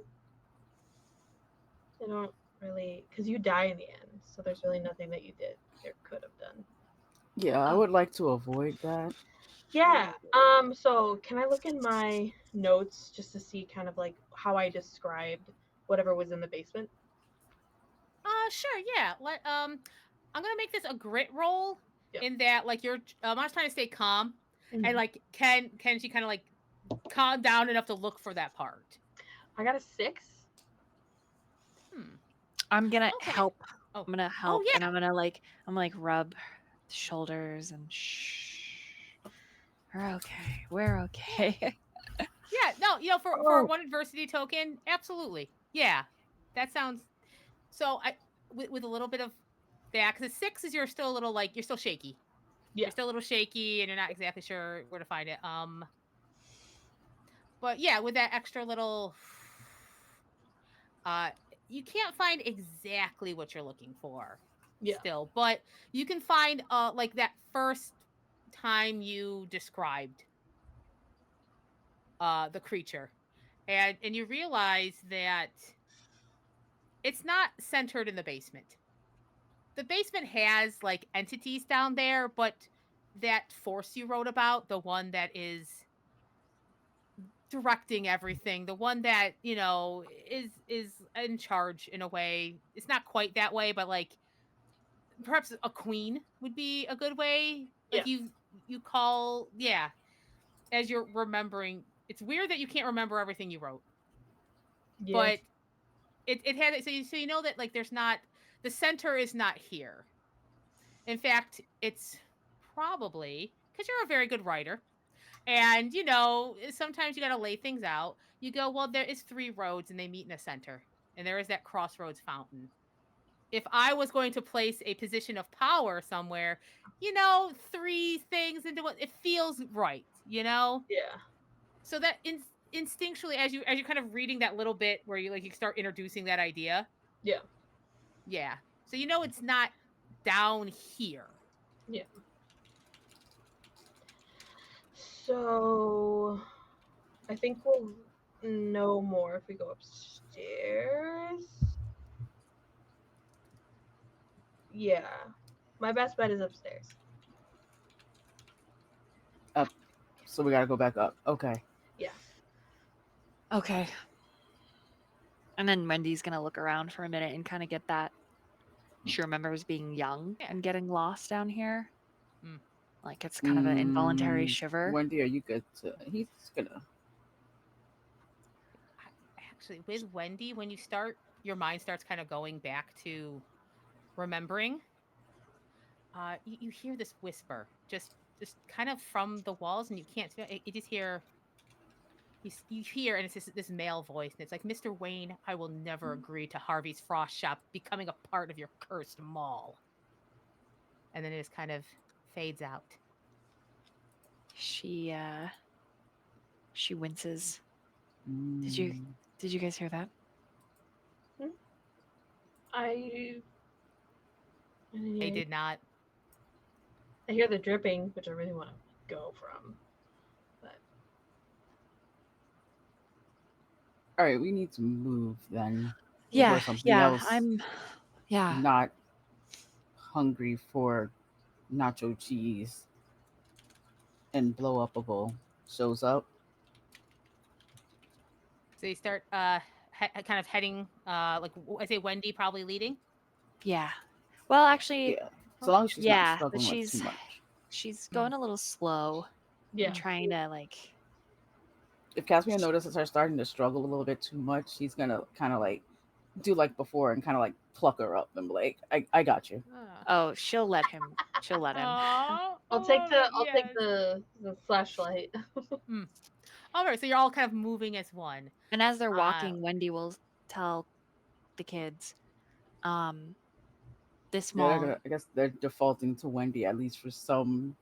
[SPEAKER 2] I don't really, because you die in the end, so there's really nothing that you did or could have done.
[SPEAKER 4] Yeah, I
[SPEAKER 3] Oh,
[SPEAKER 4] would like to avoid that.
[SPEAKER 2] Yeah. So can I look in my notes just to see kind of like how I described whatever was in the basement?
[SPEAKER 1] Sure, yeah. I'm gonna make this a grit roll
[SPEAKER 2] Yep.
[SPEAKER 1] in that like you're. I'm just trying to stay calm, and
[SPEAKER 2] Mhm.
[SPEAKER 1] like can she kind of like calm down enough to look for that part?
[SPEAKER 2] I got a 6.
[SPEAKER 1] Hmm.
[SPEAKER 3] I'm gonna
[SPEAKER 1] Okay.
[SPEAKER 3] help.
[SPEAKER 1] Oh.
[SPEAKER 3] I'm gonna
[SPEAKER 1] Oh
[SPEAKER 3] help, and
[SPEAKER 1] yeah.
[SPEAKER 3] I'm like rub the shoulders and shh. We're okay. We're
[SPEAKER 1] Yeah.
[SPEAKER 3] okay.
[SPEAKER 1] Yeah. No. For
[SPEAKER 2] Oh,
[SPEAKER 1] one adversity token, absolutely. Yeah. That sounds. So with a little bit of that because 6 is you're still a little like you're still shaky.
[SPEAKER 2] yeah.
[SPEAKER 1] You're still a little shaky and you're not exactly sure where to find it. But yeah, with that extra little uh you can't find exactly what you're looking for
[SPEAKER 2] Yeah.
[SPEAKER 1] still, but you can find like that first time you described the creature. And you realize that it's not centered in the basement. The basement has like entities down there, but that force you wrote about, the one that is directing everything, the one that is in charge in a way, it's not quite that way, but like perhaps a queen would be a good way, like
[SPEAKER 2] Yeah.
[SPEAKER 1] you call, yeah, as you're remembering. It's weird that you can't remember everything you wrote,
[SPEAKER 2] Yeah.
[SPEAKER 1] but it had it, so you know that like there's not, the center is not here. In fact, it's probably because you're a very good writer. And sometimes you got to lay things out. You go, well, there is three roads and they meet in a center, and there is that crossroads fountain. If I was going to place a position of power somewhere, three things into what it feels right.
[SPEAKER 2] Yeah.
[SPEAKER 1] So that instinctually, as you're kind of reading that little bit where you start introducing that idea,
[SPEAKER 2] Yeah.
[SPEAKER 1] yeah. So it's not down here.
[SPEAKER 2] Yeah. So I think we'll know more if we go upstairs. Yeah. My best bet is upstairs.
[SPEAKER 4] Up. So we gotta go back up. Okay.
[SPEAKER 2] Yeah.
[SPEAKER 3] Okay. And then Wendy's gonna look around for a minute and kind of get that. She remembers being young
[SPEAKER 1] Yeah.
[SPEAKER 3] and getting lost down here.
[SPEAKER 1] Mm.
[SPEAKER 3] Like it's kind of an involuntary
[SPEAKER 4] Mm,
[SPEAKER 3] shiver.
[SPEAKER 4] Wendy, are you good to? He's gonna.
[SPEAKER 1] Actually, with Wendy, when you start, your mind starts kind of going back to remembering. You hear this whisper, just kind of from the walls, and you can't. You just hear. You hear, and it's this male voice, and it's like, Mr. Wayne, I will never agree to Harvey's Frost Shop becoming a part of your cursed mall. And then it just kind of fades out.
[SPEAKER 3] She winces. Did you
[SPEAKER 4] Mm,
[SPEAKER 3] did you guys hear that?
[SPEAKER 2] I
[SPEAKER 1] They did not.
[SPEAKER 2] I hear the dripping, which I really want to go from. But
[SPEAKER 4] all right, we need to move then.
[SPEAKER 3] Yeah,
[SPEAKER 4] Before something
[SPEAKER 3] yeah.
[SPEAKER 4] else
[SPEAKER 3] Yeah.
[SPEAKER 4] not hungry for nacho cheese and blow upable shows up.
[SPEAKER 1] So you start kind of heading, I say Wendy probably leading.
[SPEAKER 3] Yeah. Well, actually,
[SPEAKER 4] Yeah. So
[SPEAKER 1] Okay.
[SPEAKER 4] long as she's not
[SPEAKER 3] yeah, but
[SPEAKER 4] struggling like too much.
[SPEAKER 3] she's
[SPEAKER 1] Mm.
[SPEAKER 3] going a little slow and
[SPEAKER 2] yeah.
[SPEAKER 3] trying to like
[SPEAKER 4] If Caspian notices her starting to struggle a little bit too much, he's gonna kind of like do like before and kind of like pluck her up and be like, I got you.
[SPEAKER 1] Ah.
[SPEAKER 3] oh, she'll let him. She'll let him.
[SPEAKER 1] Aw, I
[SPEAKER 2] I'll take
[SPEAKER 1] love it. Yes.
[SPEAKER 2] the flashlight.
[SPEAKER 1] Mm. All right. So you're all kind of moving as one.
[SPEAKER 3] And as they're
[SPEAKER 1] Uh,
[SPEAKER 3] walking, Wendy will tell the kids, um, this
[SPEAKER 4] Yeah,
[SPEAKER 3] mall,
[SPEAKER 4] I guess they're defaulting to Wendy at least for some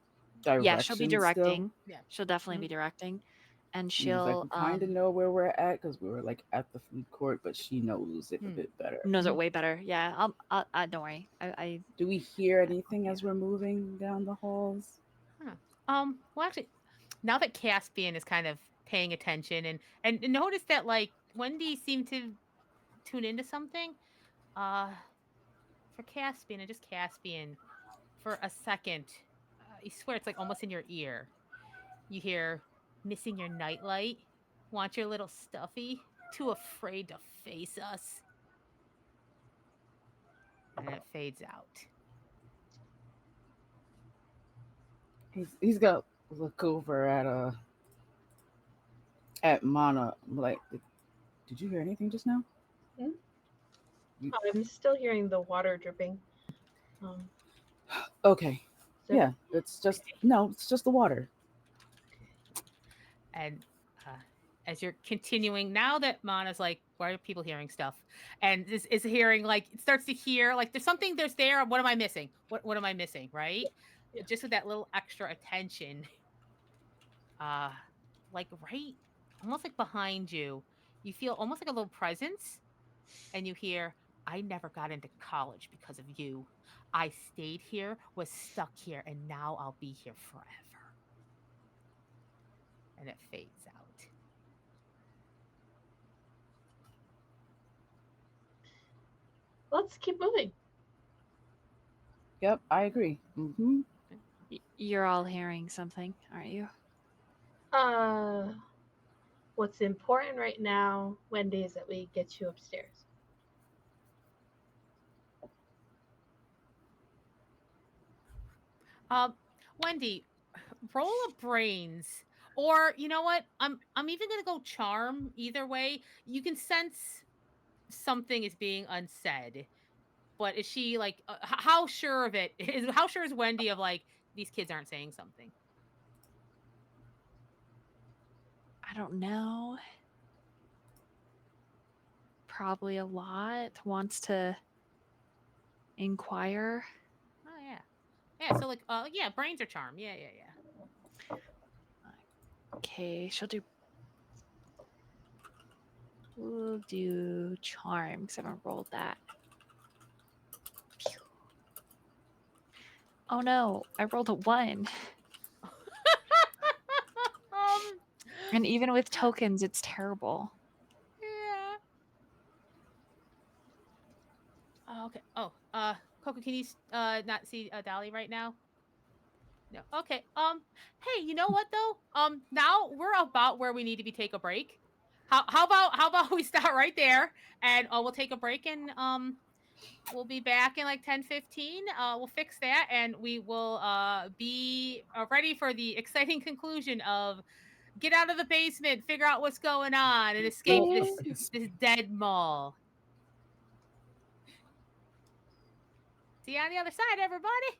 [SPEAKER 3] yeah, she'll be
[SPEAKER 4] direction still.
[SPEAKER 3] directing.
[SPEAKER 1] yeah.
[SPEAKER 3] She'll definitely
[SPEAKER 1] Mhm.
[SPEAKER 3] be directing. And
[SPEAKER 4] And he's like,
[SPEAKER 3] she'll
[SPEAKER 4] we kind of know where we're at because we were like at the food court, but she knows it a
[SPEAKER 1] Mm.
[SPEAKER 4] bit better.
[SPEAKER 3] knows it way better. Yeah, don't worry.
[SPEAKER 4] Do we hear anything as we're moving down the halls?
[SPEAKER 1] Huh. Well, actually, now that Caspian is kind of paying attention and notice that Wendy seemed to tune into something. Uh, for Caspian and just Caspian, for a second, I swear it's like almost in your ear. You hear, "Missing your nightlight? Want your little stuffy? Too afraid to face us?" And it fades out.
[SPEAKER 4] He's gonna look over at Mana. Like, did you hear anything just now?
[SPEAKER 2] Hmm?
[SPEAKER 4] You,
[SPEAKER 2] I'm still hearing the water dripping. Um,
[SPEAKER 4] okay.
[SPEAKER 2] so
[SPEAKER 4] Yeah, it's just no, it's just the water.
[SPEAKER 1] And uh, as you're continuing, now that Mana's like, why are people hearing stuff? And is hearing it starts to hear there's something there's there. What am I missing? What am I missing? Right?
[SPEAKER 2] yeah.
[SPEAKER 1] Just with that little extra attention, uh, right, almost like behind you, you feel almost like a little presence, and you hear, "I never got into college because of you. I stayed here, was stuck here, and now I'll be here forever." And it fades out.
[SPEAKER 2] Let's keep moving.
[SPEAKER 4] Yep, I agree. Mm-hmm.
[SPEAKER 3] you're all hearing something, aren't you?
[SPEAKER 2] Uh, what's important right now, Wendy, is that we get you upstairs.
[SPEAKER 1] Um, Wendy, roll a brains. Or you know what? I'm even gonna go charm. Either way, you can sense something is being unsaid. But is she how sure of it is? How sure is Wendy of these kids aren't saying something?
[SPEAKER 3] I don't know. Probably a lot. Wants to inquire.
[SPEAKER 1] Oh yeah. Yeah, so like yeah, brains are charm. Yeah, yeah, yeah.
[SPEAKER 3] Okay, she'll do. We'll do charm because I haven't rolled that. Phew. Oh no, I rolled a 1.
[SPEAKER 1] um
[SPEAKER 3] And even with tokens, it's terrible.
[SPEAKER 1] yeah. Oh, okay. Oh, Coco, can you not see Dolly right now? No. Okay. Hey, you know what though? Now we're about where we need to be take a break. How about we start right there and we'll take a break and we'll be back in like 10-15. We'll fix that and we will be ready for the exciting conclusion of get out of the basement, figure out what's going on and escape this dead mall. See you on the other side, everybody.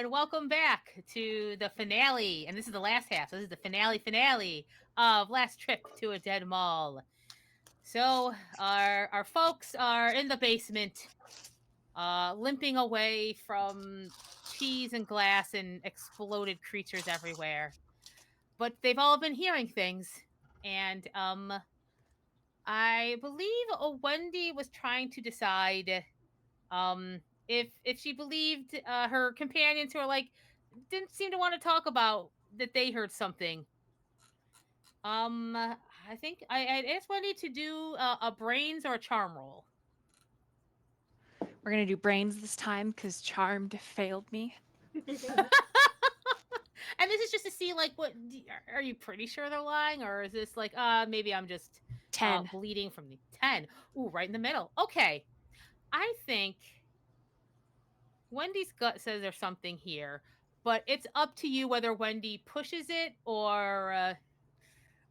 [SPEAKER 1] and welcome back to the finale. And this is the last half. So this is the finale of Last Trip to a Dead Mall. So our folks are in the basement, limping away from cheese and glass and exploded creatures everywhere. But they've all been hearing things, and I believe Wendy was trying to decide if she believed her companions who are like didn't seem to want to talk about that they heard something. I think I asked Wendy to do a brains or a charm roll.
[SPEAKER 3] We're gonna do brains this time because charmed failed me.
[SPEAKER 1] And this is just to see like are you pretty sure they're lying, or is this like maybe I'm just
[SPEAKER 3] 10.
[SPEAKER 1] bleeding from the 10. Ooh, right in the middle. Okay, I think Wendy's gut says there's something here, but it's up to you whether Wendy pushes it or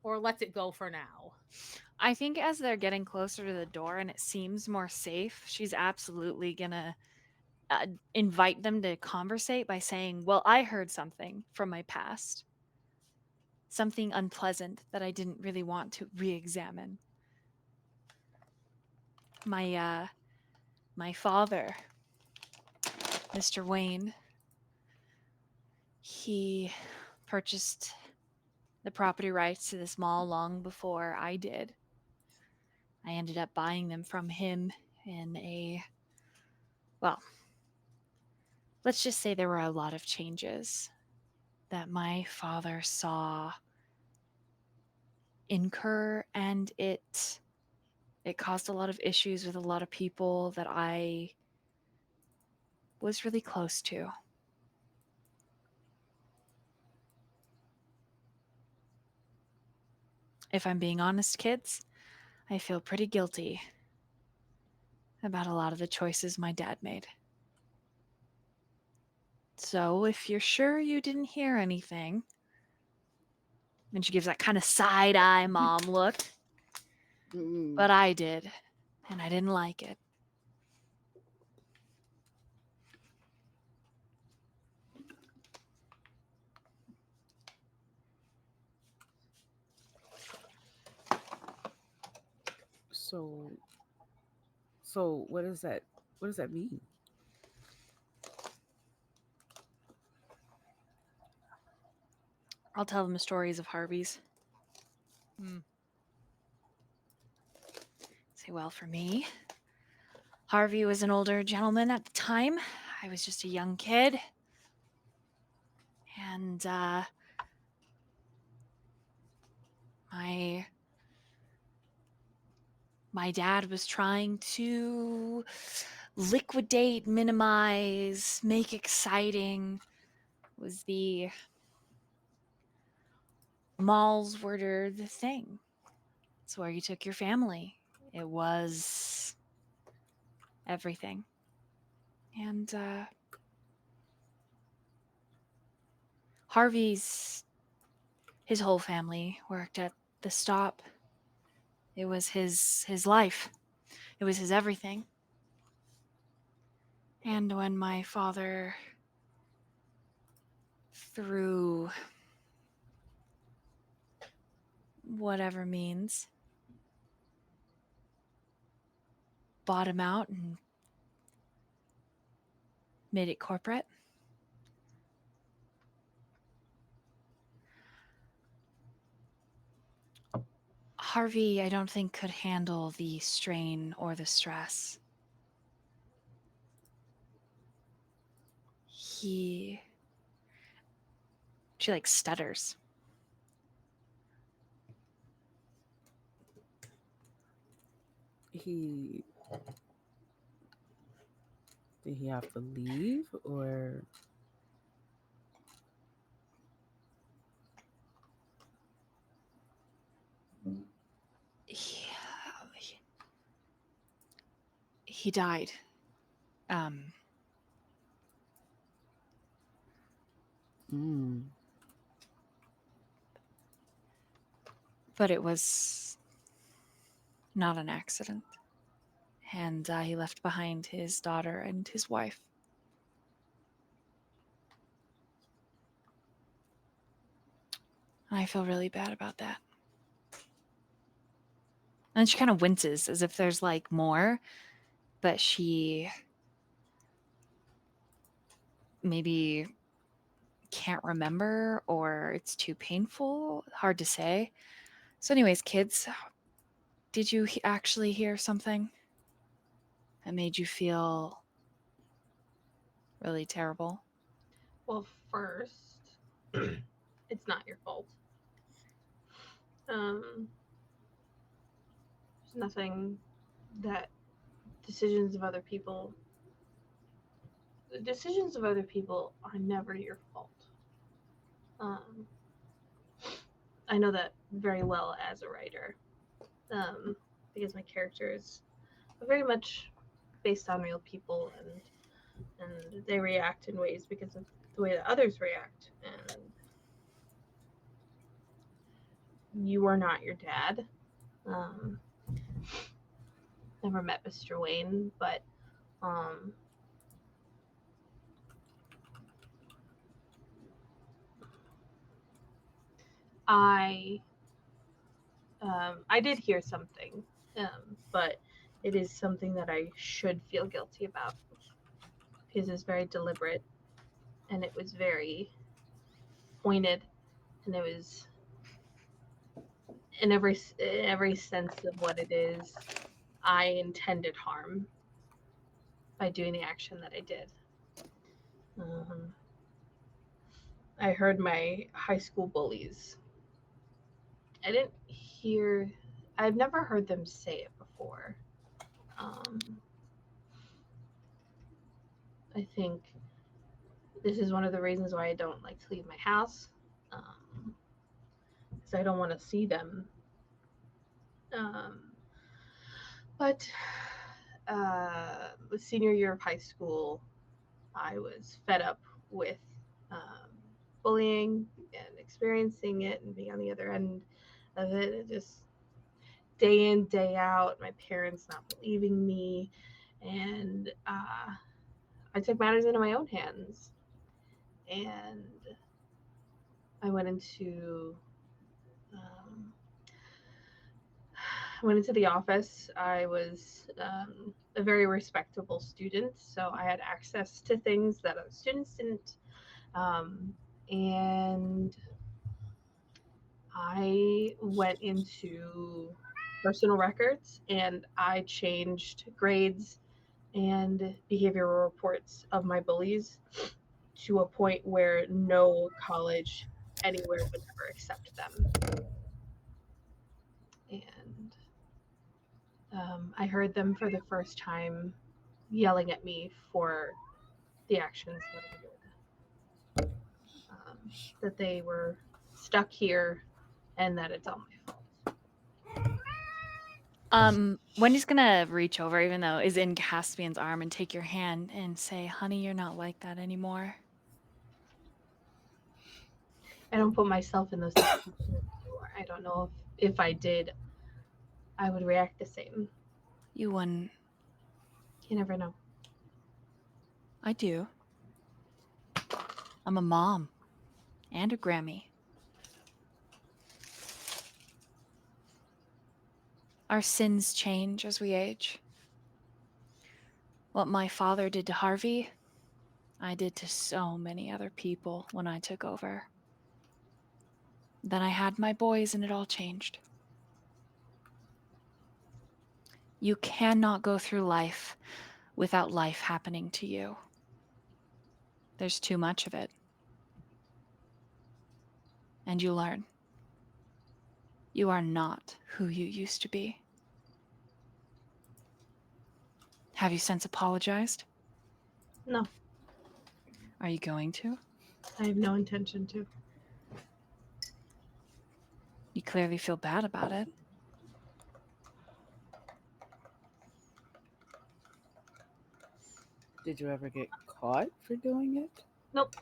[SPEAKER 1] lets it go for now.
[SPEAKER 3] I think as they're getting closer to the door and it seems more safe, she's absolutely gonna invite them to conversate by saying, "Well, I heard something from my past, something unpleasant that I didn't really want to re-examine. My father, Mr. Wayne, he purchased the property rights to this mall long before I did. I ended up buying them from him in well, let's just say there were a lot of changes that my father saw incur, and it caused a lot of issues with a lot of people that I was really close to. If I'm being honest, kids, I feel pretty guilty about a lot of the choices my dad made. So if you're sure you didn't hear anything," and she gives that kind of side eye mom look,
[SPEAKER 4] Mm.
[SPEAKER 3] "but I did, and I didn't like it."
[SPEAKER 4] So, so what is that? What does that mean?
[SPEAKER 3] I'll tell them the stories of Harvey's.
[SPEAKER 1] Hmm.
[SPEAKER 3] Say, well, for me, Harvey was an older gentleman at the time. I was just a young kid. And my my dad was trying to liquidate, minimize, make exciting. Was the malls were the thing. It's where you took your family. It was everything. And Harvey's his whole family worked at the stop. It was his life. It was his everything. And when my father, through whatever means, bought him out and made it corporate, Harvey, I don't think, could handle the strain or the stress. She like stutters.
[SPEAKER 4] He did he have to leave or
[SPEAKER 3] He, he died. Um,
[SPEAKER 4] mm,
[SPEAKER 3] but it was not an accident. And he left behind his daughter and his wife. And I feel really bad about that. And she kind of winces as if there's like more, but she maybe can't remember or it's too painful. Hard to say. So, anyways, kids, did you actually hear something that made you feel really terrible?
[SPEAKER 2] Well, first, it's not your fault. There's nothing that decisions of other people. The decisions of other people are never your fault. Um, I know that very well as a writer, because my characters are very much based on real people, and they react in ways because of the way that others react. And you are not your dad. Um, Never met Mr. Wayne, but um, I I did hear something, but it is something that I should feel guilty about because it's very deliberate and it was very pointed and it was in every sense of what it is. I intended harm by doing the action that I did. Um, I heard my high school bullies. I didn't hear. I've never heard them say it before. Um, I think this is one of the reasons why I don't like to leave my house, because I don't want to see them. Um, but with senior year of high school, I was fed up with bullying and experiencing it and being on the other end of it. It just day in, day out, my parents not believing me, and I took matters into my own hands, and I went into um, the office. I was a very respectable student, so I had access to things that other students didn't. And I went into personal records and I changed grades and behavioral reports of my bullies to a point where no college anywhere would ever accept them. And I heard them for the first time yelling at me for the actions that I did. That they were stuck here and that it's all my fault.
[SPEAKER 3] Wendy's gonna reach over, even though is in Caspian's arm, and take your hand and say, "Honey, you're not like that anymore."
[SPEAKER 2] I don't put myself in those situations anymore. I don't know if I did, I would react the same.
[SPEAKER 3] You wouldn't.
[SPEAKER 2] You never know.
[SPEAKER 3] I do. I'm a mom and a Grammy. Our sins change as we age. What my father did to Harvey, I did to so many other people when I took over. Then I had my boys and it all changed. You cannot go through life without life happening to you. There's too much of it. And you learn. You are not who you used to be. Have you since apologized?
[SPEAKER 2] No,
[SPEAKER 3] Are you going to?
[SPEAKER 2] I have no intention to.
[SPEAKER 3] You clearly feel bad about it.
[SPEAKER 4] Did you ever get caught for doing it?
[SPEAKER 2] Nope.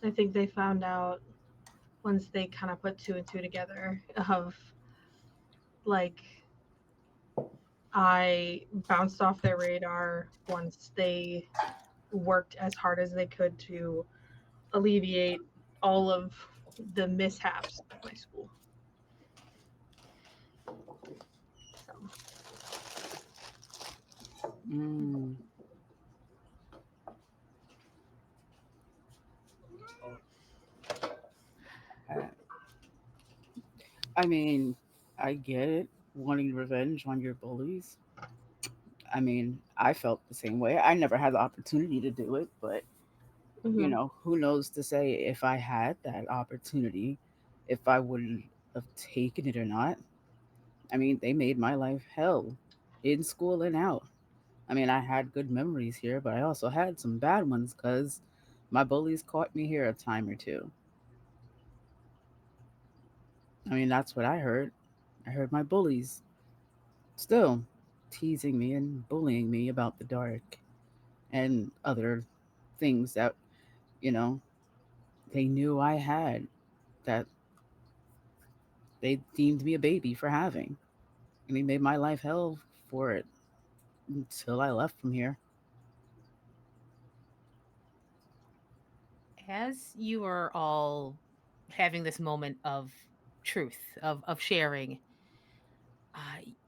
[SPEAKER 2] I think they found out once they kind of put two and two together of like I bounced off their radar once they worked as hard as they could to alleviate all of the mishaps of my school. So
[SPEAKER 4] Mm. I I mean, I get it, wanting revenge on your bullies. I mean, I felt the same way. I never had the opportunity to do it, but
[SPEAKER 2] mm-hmm.
[SPEAKER 4] who knows to say if I had that opportunity, if I would have taken it or not. I mean, they made my life hell in school and out. I mean, I had good memories here, but I also had some bad ones because my bullies caught me here a time or two. I mean, that's what I heard. I heard my bullies still teasing me and bullying me about the dark and other things that, you know, they knew I had that they deemed me a baby for having. And they made my life hell for it until I left from here.
[SPEAKER 1] As you are all having this moment of truth, of sharing,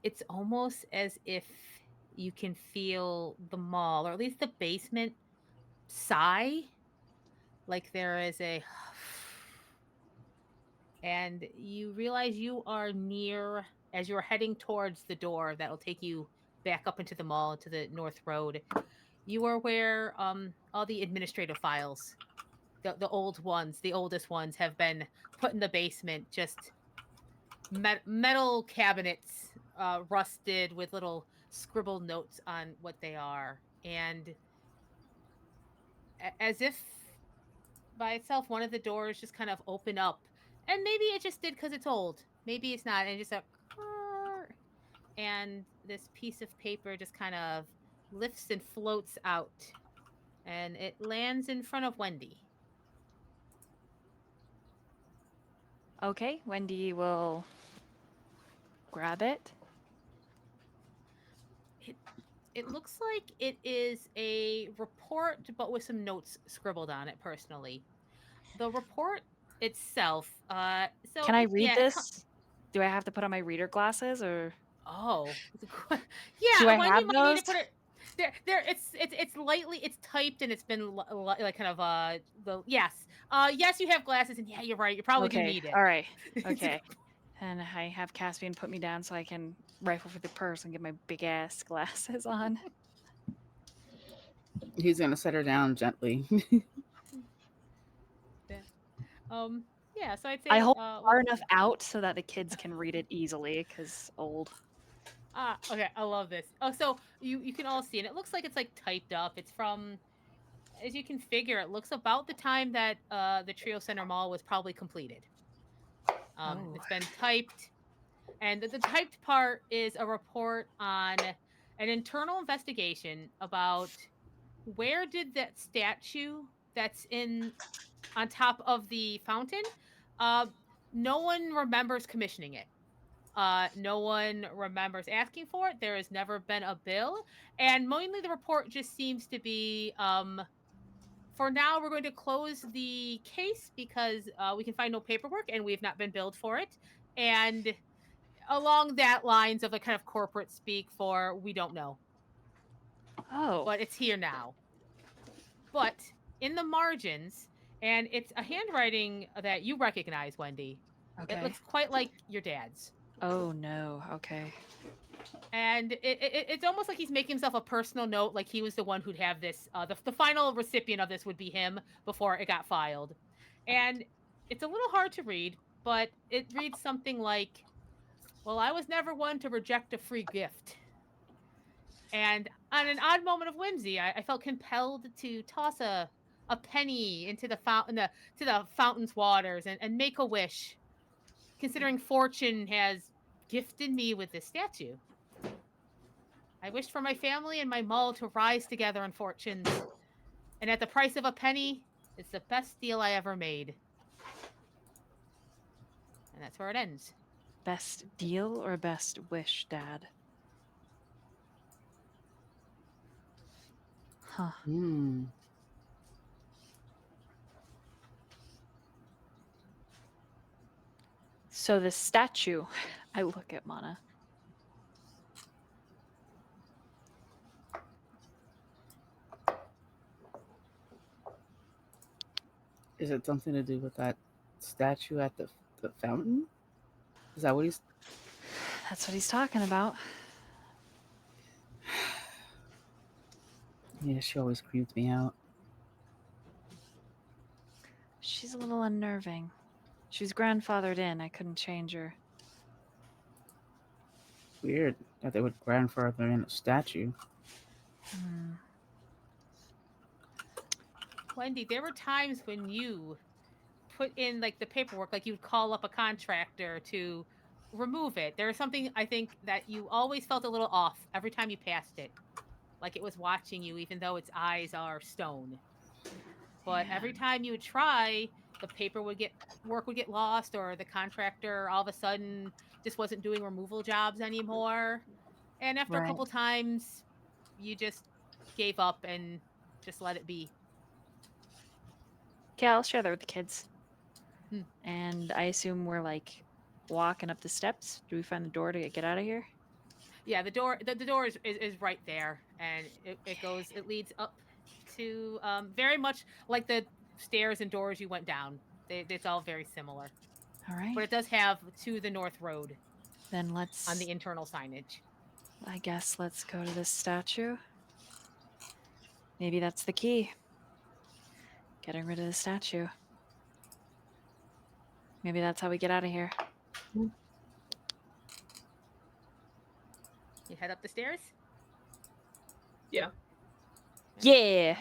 [SPEAKER 1] it's almost as if you can feel the mall, or at least the basement, sigh, like there is a and you realize you are near, as you're heading towards the door that'll take you back up into the mall to the north road. You are where all the administrative files, the old ones, the oldest ones, have been put in the basement, just metal cabinets, rusted, with little scribbled notes on what they are. And as if by itself, one of the doors just kind of open up. And maybe it just did because it's old. Maybe it's not. And just a and this piece of paper just kind of lifts and floats out, and it lands in front of Wendy.
[SPEAKER 3] Okay, Wendy will grab it.
[SPEAKER 1] It it looks like it is a report, but with some notes scribbled on it personally. The report itself, so
[SPEAKER 3] Can I read
[SPEAKER 1] yeah,
[SPEAKER 3] this? Do I have to put on my reader glasses or
[SPEAKER 1] oh,
[SPEAKER 3] do
[SPEAKER 1] yeah,
[SPEAKER 3] I
[SPEAKER 1] Wendy
[SPEAKER 3] have
[SPEAKER 1] might need
[SPEAKER 3] those?
[SPEAKER 1] to put it there. It's lightly, it's typed, and it's been like kind of the yes, yes, you have glasses, and yeah, you're right, you probably do
[SPEAKER 3] Okay,
[SPEAKER 1] need it.
[SPEAKER 3] all right. Okay. And I have Caspian put me down so I can rifle for the purse and get my big ass glasses on.
[SPEAKER 4] He's going to set her down gently.
[SPEAKER 1] Yeah. Um, yeah, so I'd
[SPEAKER 3] I
[SPEAKER 1] say,
[SPEAKER 3] hold
[SPEAKER 1] with
[SPEAKER 3] far enough out so that the kids can read it easily because old.
[SPEAKER 1] okay, I love this. Oh, so you can all see it. It looks like it's like typed up. It's from, as you can figure, it looks about the time that the Trio Center Mall was probably completed.
[SPEAKER 3] Oh.
[SPEAKER 1] It's been typed, and the typed part is a report on an internal investigation about where did that statue that's in on top of the fountain. Uh, no one remembers commissioning it. No one remembers asking for it. There has never been a bill, and mainly the report just seems to be, for now we're going to close the case because we can find no paperwork and we've not been billed for it. And along that lines of a kind of corporate speak for we don't know,
[SPEAKER 3] Oh.
[SPEAKER 1] but it's here now. But in the margins, and it's a handwriting that you recognize, Wendy. It
[SPEAKER 3] Okay.
[SPEAKER 1] looks quite like your dad's.
[SPEAKER 3] Oh no. Okay.
[SPEAKER 1] And it's almost like he's making himself a personal note, like he was the one who'd have this. The final recipient of this would be him before it got filed. And it's a little hard to read, but it reads something like, well, I was never one to reject a free gift. And on an odd moment of whimsy, I felt compelled to toss a penny into the fountain, to the fountain's waters, and make a wish, considering fortune has gifted me with this statue. I wished for my family and my mull to rise together in fortunes, and at the price of a penny, it's the best deal I ever made. And that's where it ends.
[SPEAKER 3] Best deal or best wish, Dad? Huh.
[SPEAKER 4] 嗯
[SPEAKER 3] So the statue, I look at Mana.
[SPEAKER 4] Is it something to do with that statue at the fountain? Is that what he's?
[SPEAKER 3] That's what he's talking about.
[SPEAKER 4] Yeah, she always creeped me out.
[SPEAKER 3] She's a little unnerving. She was grandfathered in. I couldn't change her.
[SPEAKER 4] Weird that they would grandfather in a statue.
[SPEAKER 3] Hmm.
[SPEAKER 1] Wendy, there were times when you put in like the paperwork, like you'd call up a contractor to remove it. There's something I think that you always felt a little off every time you passed it, like it was watching you, even though its eyes are stone. But
[SPEAKER 3] Yeah.
[SPEAKER 1] every time you would try, the paper would get work would get lost, or the contractor all of a sudden just wasn't doing removal jobs anymore. And after a
[SPEAKER 3] Right.
[SPEAKER 1] couple times, you just gave up and just let it be.
[SPEAKER 3] Okay, I'll share that with the kids.
[SPEAKER 1] Hmm.
[SPEAKER 3] And I assume we're like walking up the steps. Do we find the door to get out of here?
[SPEAKER 1] Yeah, the door is right there, and it leads up to very much like the stairs and doors you went down. It's all very similar,
[SPEAKER 3] All right.
[SPEAKER 1] but it does have to the north road
[SPEAKER 3] Then
[SPEAKER 1] on the
[SPEAKER 3] let's,
[SPEAKER 1] internal signage.
[SPEAKER 3] I guess, let's go to this statue. Maybe that's the key. Getting rid of the statue. Maybe that's how we get out of here.
[SPEAKER 1] You head up the stairs.
[SPEAKER 2] Yeah.
[SPEAKER 3] Yeah.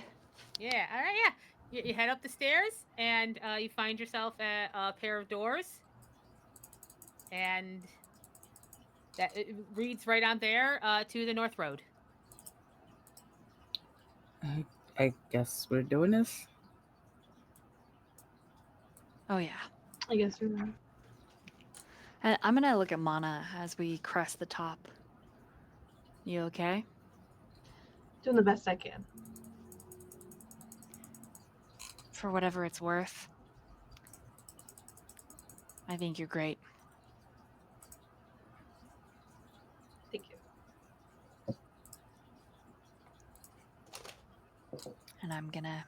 [SPEAKER 1] Yeah, all right, yeah. You head up the stairs, and you find yourself at a pair of doors, and that it reads right on there to the north road.
[SPEAKER 4] I guess we're doing this.
[SPEAKER 3] Oh, yeah.
[SPEAKER 2] I guess you're right.
[SPEAKER 3] I'm going to look at Mana as we crest the top. You okay?
[SPEAKER 2] Doing the best I can.
[SPEAKER 3] For whatever it's worth, I think you're great.
[SPEAKER 2] Thank you.
[SPEAKER 3] And I'm going to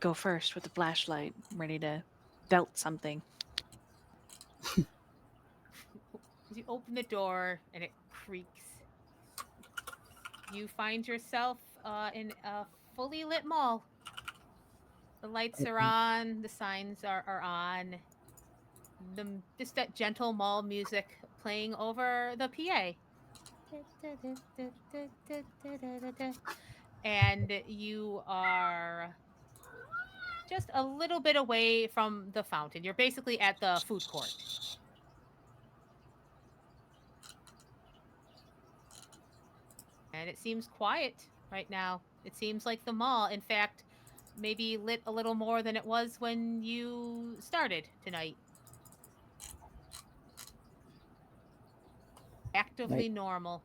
[SPEAKER 3] go first with the flashlight, ready to belt something.
[SPEAKER 1] You open the door, and it creaks. You find yourself in a fully lit mall. The lights are on, the signs are on. Just that gentle mall music playing over the PA. And you are just a little bit away from the fountain. You're basically at the food court. And it seems quiet right now. It seems like the mall, in fact, maybe lit a little more than it was when you started tonight. Actively
[SPEAKER 4] Like
[SPEAKER 1] normal.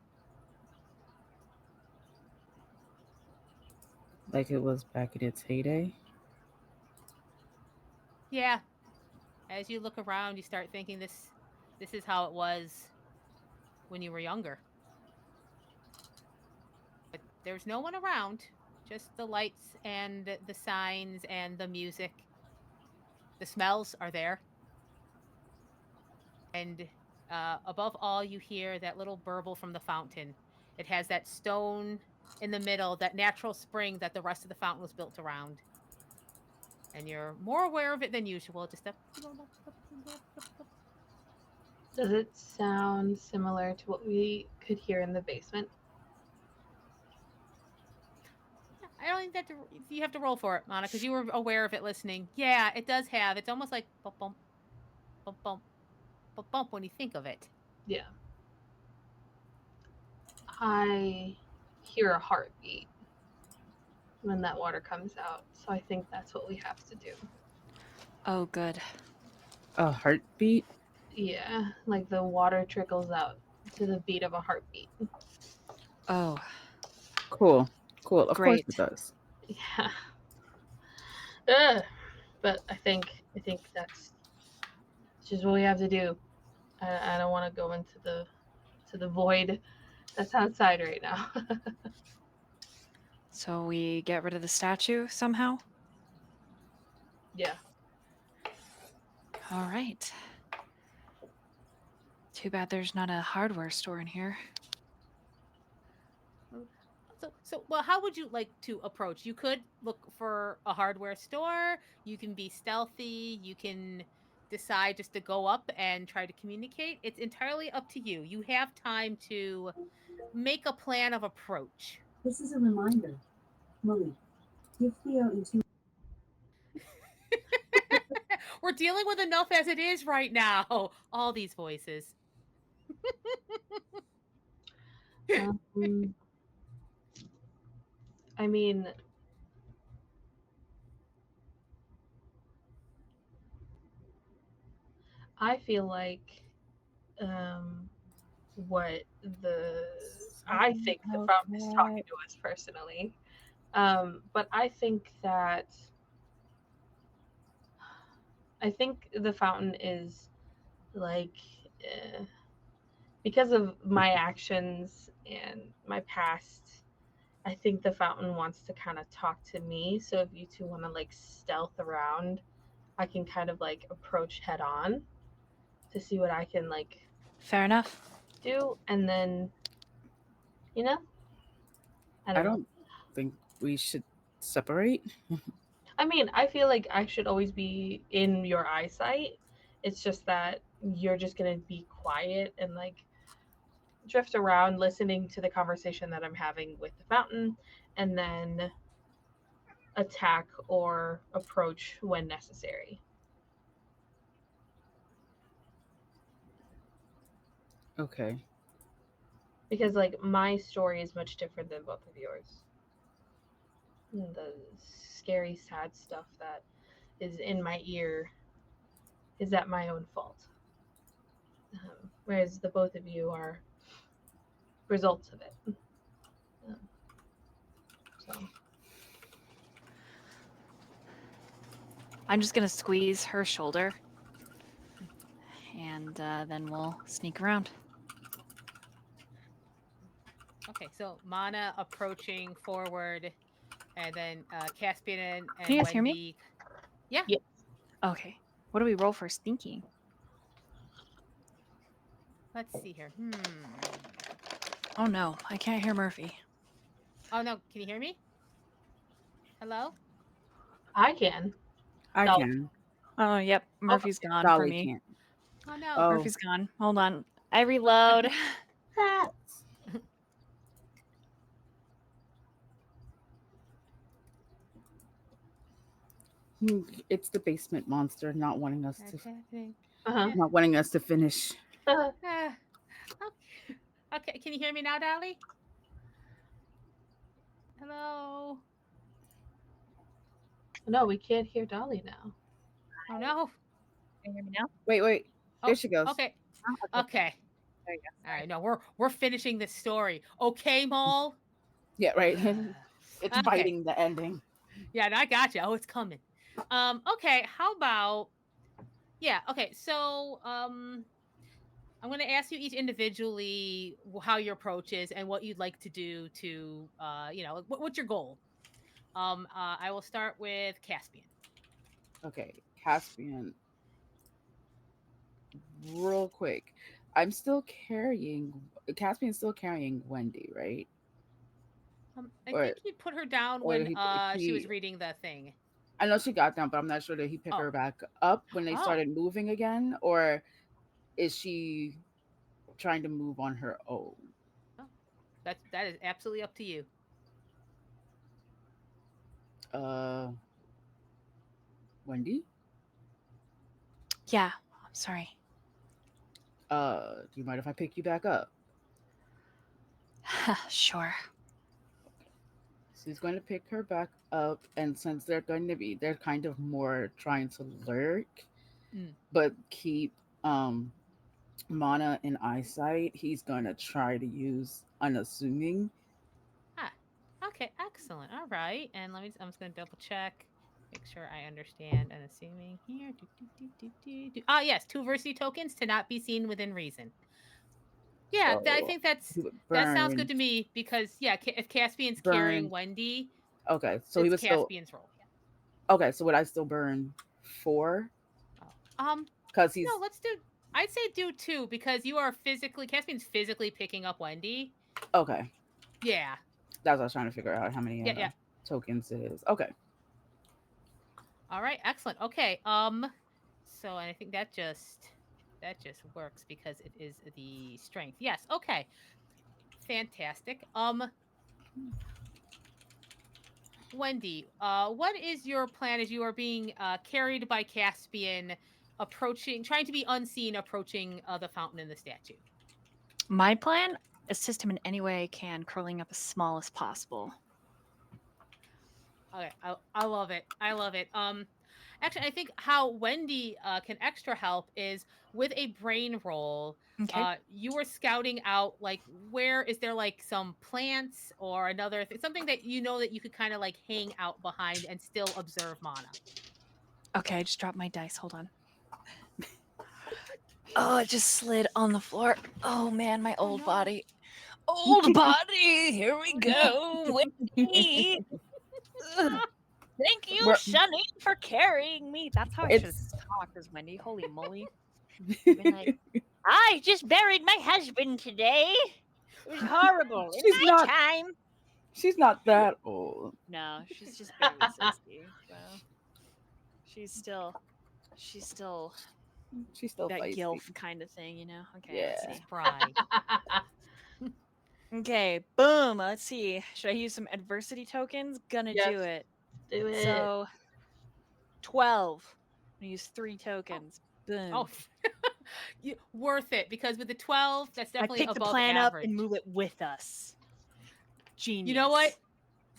[SPEAKER 4] like it was back in its heyday.
[SPEAKER 1] Yeah. As you look around, you start thinking this is how it was when you were younger. But there's no one around, just the lights and the signs and the music. The smells are there. And above all, you hear that little burble from the fountain. It has that stone in the middle, that natural spring that the rest of the fountain was built around. And you're more aware of it than usual. Just a.
[SPEAKER 2] Does it sound similar to what we could hear in the basement?
[SPEAKER 1] I don't think that you have to roll for it, Mana, because you were aware of it listening. Yeah, it does have. It's almost like bump bump bump bump bump bump when you think of it.
[SPEAKER 2] Yeah. I hear a heartbeat when that water comes out, so I think that's what we have to do.
[SPEAKER 3] Oh, good.
[SPEAKER 4] A heartbeat.
[SPEAKER 2] Yeah, like the water trickles out to the beat of a heartbeat.
[SPEAKER 3] Oh,
[SPEAKER 4] Cool. Cool. Of course
[SPEAKER 3] great.
[SPEAKER 4] it does.
[SPEAKER 2] Yeah. Ugh. But I think that's just what we have to do. I don't want to go into the void that's outside right now.
[SPEAKER 3] So we get rid of the statue somehow?
[SPEAKER 2] Yeah.
[SPEAKER 3] All right. Too bad there's not a hardware store in here.
[SPEAKER 1] Mm. So, well, how would you like to approach? You could look for a hardware store. You can be stealthy. You can decide just to go up and try to communicate. It's entirely up to you. You have time to make a plan of approach.
[SPEAKER 5] This is a reminder. Molly, give Theo in 2.
[SPEAKER 1] We're dealing with enough as it is right now. All these voices.
[SPEAKER 2] Um, I mean, I feel like um, what the I
[SPEAKER 4] Something
[SPEAKER 2] think the
[SPEAKER 4] about
[SPEAKER 2] fountain is talking
[SPEAKER 4] that.
[SPEAKER 2] to us personally. But I think the fountain is like uh, because of my actions and my past. I think the fountain wants to kind of talk to me. So if you two want to like stealth around, I can kind of like approach head on to see what I can like
[SPEAKER 3] Fair enough.
[SPEAKER 2] do, and then you know, I
[SPEAKER 4] I
[SPEAKER 2] don't know.
[SPEAKER 4] don't think we should separate.
[SPEAKER 2] I mean, I feel like I should always be in your eyesight. It's just that you're just gonna be quiet and like drift around listening to the conversation that I'm having with the fountain, and then attack or approach when necessary.
[SPEAKER 4] Okay.
[SPEAKER 2] Because like my story is much different than both of yours. The scary, sad stuff that is in my ear is at my own fault. Whereas the both of you are results of it. Um, so
[SPEAKER 3] I'm just going to squeeze her shoulder and then we'll sneak around.
[SPEAKER 1] Okay, so Mana approaching forward, and then Caspian
[SPEAKER 3] Can
[SPEAKER 1] and
[SPEAKER 3] you guys hear me?
[SPEAKER 1] Wendy. Yeah,
[SPEAKER 2] yeah,
[SPEAKER 3] Okay. What do we roll for sneaking?
[SPEAKER 1] let's see here.
[SPEAKER 3] Oh no, I can't hear Murphy.
[SPEAKER 1] Oh no, can you hear me? Hello?
[SPEAKER 2] I can.
[SPEAKER 4] I
[SPEAKER 2] No.
[SPEAKER 4] can.
[SPEAKER 3] Oh, yep.
[SPEAKER 2] Oh,
[SPEAKER 3] Murphy's gone for
[SPEAKER 4] Dolly
[SPEAKER 3] me.
[SPEAKER 4] can't.
[SPEAKER 1] Oh no.
[SPEAKER 4] Oh,
[SPEAKER 3] Murphy's gone. Hold on. I reload.
[SPEAKER 4] rats. It's the basement monster not wanting us to
[SPEAKER 1] That's happening.
[SPEAKER 2] uh-huh.
[SPEAKER 1] Yeah.
[SPEAKER 4] finish.
[SPEAKER 1] Ah, okay. Okay, can you hear me now, Dolly? Hello?
[SPEAKER 2] No, we can't hear Dolly now.
[SPEAKER 1] Oh no.
[SPEAKER 3] Can you hear me now?
[SPEAKER 4] Wait. There
[SPEAKER 1] Oh,
[SPEAKER 4] she goes.
[SPEAKER 1] okay.
[SPEAKER 3] Oh, okay.
[SPEAKER 1] Okay.
[SPEAKER 3] There you go.
[SPEAKER 1] All
[SPEAKER 3] Sorry.
[SPEAKER 1] right. No, we're finishing this story. Okay, Maul?
[SPEAKER 4] Yeah, right. It's
[SPEAKER 1] Okay.
[SPEAKER 4] biting the ending.
[SPEAKER 1] Yeah, and I got you. Oh, it's coming. Okay, how about yeah, okay. So, I'm going to ask you each individually how your approach is and what you'd like to do to what's your goal? I will start with Caspian.
[SPEAKER 4] Okay, Caspian, real quick. I'm still carrying. Caspian's still carrying Wendy, right?
[SPEAKER 1] I
[SPEAKER 4] Or
[SPEAKER 1] think you put her down
[SPEAKER 4] or
[SPEAKER 1] when
[SPEAKER 4] he
[SPEAKER 1] she was
[SPEAKER 4] he.
[SPEAKER 1] reading the thing.
[SPEAKER 4] I know she got down, but I'm not sure that he picked
[SPEAKER 1] Oh.
[SPEAKER 4] her back up when they
[SPEAKER 1] Oh.
[SPEAKER 4] started moving again, or is she trying to move on her own?
[SPEAKER 1] Oh. That is absolutely up to you.
[SPEAKER 4] Uh, Wendy.
[SPEAKER 3] Yeah, I'm sorry.
[SPEAKER 4] Do you mind if I pick you back up?
[SPEAKER 3] Sure.
[SPEAKER 4] She's going to pick her back up, and since they're kind of more trying to lurk,
[SPEAKER 1] Mm.
[SPEAKER 4] but keep Mana in eyesight, he's going to try to use unassuming.
[SPEAKER 1] Ah. Okay, excellent. All right. And I'm just going to double check. Make sure I understand and assuming here. Ah, yes, two versity tokens to not be seen within reason. Yeah, I
[SPEAKER 4] So
[SPEAKER 1] think
[SPEAKER 4] he would
[SPEAKER 1] that sounds good
[SPEAKER 4] burn
[SPEAKER 1] to me because yeah, if Caspian's carrying
[SPEAKER 4] burn.
[SPEAKER 1] Wendy,
[SPEAKER 4] Okay, so he
[SPEAKER 1] it's
[SPEAKER 4] would still.
[SPEAKER 1] Caspian's role.
[SPEAKER 4] Okay, so would I still burn 4?
[SPEAKER 1] Oh.
[SPEAKER 4] Because
[SPEAKER 1] No,
[SPEAKER 4] he's
[SPEAKER 1] let's do. I'd say do two because you are physically Caspian's physically picking up Wendy.
[SPEAKER 4] okay.
[SPEAKER 1] Yeah,
[SPEAKER 4] That's what I was trying to figure out how many
[SPEAKER 1] yeah.
[SPEAKER 4] tokens it is. Okay.
[SPEAKER 1] All right, excellent. Okay. So and I think that just works because it is the strength. Yes. Okay. Fantastic. Wendy, what is your plan as you are being carried by Caspian, approaching, trying to be unseen, approaching the fountain and the statue?
[SPEAKER 3] My plan: assist him in any way I can, curling up as small as possible.
[SPEAKER 1] Okay, I love it. I love it. Actually, I think how Wendy can extra help is with a brain roll.
[SPEAKER 3] Okay.
[SPEAKER 1] You were scouting out like where is there like some plants or another something that you know that you could kind of like hang out behind and still observe Mana.
[SPEAKER 3] Okay, I just dropped my dice. Hold on. Oh, it just slid on the floor. Oh man, my
[SPEAKER 1] Oh
[SPEAKER 3] old
[SPEAKER 1] no!
[SPEAKER 3] body. Old body. Here we
[SPEAKER 1] Oh no!
[SPEAKER 3] go. Wendy. Ugh. Thank you,
[SPEAKER 4] We're,
[SPEAKER 3] Shani, for carrying me. That's how I should have
[SPEAKER 4] it's
[SPEAKER 3] talked as Wendy. Holy moly. I've been like, I just buried my husband today. It was horrible. In
[SPEAKER 4] she's
[SPEAKER 3] my
[SPEAKER 4] not
[SPEAKER 3] time.
[SPEAKER 4] she's not that old.
[SPEAKER 3] No, she's just barely 60. So she's still
[SPEAKER 4] She's still
[SPEAKER 3] that
[SPEAKER 4] feisty.
[SPEAKER 3] gilf kind of thing, you know? Okay, let's
[SPEAKER 4] Yeah.
[SPEAKER 3] see.
[SPEAKER 1] Spry.
[SPEAKER 3] Okay, boom. Let's see. Should I use some adversity tokens? Gonna
[SPEAKER 2] Yes,
[SPEAKER 3] do it.
[SPEAKER 2] do it.
[SPEAKER 3] So 12. I'm gonna use 3 tokens.
[SPEAKER 1] Oh,
[SPEAKER 3] Boom.
[SPEAKER 1] worth it because with the 12, that's
[SPEAKER 3] I
[SPEAKER 1] definitely
[SPEAKER 3] pick the
[SPEAKER 1] above
[SPEAKER 3] plan up and
[SPEAKER 1] average.
[SPEAKER 3] move it with us.
[SPEAKER 1] You know what?
[SPEAKER 3] Genius.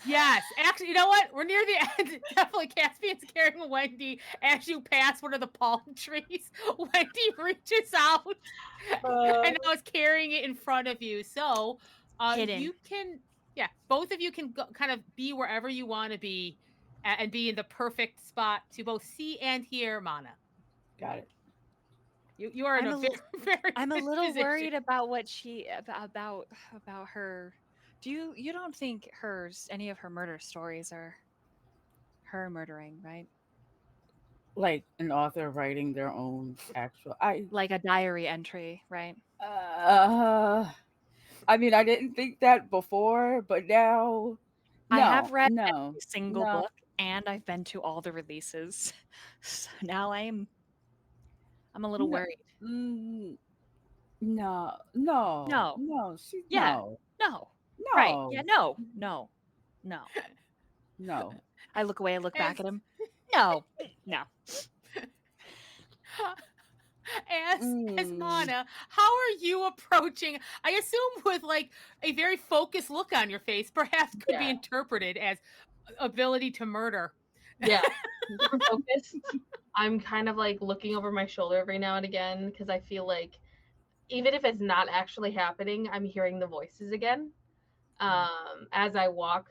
[SPEAKER 1] Yes, actually, you know what? We're near the end. Definitely, Caspian's carrying Wendy as you pass one of the palm trees. Wendy reaches out
[SPEAKER 2] Uh,
[SPEAKER 1] and now is carrying it in front of you. So,
[SPEAKER 3] Hidden.
[SPEAKER 1] you can, yeah, both of you can go, kind of be wherever you want to be and be in the perfect spot to both see and hear Mana.
[SPEAKER 4] Got it.
[SPEAKER 1] You are in
[SPEAKER 3] I'm
[SPEAKER 1] a
[SPEAKER 3] a
[SPEAKER 1] very
[SPEAKER 3] little
[SPEAKER 1] very
[SPEAKER 3] I'm a
[SPEAKER 1] good
[SPEAKER 3] little
[SPEAKER 1] position.
[SPEAKER 3] worried about what she about her. Do you don't think hers any of her murder stories are her murdering, right?
[SPEAKER 4] Like an author writing their own actual
[SPEAKER 3] Like a diary entry, right?
[SPEAKER 4] uh I mean, I didn't think that before, but now
[SPEAKER 3] I have
[SPEAKER 4] no,
[SPEAKER 3] read
[SPEAKER 4] no,
[SPEAKER 3] every single
[SPEAKER 4] no,
[SPEAKER 3] book and I've been to all the releases. So now I'm a little
[SPEAKER 4] no,
[SPEAKER 3] worried.
[SPEAKER 4] mm, no, no,
[SPEAKER 3] No.
[SPEAKER 4] no, she
[SPEAKER 3] Yeah.
[SPEAKER 4] no,
[SPEAKER 3] No. Right. Yeah,
[SPEAKER 4] no,
[SPEAKER 3] no. No. No.
[SPEAKER 4] no.
[SPEAKER 3] I look away, I look back
[SPEAKER 1] As
[SPEAKER 3] at him. No. No.
[SPEAKER 1] as
[SPEAKER 4] Mm,
[SPEAKER 1] Mana, how are you approaching? I assume with like a very focused look on your face, perhaps could be
[SPEAKER 2] yeah,
[SPEAKER 1] interpreted as ability to murder.
[SPEAKER 2] yeah. Super focused. I'm kind of like looking over my shoulder every now and again because I feel like even if it's not actually happening, I'm hearing the voices again. As I walk,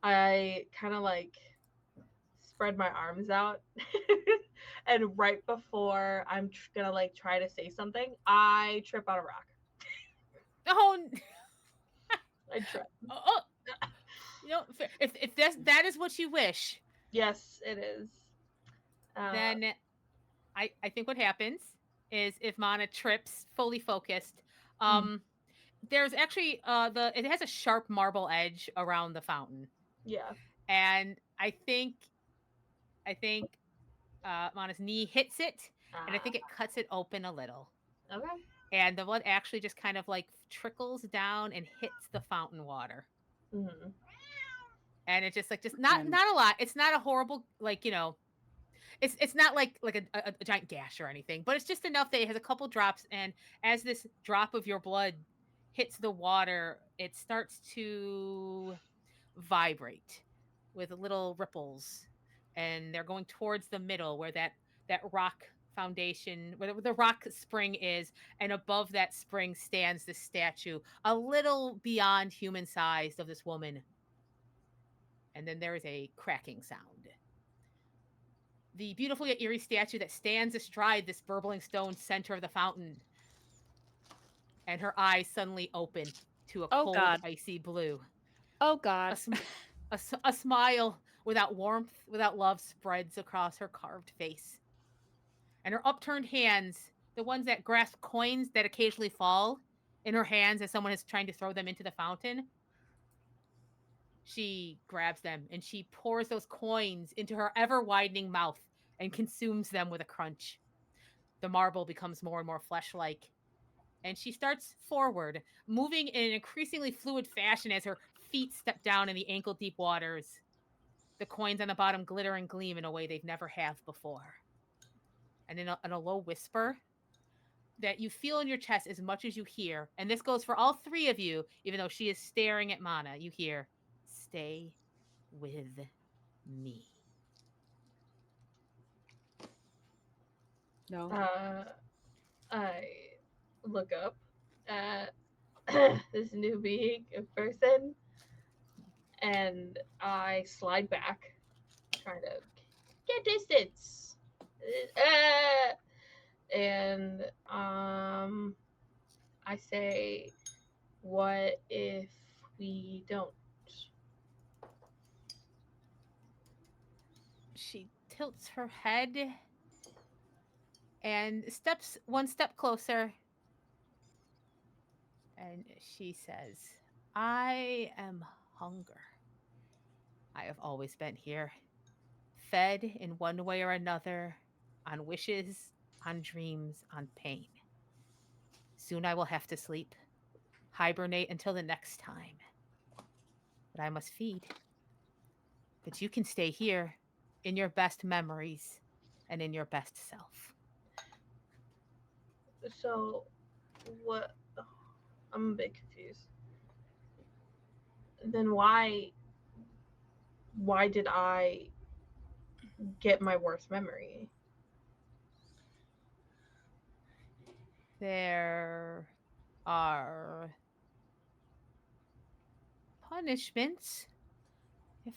[SPEAKER 2] I kind of like spread my arms out, and right before I'm gonna like try to say something, I trip on a rock.
[SPEAKER 1] Oh,
[SPEAKER 2] I trip.
[SPEAKER 1] oh, if that is what you wish,
[SPEAKER 2] Yes, it is.
[SPEAKER 1] then I think what happens is if Mana trips fully focused,
[SPEAKER 3] Mm.
[SPEAKER 1] um, there's actually the it has a sharp marble edge around the fountain,
[SPEAKER 2] Yeah.
[SPEAKER 1] and I think Mana's knee hits it, and I think it cuts it open a little.
[SPEAKER 2] Okay.
[SPEAKER 1] And the blood actually just kind of like trickles down and hits the fountain water.
[SPEAKER 2] Mm-hmm.
[SPEAKER 1] And it's just like just
[SPEAKER 4] and
[SPEAKER 1] not a lot. It's not a horrible like it's not like a giant gash or anything, but it's just enough that it has a couple drops. And as this drop of your blood hits the water, it starts to vibrate with little ripples, and they're going towards the middle where that rock foundation where the rock spring is, and above that spring stands the statue a little beyond human sized of this woman. And then there is a cracking sound. The beautiful yet eerie statue that stands astride this burbling stone center of the fountain, and her eyes suddenly open to a
[SPEAKER 3] Oh
[SPEAKER 1] cold,
[SPEAKER 3] God.
[SPEAKER 1] icy blue.
[SPEAKER 3] Oh
[SPEAKER 1] A,
[SPEAKER 3] God.
[SPEAKER 1] a smile without warmth, without love, spreads across her carved face. And her upturned hands, the ones that grasp coins that occasionally fall in her hands as someone is trying to throw them into the fountain, she grabs them and she pours those coins into her ever widening mouth and consumes them with a crunch. The marble becomes more and more flesh like, and she starts forward, moving in an increasingly fluid fashion as her feet step down in the ankle deep waters. The coins on the bottom glitter and gleam in a way they've never have before. And in a low whisper that you feel in your chest as much as you hear, and this goes for all three of you, even though she is staring at Mana, you hear, "Stay with me."
[SPEAKER 4] No.
[SPEAKER 2] I look up at this new being of person, and I slide back, trying to get distance. And I say, "What if we don't?"
[SPEAKER 1] She tilts her head and steps one step closer, and she says, "I am hunger. I have always been here, fed in one way or another, on wishes, on dreams, on pain. Soon I will have to sleep, hibernate until the next time. But I must feed. But you can stay here in your best memories and in your best self."
[SPEAKER 2] So, what? I'm a bit confused. Then why did I get my worst memory?
[SPEAKER 1] There are punishments. If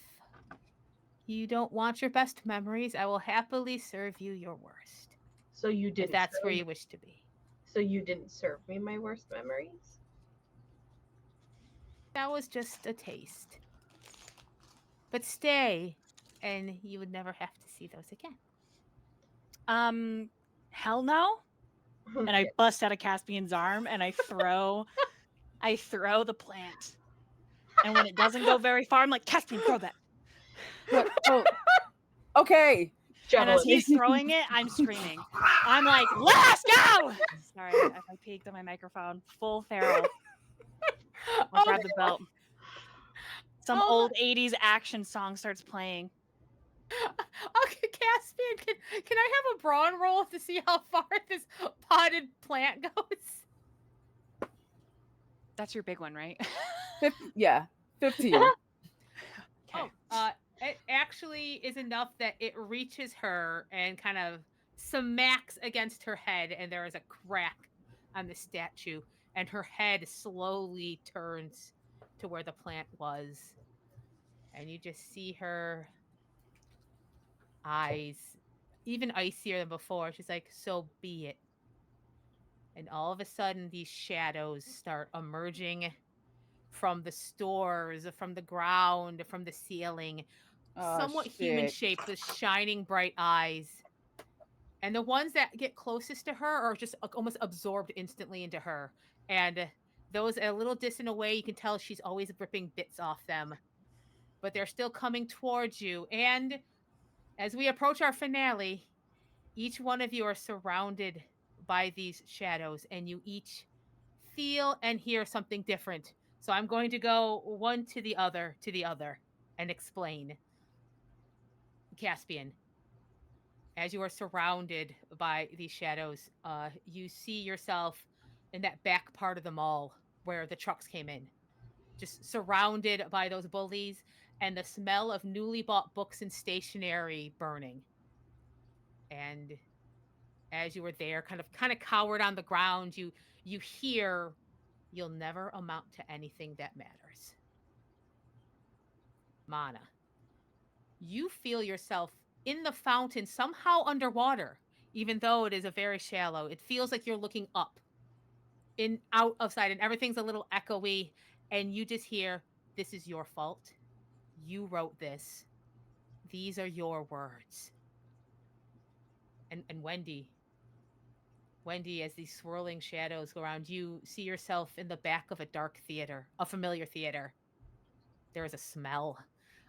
[SPEAKER 1] you don't want your best memories, I will happily serve you your worst,
[SPEAKER 2] So you
[SPEAKER 1] if
[SPEAKER 2] didn't
[SPEAKER 1] that's where
[SPEAKER 2] serve.
[SPEAKER 1] you wish to be.
[SPEAKER 2] So you didn't serve me my worst memories.
[SPEAKER 1] That was just a taste. But stay, and you would never have to see those again.
[SPEAKER 3] Hell no. And I
[SPEAKER 2] Okay.
[SPEAKER 3] bust out of Caspian's arm and I throw the plant. And when it doesn't go very far, I'm like, Caspian, throw that.
[SPEAKER 4] What? Oh, okay.
[SPEAKER 3] And as
[SPEAKER 2] Javelin.
[SPEAKER 3] he's throwing it, I'm screaming. I'm like, let us go! Sorry, I peeked on my microphone. Full feral. I'll grab the belt. Some
[SPEAKER 1] Oh
[SPEAKER 3] old 80s action song starts playing.
[SPEAKER 1] Okay, Caspian, can I have a brawn roll to see how far this potted plant goes?
[SPEAKER 3] That's your big one, right?
[SPEAKER 4] Yeah, 15.
[SPEAKER 3] Okay.
[SPEAKER 1] It actually is enough that it reaches her and kind of smacks against her head, and there is a crack on the statue, and her head slowly turns to where the plant was, and you just see her eyes even icier than before. She's like, "So be it." And all of a sudden, these shadows start emerging from the stores, from the ground, from the ceiling,
[SPEAKER 4] Oh
[SPEAKER 1] somewhat human
[SPEAKER 4] shit.
[SPEAKER 1] shaped with shining bright eyes. And the ones that get closest to her are just almost absorbed instantly into her. And those a little distant away, you can tell she's always ripping bits off them. But they're still coming towards you. And as we approach our finale, each one of you are surrounded by these shadows, and you each feel and hear something different. So I'm going to go one to the other, and explain. Caspian, as you are surrounded by these shadows, you see yourself in that back part of the mall where the trucks came in, just surrounded by those bullies and the smell of newly bought books and stationery burning. And as you were there, kind of cowered on the ground, you hear, "You'll never amount to anything that matters." Mana. you feel yourself in the fountain somehow underwater, even though it is a very shallow. It feels like you're looking up in out of sight and everything's a little echoey and you just hear, this is your fault. You wrote this. These are your words. And Wendy, as these swirling shadows go around, you see yourself in the back of a dark theater, a familiar theater. There is a smell,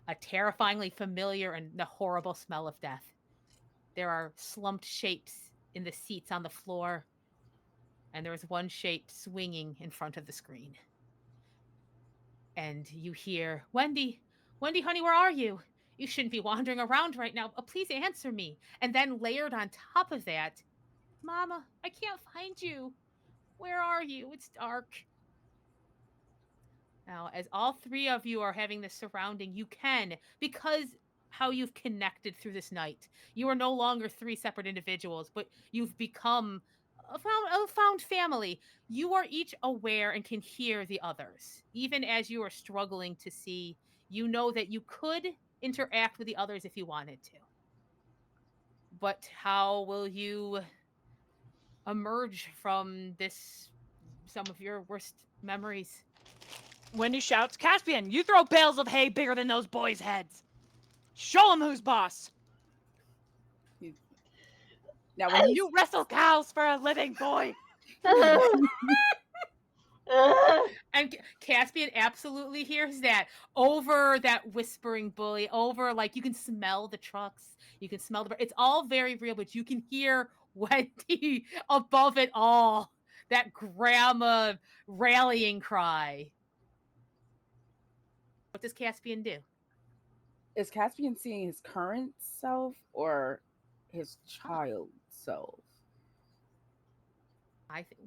[SPEAKER 1] a terrifyingly familiar and the horrible smell of death. There are slumped shapes in the seats on the floor, and there is one shape swinging in front of the screen. And you hear, Wendy, honey, where are you? You shouldn't be wandering around right now. Please answer me. And then layered on top of that, Mama, I can't find you. Where are you? It's dark. Now, as all three of you are having this surrounding, you can, because how you've connected through this night. You are no longer three separate individuals, but you've become a found family. You are each aware and can hear the others. Even as you are struggling to see, you know that you could interact with the others if you wanted to. But how will you emerge from this, some of your worst memories?
[SPEAKER 6] Wendy shouts, Caspian, you throw bales of hay bigger than those boys' heads. Show them who's boss.
[SPEAKER 4] Now, when
[SPEAKER 6] You wrestle cows for a living, boy.
[SPEAKER 1] And Caspian absolutely hears that over that whispering bully, over like you can smell the trucks, you can smell it's all very real, but you can hear Wendy above it all. That grandma rallying cry. What does Caspian do?
[SPEAKER 4] is Caspian seeing his current self or his child self?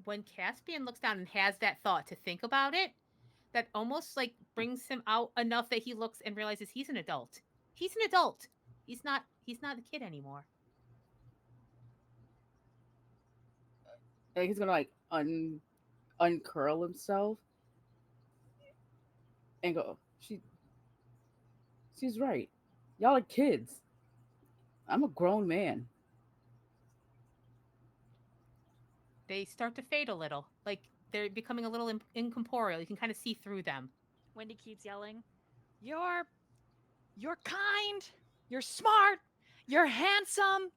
[SPEAKER 1] When Caspian looks down and has that thought to think about it, that almost like brings him out enough that he looks and realizes he's an adult. He's an adult. He's not a kid anymore.
[SPEAKER 4] Like he's gonna like uncurl himself and go. She's right. Y'all are kids. I'm a grown man.
[SPEAKER 1] They start to fade a little. Like they're becoming a little incorporeal. You can kind of see through them.
[SPEAKER 6] Wendy keeps yelling, You're kind, you're smart, you're handsome,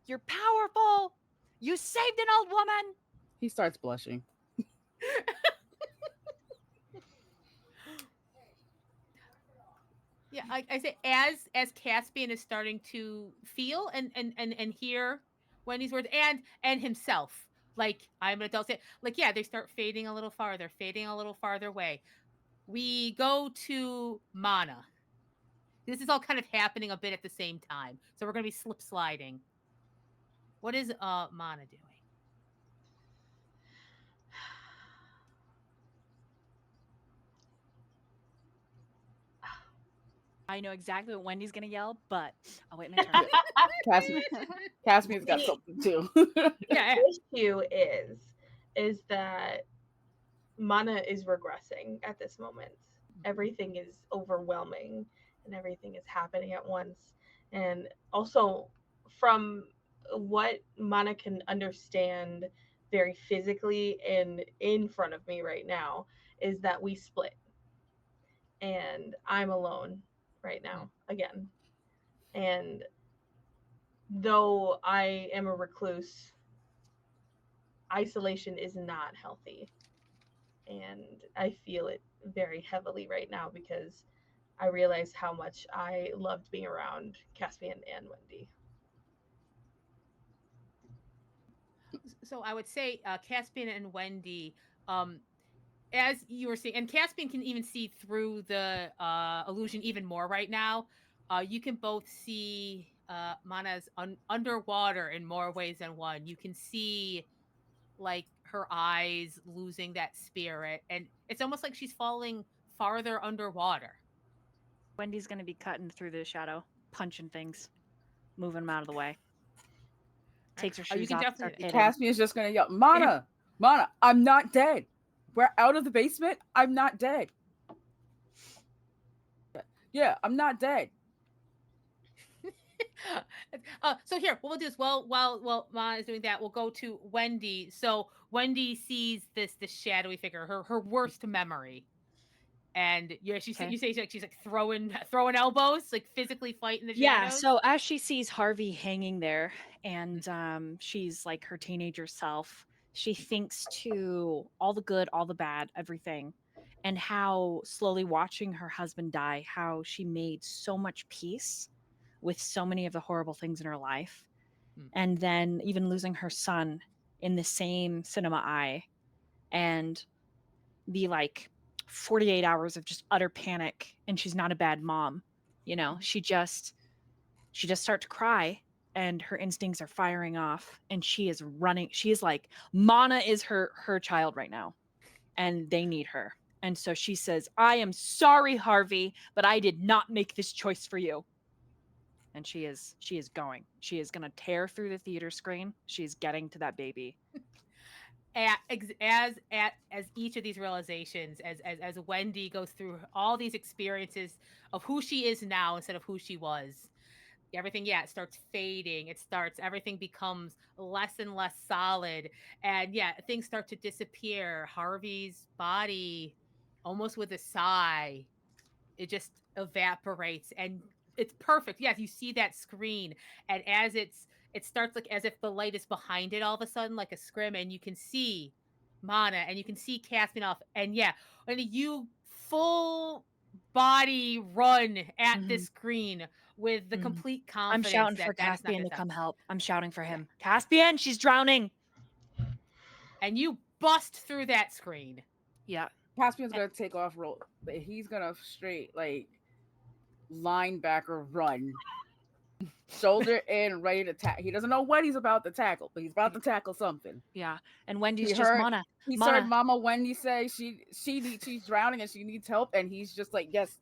[SPEAKER 6] you're powerful, you saved an old woman.
[SPEAKER 4] He starts blushing.
[SPEAKER 1] Yeah, I say as Caspian is starting to feel and hear Wendy's words and himself. Like I'm an adult. Like yeah, they start fading a little farther away. We go to Mana. This is all kind of happening a bit at the same time. So we're going to be slip sliding. What is Mana doing?
[SPEAKER 6] I know exactly what Wendy's gonna yell, but I'll wait my turn.
[SPEAKER 4] Caspian's got something too.
[SPEAKER 1] Yeah.
[SPEAKER 2] Issue is that Mana is regressing at this moment. Everything is overwhelming and everything is happening at once. And also, from what Mana can understand very physically and in front of me right now, is that we split. And I'm alone right now again. And though I am a recluse, isolation is not healthy. And I feel it very heavily right now because I realize how much I loved being around Caspian and Wendy.
[SPEAKER 1] So I would say Caspian and Wendy, um, as you were seeing, and Caspian can even see through the illusion even more right now. You can both see Mana's underwater in more ways than one. You can see like her eyes losing that spirit, and it's almost like she's falling farther underwater.
[SPEAKER 6] Wendy's gonna be cutting through the shadow, punching things, moving them out of the way. Takes her
[SPEAKER 1] You
[SPEAKER 6] shoes
[SPEAKER 1] can
[SPEAKER 6] off,
[SPEAKER 1] definitely
[SPEAKER 6] starts hitting.
[SPEAKER 4] Caspian's just gonna yell, Mana, Mana, I'm not dead. We're out of the basement. I'm not dead. Yeah, I'm not dead.
[SPEAKER 1] So here, what we'll do is, while Ma is doing that, we'll go to Wendy. So Wendy sees this shadowy figure, her worst memory, and yeah,
[SPEAKER 6] Okay.
[SPEAKER 1] you say she's like throwing elbows, like physically fighting the
[SPEAKER 6] Yeah,
[SPEAKER 1] shadows.
[SPEAKER 6] so as she sees Harvey hanging there and she's like her teenager self, she thinks to all the good, all the bad, everything, and how slowly watching her husband die, how she made so much peace with so many of the horrible things in her life.
[SPEAKER 1] Mm.
[SPEAKER 6] And then even losing her son in the same cinema eye and the like 48 hours of just utter panic, and she's not a bad mom. You know, she just starts to cry and her instincts are firing off and she is running. She is like, Mana is her child right now and they need her. And so she says, I am sorry, Harvey, but I did not make this choice for you. And she is going. She is going to tear through the theater screen. She's getting to that baby.
[SPEAKER 1] As each of these realizations, as Wendy goes through all these experiences of who she is now instead of who she was, everything, yeah, it starts fading. Everything becomes less and less solid, and yeah, things start to disappear. Harvey's body, almost with a sigh, it just evaporates, and it's perfect. Yes, you see that screen, and it starts like as if the light is behind it all of a sudden, like a scrim, and you can see Mana and you can see Caspian off, and yeah, when you full body run at
[SPEAKER 6] Mhm.
[SPEAKER 1] this screen with the
[SPEAKER 6] Mhm.
[SPEAKER 1] complete
[SPEAKER 6] I'm
[SPEAKER 1] confidence
[SPEAKER 6] shouting for
[SPEAKER 1] that is not
[SPEAKER 6] Caspian
[SPEAKER 1] going
[SPEAKER 6] to
[SPEAKER 1] to stop.
[SPEAKER 6] come help. I'm shouting for
[SPEAKER 1] Yeah,
[SPEAKER 6] him. Caspian, she's drowning.
[SPEAKER 1] and you bust through that screen.
[SPEAKER 6] Yeah.
[SPEAKER 4] Caspian's gonna take off roll, but he's gonna straight like linebacker run, shoulder in, ready to tackle. He doesn't know what he's about to tackle, but he's about to tackle something.
[SPEAKER 6] Yeah. And Wendy's
[SPEAKER 4] He
[SPEAKER 6] just
[SPEAKER 4] heard
[SPEAKER 6] Mana.
[SPEAKER 4] he heard
[SPEAKER 6] Mana,
[SPEAKER 4] Mama Wendy say she's drowning and she needs help, and he's just like, yes,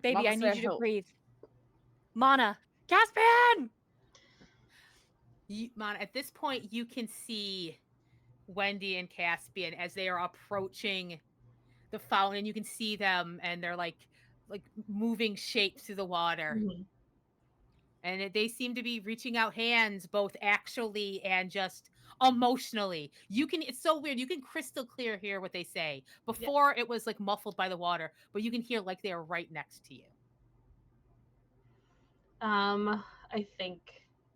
[SPEAKER 6] baby,
[SPEAKER 4] Mama
[SPEAKER 6] I need
[SPEAKER 4] said
[SPEAKER 6] you to
[SPEAKER 4] help.
[SPEAKER 6] breathe. Mana. Caspian!
[SPEAKER 1] Mana, at this point, you can see Wendy and Caspian as they are approaching the fountain. You can see them, and they're like moving shapes through the water.
[SPEAKER 2] Mhm.
[SPEAKER 1] And they seem to be reaching out hands, both actually and just emotionally. It's so weird. You can crystal clear hear what they say.
[SPEAKER 2] Yeah.
[SPEAKER 1] Before it was like muffled by the water, but you can hear like they are right next to you.
[SPEAKER 2] I think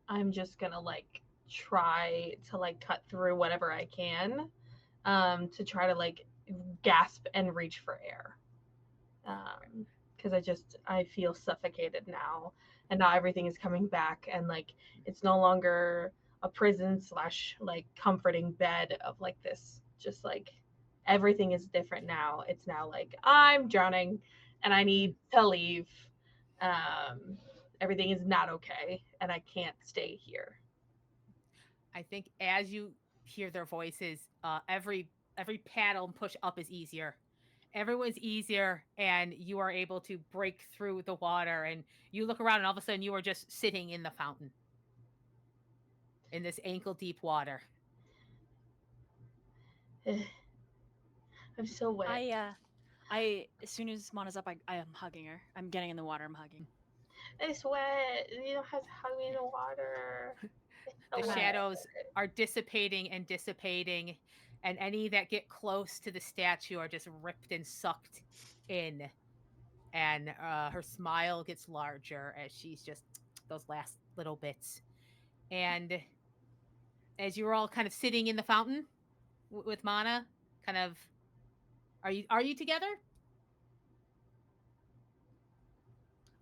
[SPEAKER 2] I'm just gonna like try to like cut through whatever I can, to try to like gasp and reach for air. Because I feel suffocated now, and now everything is coming back, and like it's no longer a prison slash like comforting bed of like this, just like everything is different now. It's now like I'm drowning and I need to leave. um Everything is not okay and I can't stay here.
[SPEAKER 1] I think as you hear their voices, every paddle and push up is easier. Everyone's easier, and you are able to break through the water. And you look around, and all of a sudden, you are just sitting in the fountain in this ankle deep water.
[SPEAKER 2] I'm so wet.
[SPEAKER 6] I as soon as Mana's up, I am hugging her. I'm getting in the water, I'm hugging.
[SPEAKER 2] It's wet. You don't have to hug me in the water. It's so
[SPEAKER 1] The
[SPEAKER 6] And I
[SPEAKER 2] wet.
[SPEAKER 1] shadows are dissipating and dissipating, and any that get close to the statue are just ripped and sucked in. And her smile gets larger as she's just those last little bits. And as you're all kind of sitting in the fountain with Mana, kind of, are you together?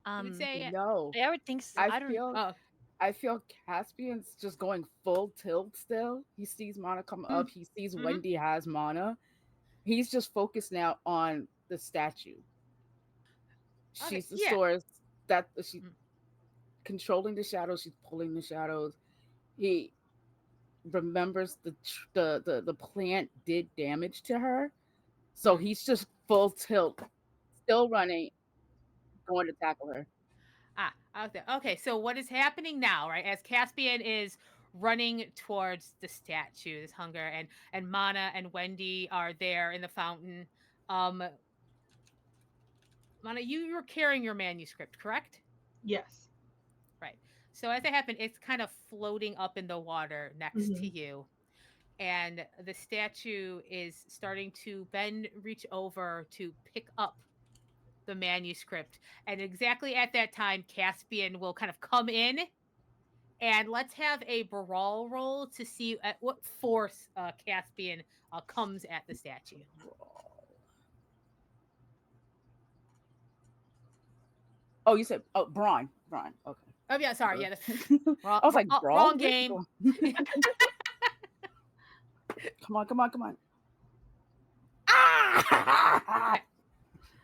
[SPEAKER 1] You would say,
[SPEAKER 4] No,
[SPEAKER 6] I would think
[SPEAKER 4] I
[SPEAKER 6] I don't
[SPEAKER 4] feel
[SPEAKER 1] oh,
[SPEAKER 4] I feel Caspian's just going full tilt still. He sees Mana come
[SPEAKER 1] mm,
[SPEAKER 4] up. He sees
[SPEAKER 1] mm-hmm.
[SPEAKER 4] Wendy has Mana. He's just focused now on the statue.
[SPEAKER 1] Okay,
[SPEAKER 4] She's the
[SPEAKER 1] yeah.
[SPEAKER 4] source that she's
[SPEAKER 1] Mm.
[SPEAKER 4] controlling the shadows. She's pulling the shadows. He remembers the plant did damage to her, so
[SPEAKER 1] Mm.
[SPEAKER 4] he's just full tilt, still running, going to tackle her.
[SPEAKER 1] Okay. Okay. So what is happening now, right? As Caspian is running towards the statue, this hunger, and Mana and Wendy are there in the fountain. Um, Mana, you're carrying your manuscript, correct?
[SPEAKER 2] Yes.
[SPEAKER 1] So as it happened, it's kind of floating up in the water next to
[SPEAKER 2] Mhm.
[SPEAKER 1] you. And the statue is starting to bend, reach over to pick up the manuscript. And exactly at that time, Caspian will kind of come in, and let's have a brawl roll to see at what force Caspian comes at the statue.
[SPEAKER 4] Oh, you said Braun. Braun. Okay.
[SPEAKER 1] Oh yeah, sorry, yeah, wrong,
[SPEAKER 4] I was like,
[SPEAKER 1] wrong
[SPEAKER 4] brawl? Where's
[SPEAKER 1] game.
[SPEAKER 4] Braun? Come on, come on, come on. Ah!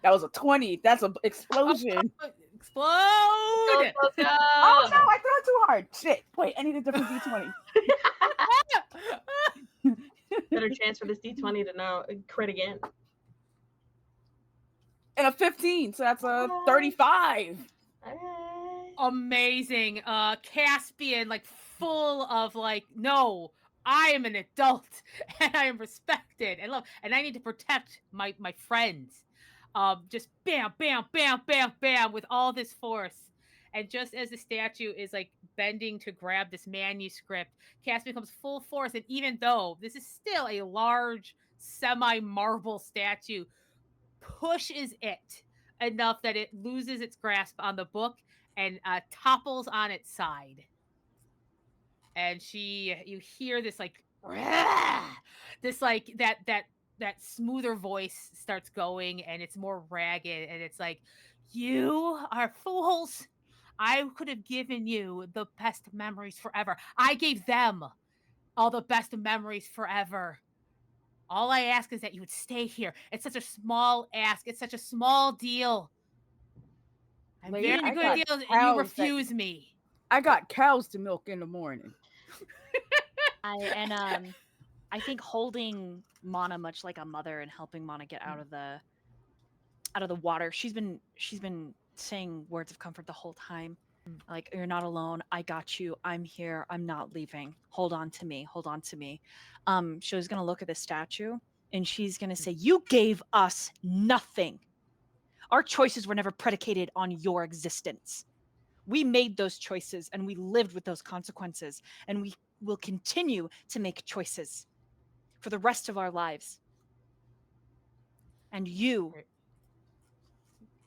[SPEAKER 4] That was a 20. That's an explosion.
[SPEAKER 1] Explode!
[SPEAKER 2] Go, go, go!
[SPEAKER 4] Oh no, I threw it too hard. Shit. Wait, I need a different D20.
[SPEAKER 2] Better chance for this D20 to now crit again.
[SPEAKER 4] And a 15, so that's a 35.
[SPEAKER 2] Alright.
[SPEAKER 1] Amazing. Caspian, like full of like, no, I am an adult and I am respected and love, and I need to protect my friends. Just bam, bam, bam, bam, bam with all this force. And just as the statue is like bending to grab this manuscript, Caspian becomes full force. And even though this is still a large semi-marble statue, pushes it enough that it loses its grasp on the book and topples on its side. And you hear this like, this like that smoother voice starts going, and it's more ragged, and it's like, you are fools. I could have given you the best memories forever. I gave them all the best memories forever. All I ask is that you would stay here. It's such a small ask. It's such a small deal. I'm
[SPEAKER 4] Lady,
[SPEAKER 1] very
[SPEAKER 4] I
[SPEAKER 1] good
[SPEAKER 4] got
[SPEAKER 1] at deals, and you
[SPEAKER 4] cows that
[SPEAKER 1] refuse me.
[SPEAKER 4] I got cows to milk in the morning.
[SPEAKER 6] I think holding Mana much like a mother and helping Mana get out of the water. She's been saying words of comfort the whole time. Like, you're not alone. I got you. I'm here. I'm not leaving. Hold on to me. Hold on to me. She was gonna look at the statue and she's gonna say, "You gave us nothing. Our choices were never predicated on your existence. We made those choices and we lived with those consequences, and we will continue to make choices for the rest of our lives. And you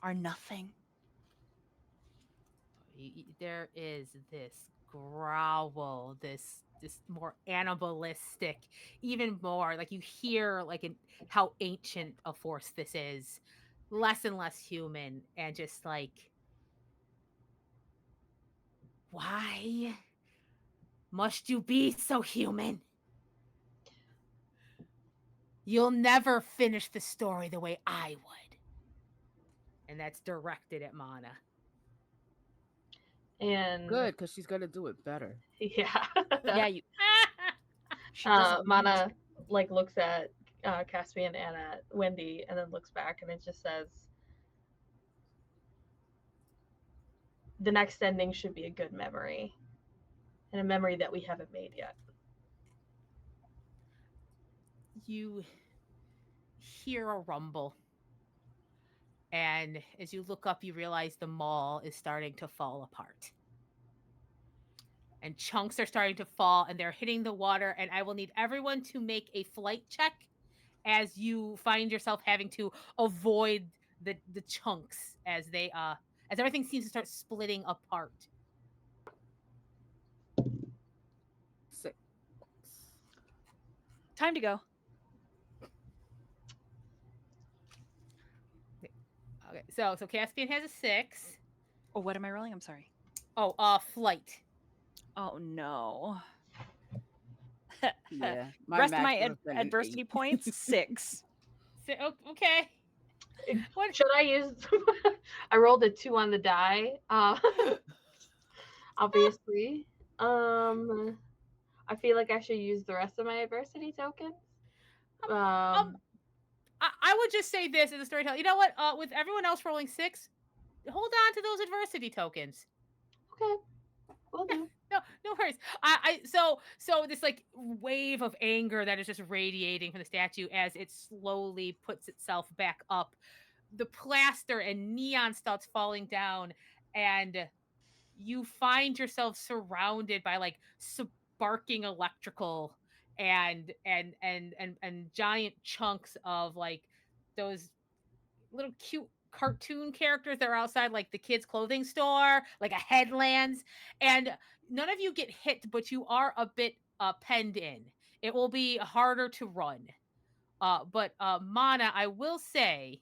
[SPEAKER 6] are nothing."
[SPEAKER 1] There is this growl, this more animalistic, even more like you hear like how ancient a force this is, less and less human, and just like, why must you be so human? You'll never finish the story the way I would. And that's directed at Mana.
[SPEAKER 2] And
[SPEAKER 4] Good, because she's gonna do it better.
[SPEAKER 2] yeah.
[SPEAKER 6] Yeah, she doesn't
[SPEAKER 2] Mana like looks at Caspian and at Wendy and then looks back and it just says, the next ending should be a good memory. And a memory that we haven't made yet.
[SPEAKER 1] You hear a rumble. And as you look up, you realize the mall is starting to fall apart. And chunks are starting to fall and they're hitting the water. And I will need everyone to make a flight check as you find yourself having to avoid the chunks as they as everything seems to start splitting apart.
[SPEAKER 4] 6.
[SPEAKER 6] time to go.
[SPEAKER 1] Okay, so Caspian has a 6.
[SPEAKER 6] Oh, what am I rolling? I'm sorry.
[SPEAKER 1] Oh, flight.
[SPEAKER 6] Oh no.
[SPEAKER 4] Yeah.
[SPEAKER 6] Rest of
[SPEAKER 4] max
[SPEAKER 6] my
[SPEAKER 4] would have been an
[SPEAKER 6] adversity
[SPEAKER 4] 8.
[SPEAKER 6] points 6.
[SPEAKER 1] Okay. What?
[SPEAKER 2] Should I use? I rolled a 2 on the die. Obviously. I feel like I should use the rest of my adversity tokens.
[SPEAKER 1] I would just say this as a storyteller. You know what? With everyone else rolling 6, hold on to those adversity tokens.
[SPEAKER 2] Okay, will do.
[SPEAKER 1] No worries. So this like wave of anger that is just radiating from the statue as it slowly puts itself back up. The plaster and neon starts falling down, and you find yourself surrounded by like sparking electrical and giant chunks of like those little cute cartoon characters that are outside like the kids clothing store, like a headlands, and none of you get hit, but you are a bit penned in. It will be harder to run. But Mana, I will say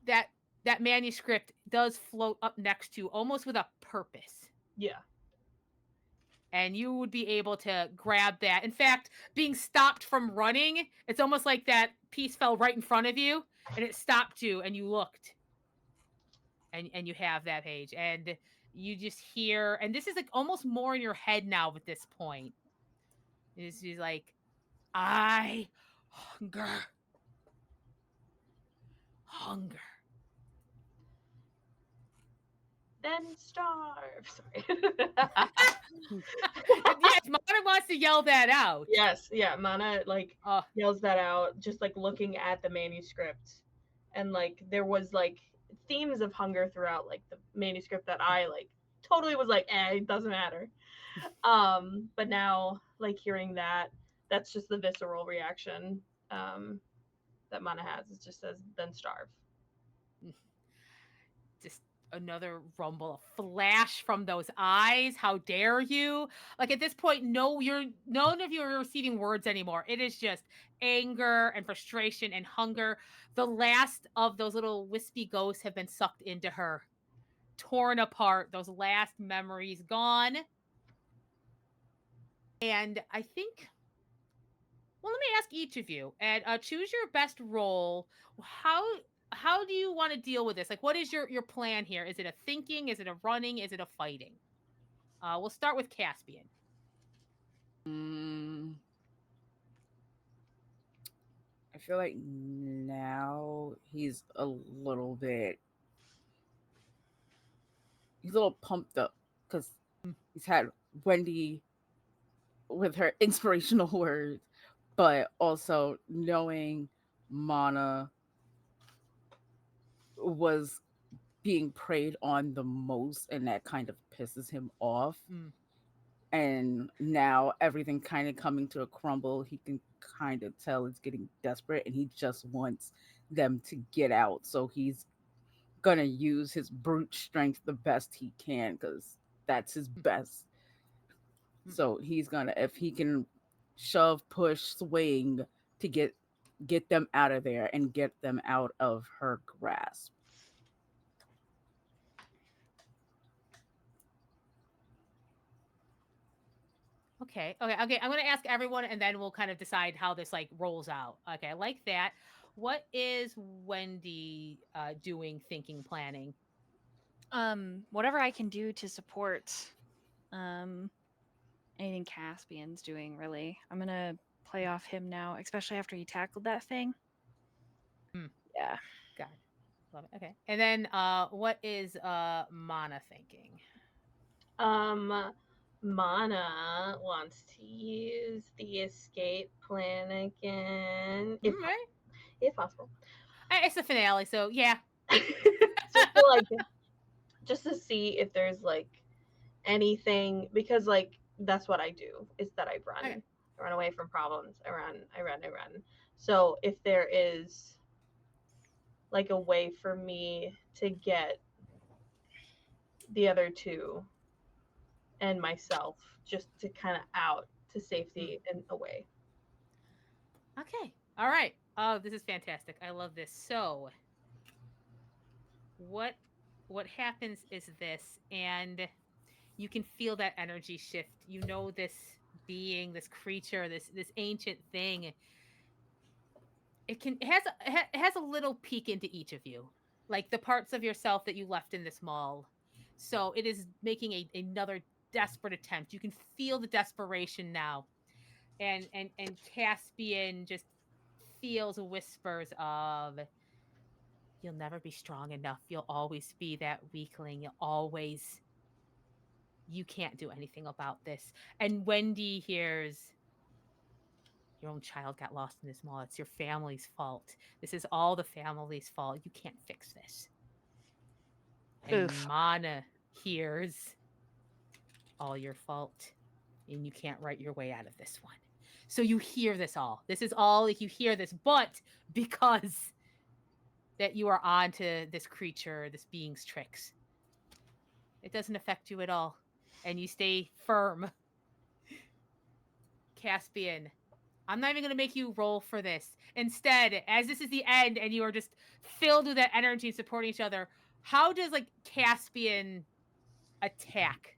[SPEAKER 1] that that manuscript does float up next to you almost with a purpose.
[SPEAKER 2] Yeah.
[SPEAKER 1] And you would be able to grab that. In fact, being stopped from running, it's almost like that piece fell right in front of you and it stopped you and you looked and you have that page and you just hear, and this is like almost more in your head now at this point. It's just like, I hunger. Hunger.
[SPEAKER 2] Then starve. Sorry.
[SPEAKER 1] Yes, Mana wants to yell that out.
[SPEAKER 2] Yes, yeah. Mana like
[SPEAKER 1] Uh,
[SPEAKER 2] yells that out, just like looking at the manuscript, and like there was like themes of hunger throughout like the manuscript that I like totally was like, it doesn't matter. But now like hearing that, that's just the visceral reaction that Mana has. It just says, then starve.
[SPEAKER 1] just another rumble, a flash from those eyes. How dare you? Like at this point, none of you are receiving words anymore. It is just anger and frustration and hunger. The last of those little wispy ghosts have been sucked into her, torn apart. Those last memories gone. And I think, well, let me ask each of you and choose your best role. How how do you want to deal with this? Like, what is your plan here? Is it a thinking? Is it a running? Is it a fighting? We'll start with Caspian.
[SPEAKER 4] Mm, I feel like now he's a little bit, he's a little pumped up because he's had Wendy with her inspirational words, but also knowing Mana was being preyed on the most, and that kind of pisses him off.
[SPEAKER 1] Mm.
[SPEAKER 4] And now everything kind of coming to a crumble. He can kind of tell it's getting desperate, and he just wants them to get out. So he's gonna use his brute strength the best he can because that's his best. So he's gonna, if he can shove, push, swing to get them out of there and get them out of her grasp.
[SPEAKER 1] Okay. I'm gonna ask everyone, and then we'll kind of decide how this like rolls out. Okay, I like that. What is Wendy doing? Thinking, planning.
[SPEAKER 3] Whatever I can do to support um anything Caspian's doing, really. I'm gonna play off him now, especially after he tackled that thing.
[SPEAKER 1] Hmm.
[SPEAKER 3] Yeah.
[SPEAKER 1] Got it. Love it. Okay. And then what is Mana thinking?
[SPEAKER 2] Mana wants to use the escape plan again,
[SPEAKER 1] Right.
[SPEAKER 2] if possible.
[SPEAKER 1] It's the finale, so yeah.
[SPEAKER 2] Just to, like, just to see if there's like anything, because like that's what I do, is that I run.
[SPEAKER 1] Okay.
[SPEAKER 2] I run away from problems. I run. So if there is like a way for me to get the other two and myself just to kind of out to safety and away.
[SPEAKER 1] Okay. All right. Oh, this is fantastic. I love this. So, what what happens is this, and you can feel that energy shift. You know this being, this creature, this ancient thing. It has a little peek into each of you, like the parts of yourself that you left in this mall. So it is making another desperate attempt. You can feel the desperation now, and Caspian just feels whispers of, you'll never be strong enough. You'll always be that weakling. You can't do anything about this. And Wendy hears, your own child got lost in this mall. It's your family's fault. This is all the family's fault. You can't fix this. And
[SPEAKER 3] Oof.
[SPEAKER 1] here's all your fault, and you can't write your way out of this one. So you hear this all. This is all like you hear this, but because that you are on to this creature, this being's tricks, it doesn't affect you at all. And you stay firm. Caspian, I'm not even going to make you roll for this. Instead, as this is the end and you are just filled with that energy and supporting each other, how does like Caspian attack?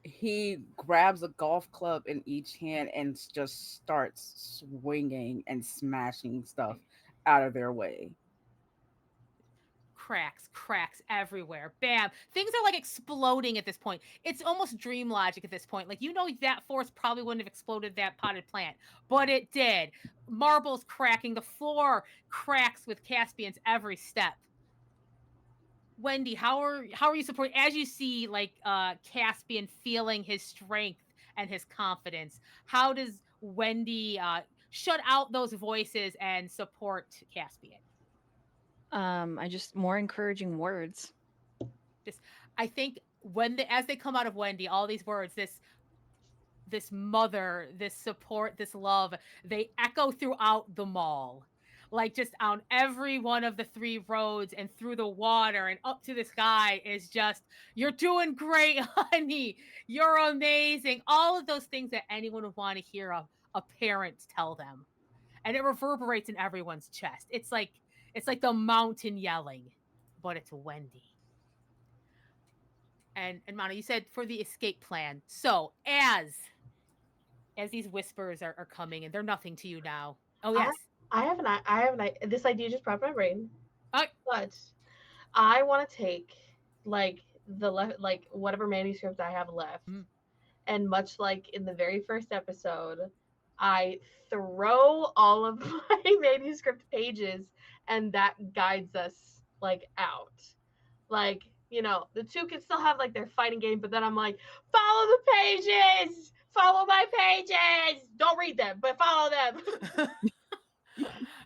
[SPEAKER 4] He grabs a golf club in each hand and just starts swinging and smashing stuff out of their way.
[SPEAKER 1] Cracks everywhere. Bam. Things are like exploding at this point. It's almost dream logic at this point. Like, you know, that force probably wouldn't have exploded that potted plant, but it did. Marbles cracking. The floor cracks with Caspian's every step. Wendy, how are you supporting as you see like Caspian feeling his strength and his confidence? How does Wendy shut out those voices and support Caspian?
[SPEAKER 6] I just more encouraging words.
[SPEAKER 1] Just I think as they come out of Wendy, all these words, this mother, this support, this love, they echo throughout the mall. Like just on every one of the 3 roads and through the water and up to the sky is just, you're doing great, honey. You're amazing. All of those things that anyone would want to hear a parent tell them. And it reverberates in everyone's chest. It's like the mountain yelling, but it's Wendy. And Mana, you said for the escape plan. So as these whispers are coming and they're nothing to you now. Oh
[SPEAKER 2] I
[SPEAKER 1] yes.
[SPEAKER 2] this idea just popped in my brain,
[SPEAKER 1] Oh,
[SPEAKER 2] but I want to take like like whatever manuscript I have left,
[SPEAKER 1] Mm.
[SPEAKER 2] and much like in the very first episode, I throw all of my manuscript pages, and that guides us like out. Like, you know, the two can still have like their fighting game, but then I'm like, follow the pages, follow my pages. Don't read them, but follow them.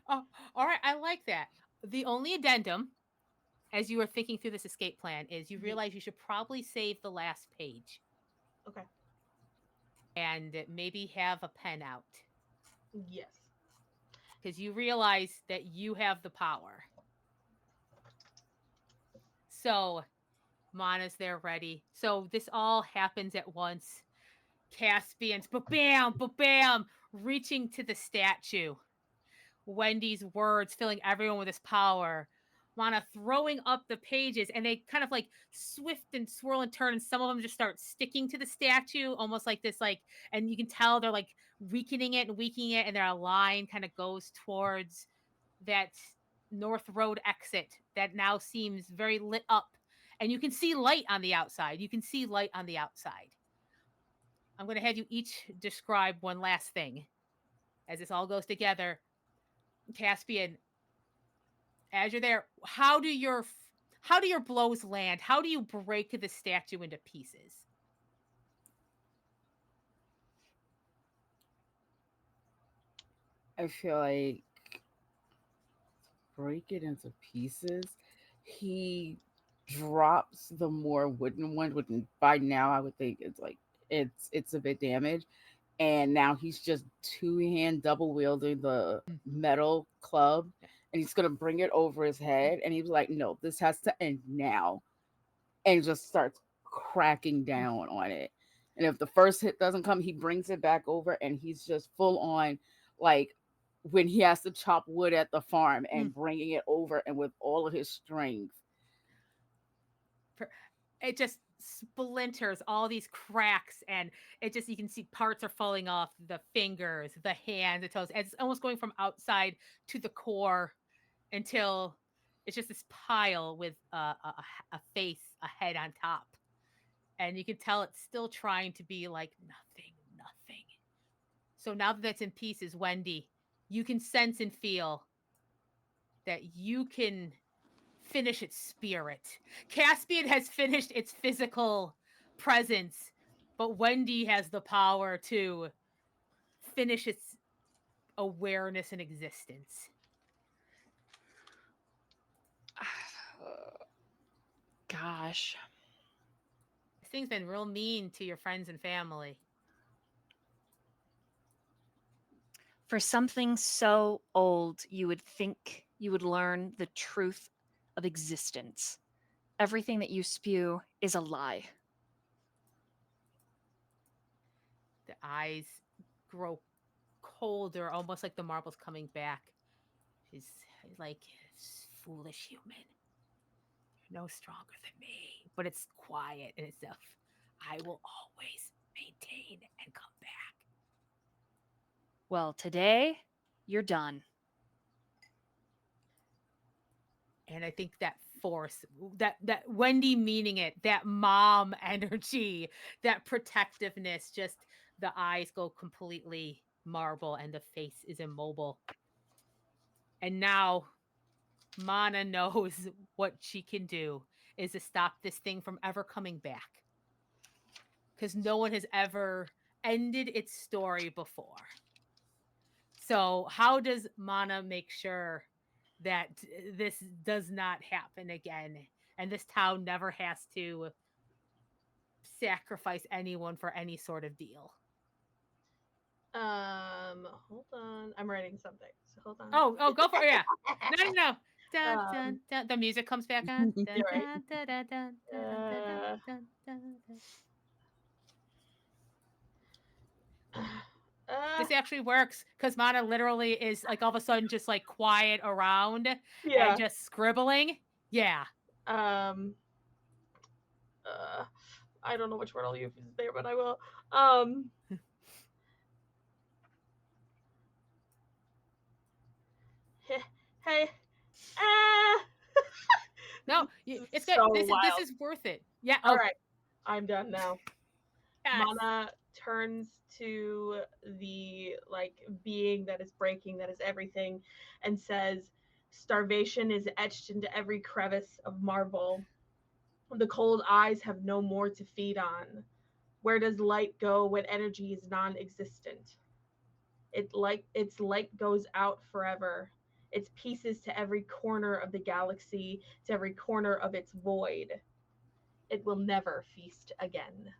[SPEAKER 1] oh, all right, I like that. The only addendum as you are thinking through this escape plan is you realize you should probably save the last page
[SPEAKER 2] Okay.
[SPEAKER 1] and maybe have a pen out
[SPEAKER 2] Yes.
[SPEAKER 1] because you realize that you have the power. So Mana's there ready. So this all happens at once. Caspian's ba bam, reaching to the statue. Wendy's words filling everyone with his power. Mana throwing up the pages, and they kind of like swift and swirl and turn, and some of them just start sticking to the statue, almost like this, like, and you can tell they're like weakening it and weakening it, and their line kind of goes towards that North Road exit that now seems very lit up. And you can see light on the outside. You can see light on the outside. I'm going to have you each describe one last thing as this all goes together. Caspian, as you're there, how do your blows land? How do you break the statue into pieces?
[SPEAKER 4] I feel like break it into pieces. He drops the more wooden one, which by now I would think it's like it's a bit damaged. And now he's just two-hand double wielding the metal club, and he's gonna bring it over his head, and he's like, no, this has to end now. And just starts cracking down on it. And if the first hit doesn't come, he brings it back over, and he's just full on like when he has to chop wood at the farm and bringing it over and with all of his strength.
[SPEAKER 1] It just splinters, all these cracks, and it just, you can see parts are falling off the fingers, the hands, the toes. It's almost going from outside to the core until it's just this pile with a face, a head on top. And you can tell it's still trying to be like nothing. So now that it's in pieces, Wendy, you can sense and feel that you can finish its spirit. Caspian has finished its physical presence, but Wendy has the power to finish its awareness and existence.
[SPEAKER 6] Gosh.
[SPEAKER 1] This thing's been real mean to your friends and family.
[SPEAKER 6] For something so old, you would think you would learn the truth of existence. Everything that you spew is a lie.
[SPEAKER 1] The eyes grow colder, almost like the marble's coming back. She's like, foolish human. You're no stronger than me. But it's quiet and it's stuff. I will always maintain and come back.
[SPEAKER 6] Well, today, you're done.
[SPEAKER 1] And I think that force, that Wendy meaning it, that mom energy, that protectiveness, just the eyes go completely marble and the face is immobile. And now Mana knows what she can do is to stop this thing from ever coming back. Because no one has ever ended its story before. So, how does Mana make sure that this does not happen again? And this town never has to sacrifice anyone for any sort of deal.
[SPEAKER 2] Hold on. I'm writing something. So hold on.
[SPEAKER 1] Oh, go for it. Yeah. No. Dun,
[SPEAKER 2] Um,
[SPEAKER 1] dun, dun. The music comes back on. Dun,
[SPEAKER 2] You're right.
[SPEAKER 1] dun, dun, dun, dun, dun, dun, dun, dun, dun, dun. This actually works because Mana literally is like all of a sudden just like quiet around
[SPEAKER 2] yeah.
[SPEAKER 1] and just scribbling. Yeah.
[SPEAKER 2] Um, I don't know which word I'll use there, but I will. Hey, ah.
[SPEAKER 1] No, it's good.
[SPEAKER 2] So
[SPEAKER 1] This
[SPEAKER 2] wild.
[SPEAKER 1] is worth it. Yeah.
[SPEAKER 2] All
[SPEAKER 1] Oh,
[SPEAKER 2] right, I'm done now.
[SPEAKER 1] yes.
[SPEAKER 2] Mana turns to the like being that is breaking, that is everything, and says, "Starvation is etched into every crevice of marble. The cold eyes have no more to feed on. Where does light go when energy is non-existent? Its light goes out forever. Its pieces to every corner of the galaxy, to every corner of its void. It will never feast again."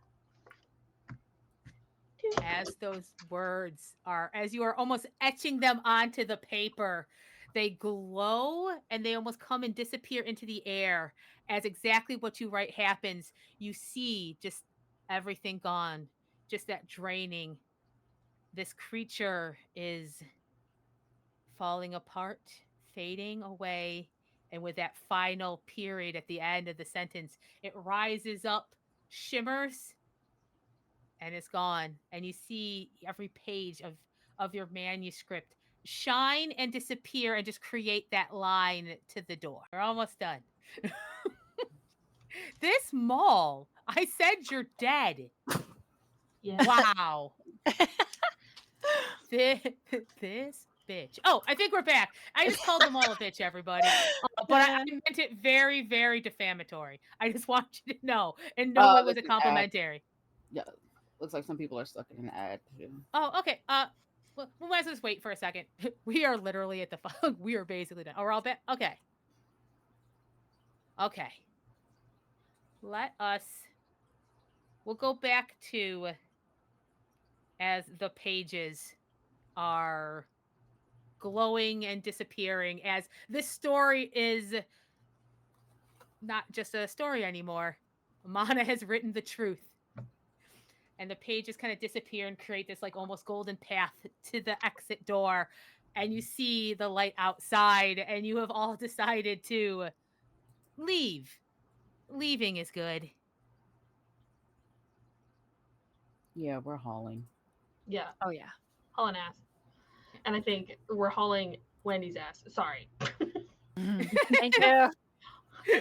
[SPEAKER 1] As those words are, as you are almost etching them onto the paper, they glow and they almost come and disappear into the air as exactly what you write happens. You see just everything gone, just that draining. This creature is falling apart, fading away. And with that final period at the end of the sentence, it rises up, shimmers, and it's gone. And you see every page of your manuscript shine and disappear and just create that line to the door. We're almost done. This mall, I said you're dead.
[SPEAKER 2] Yeah.
[SPEAKER 1] Wow. this, this bitch. Oh, I think we're back. I just called them all a bitch, everybody. But I meant it very, very defamatory. I just want you to know. In no way was
[SPEAKER 4] It's
[SPEAKER 1] it
[SPEAKER 4] an ad.
[SPEAKER 1] complimentary.
[SPEAKER 4] Yeah, looks like some people are stuck in an ad too.
[SPEAKER 1] Oh, okay. Well, we might as well just wait for a second. We are literally at the we are basically done. Oh, we're all back. Okay. Okay. Let us. We'll go back to as the pages are glowing and disappearing as this story is not just a story anymore. Mana has written the truth. And the pages kind of disappear and create this like almost golden path to the exit door. And you see the light outside, and you have all decided to leave. Leaving is good.
[SPEAKER 4] Yeah, we're hauling.
[SPEAKER 2] Yeah,
[SPEAKER 6] Oh, yeah.
[SPEAKER 2] hauling ass. And I think we're hauling Wendy's ass. Sorry.
[SPEAKER 6] Thank you.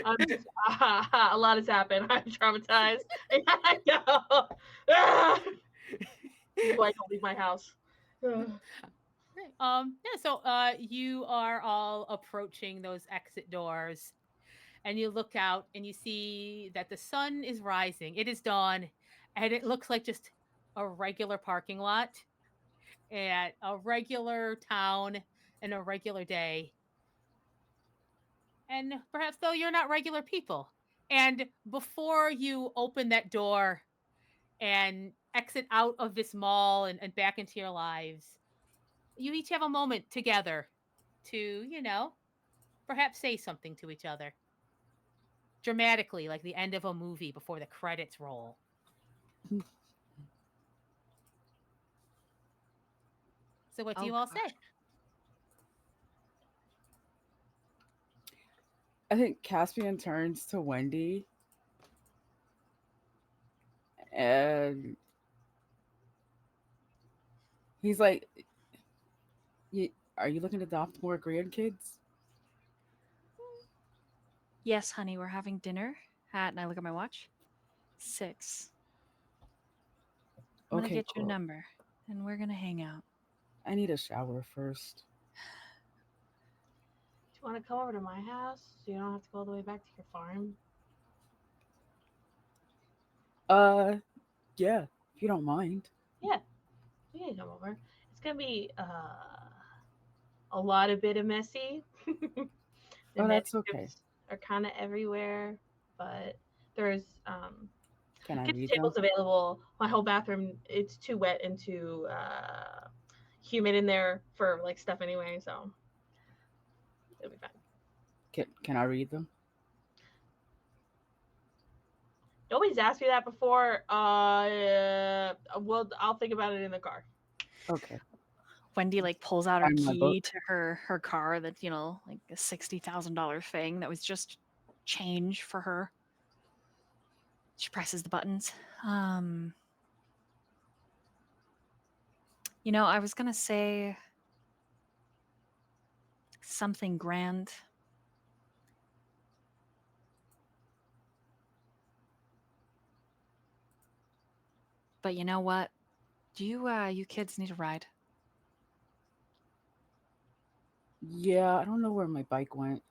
[SPEAKER 2] A lot has happened. I'm traumatized. I know. Ah! Why don't leave my house?
[SPEAKER 1] Yeah, so you are all approaching those exit doors, and you look out and you see that the sun is rising. It is dawn, and it looks like just a regular parking lot at a regular town and a regular day. And perhaps though you're not regular people, And before you open that door and exit out of this mall and back into your lives, you each have a moment together to, perhaps say something to each other dramatically, like the end of a movie before the credits roll. So, what do
[SPEAKER 3] Oh
[SPEAKER 1] you all
[SPEAKER 3] gosh.
[SPEAKER 1] say?
[SPEAKER 4] I think Caspian turns to Wendy and he's like, Are you looking to adopt more grandkids?"
[SPEAKER 6] Yes, honey, we're having dinner at, and I look at my watch, 6. I'm gonna
[SPEAKER 4] Okay,
[SPEAKER 6] get you a
[SPEAKER 4] cool.
[SPEAKER 6] number, and we're gonna hang out.
[SPEAKER 4] I need a shower first.
[SPEAKER 2] Do you want to come over to my house so you don't have to go all the way back to your farm?
[SPEAKER 4] Uh, yeah, if you don't mind.
[SPEAKER 2] Yeah, you can come over. It's gonna be a lot of bit of messy. The
[SPEAKER 4] Oh, that's okay.
[SPEAKER 2] manuscripts are kind of everywhere, but there's
[SPEAKER 4] Can I
[SPEAKER 2] kitchen
[SPEAKER 4] read them?
[SPEAKER 2] tables available. My whole bathroom, it's too wet and too humid in there for like stuff anyway, so it'll be fine.
[SPEAKER 4] Can I read them?
[SPEAKER 2] Nobody's asked me that before. Well, I'll think about it in the car.
[SPEAKER 4] Okay.
[SPEAKER 6] Wendy like pulls out her
[SPEAKER 4] Find my book.
[SPEAKER 6] key to her car that's, like a $60,000 thing that was just change for her. She presses the buttons. I was gonna say something grand. But you know what? Do you kids need a ride?
[SPEAKER 4] Yeah, I don't know where my bike went.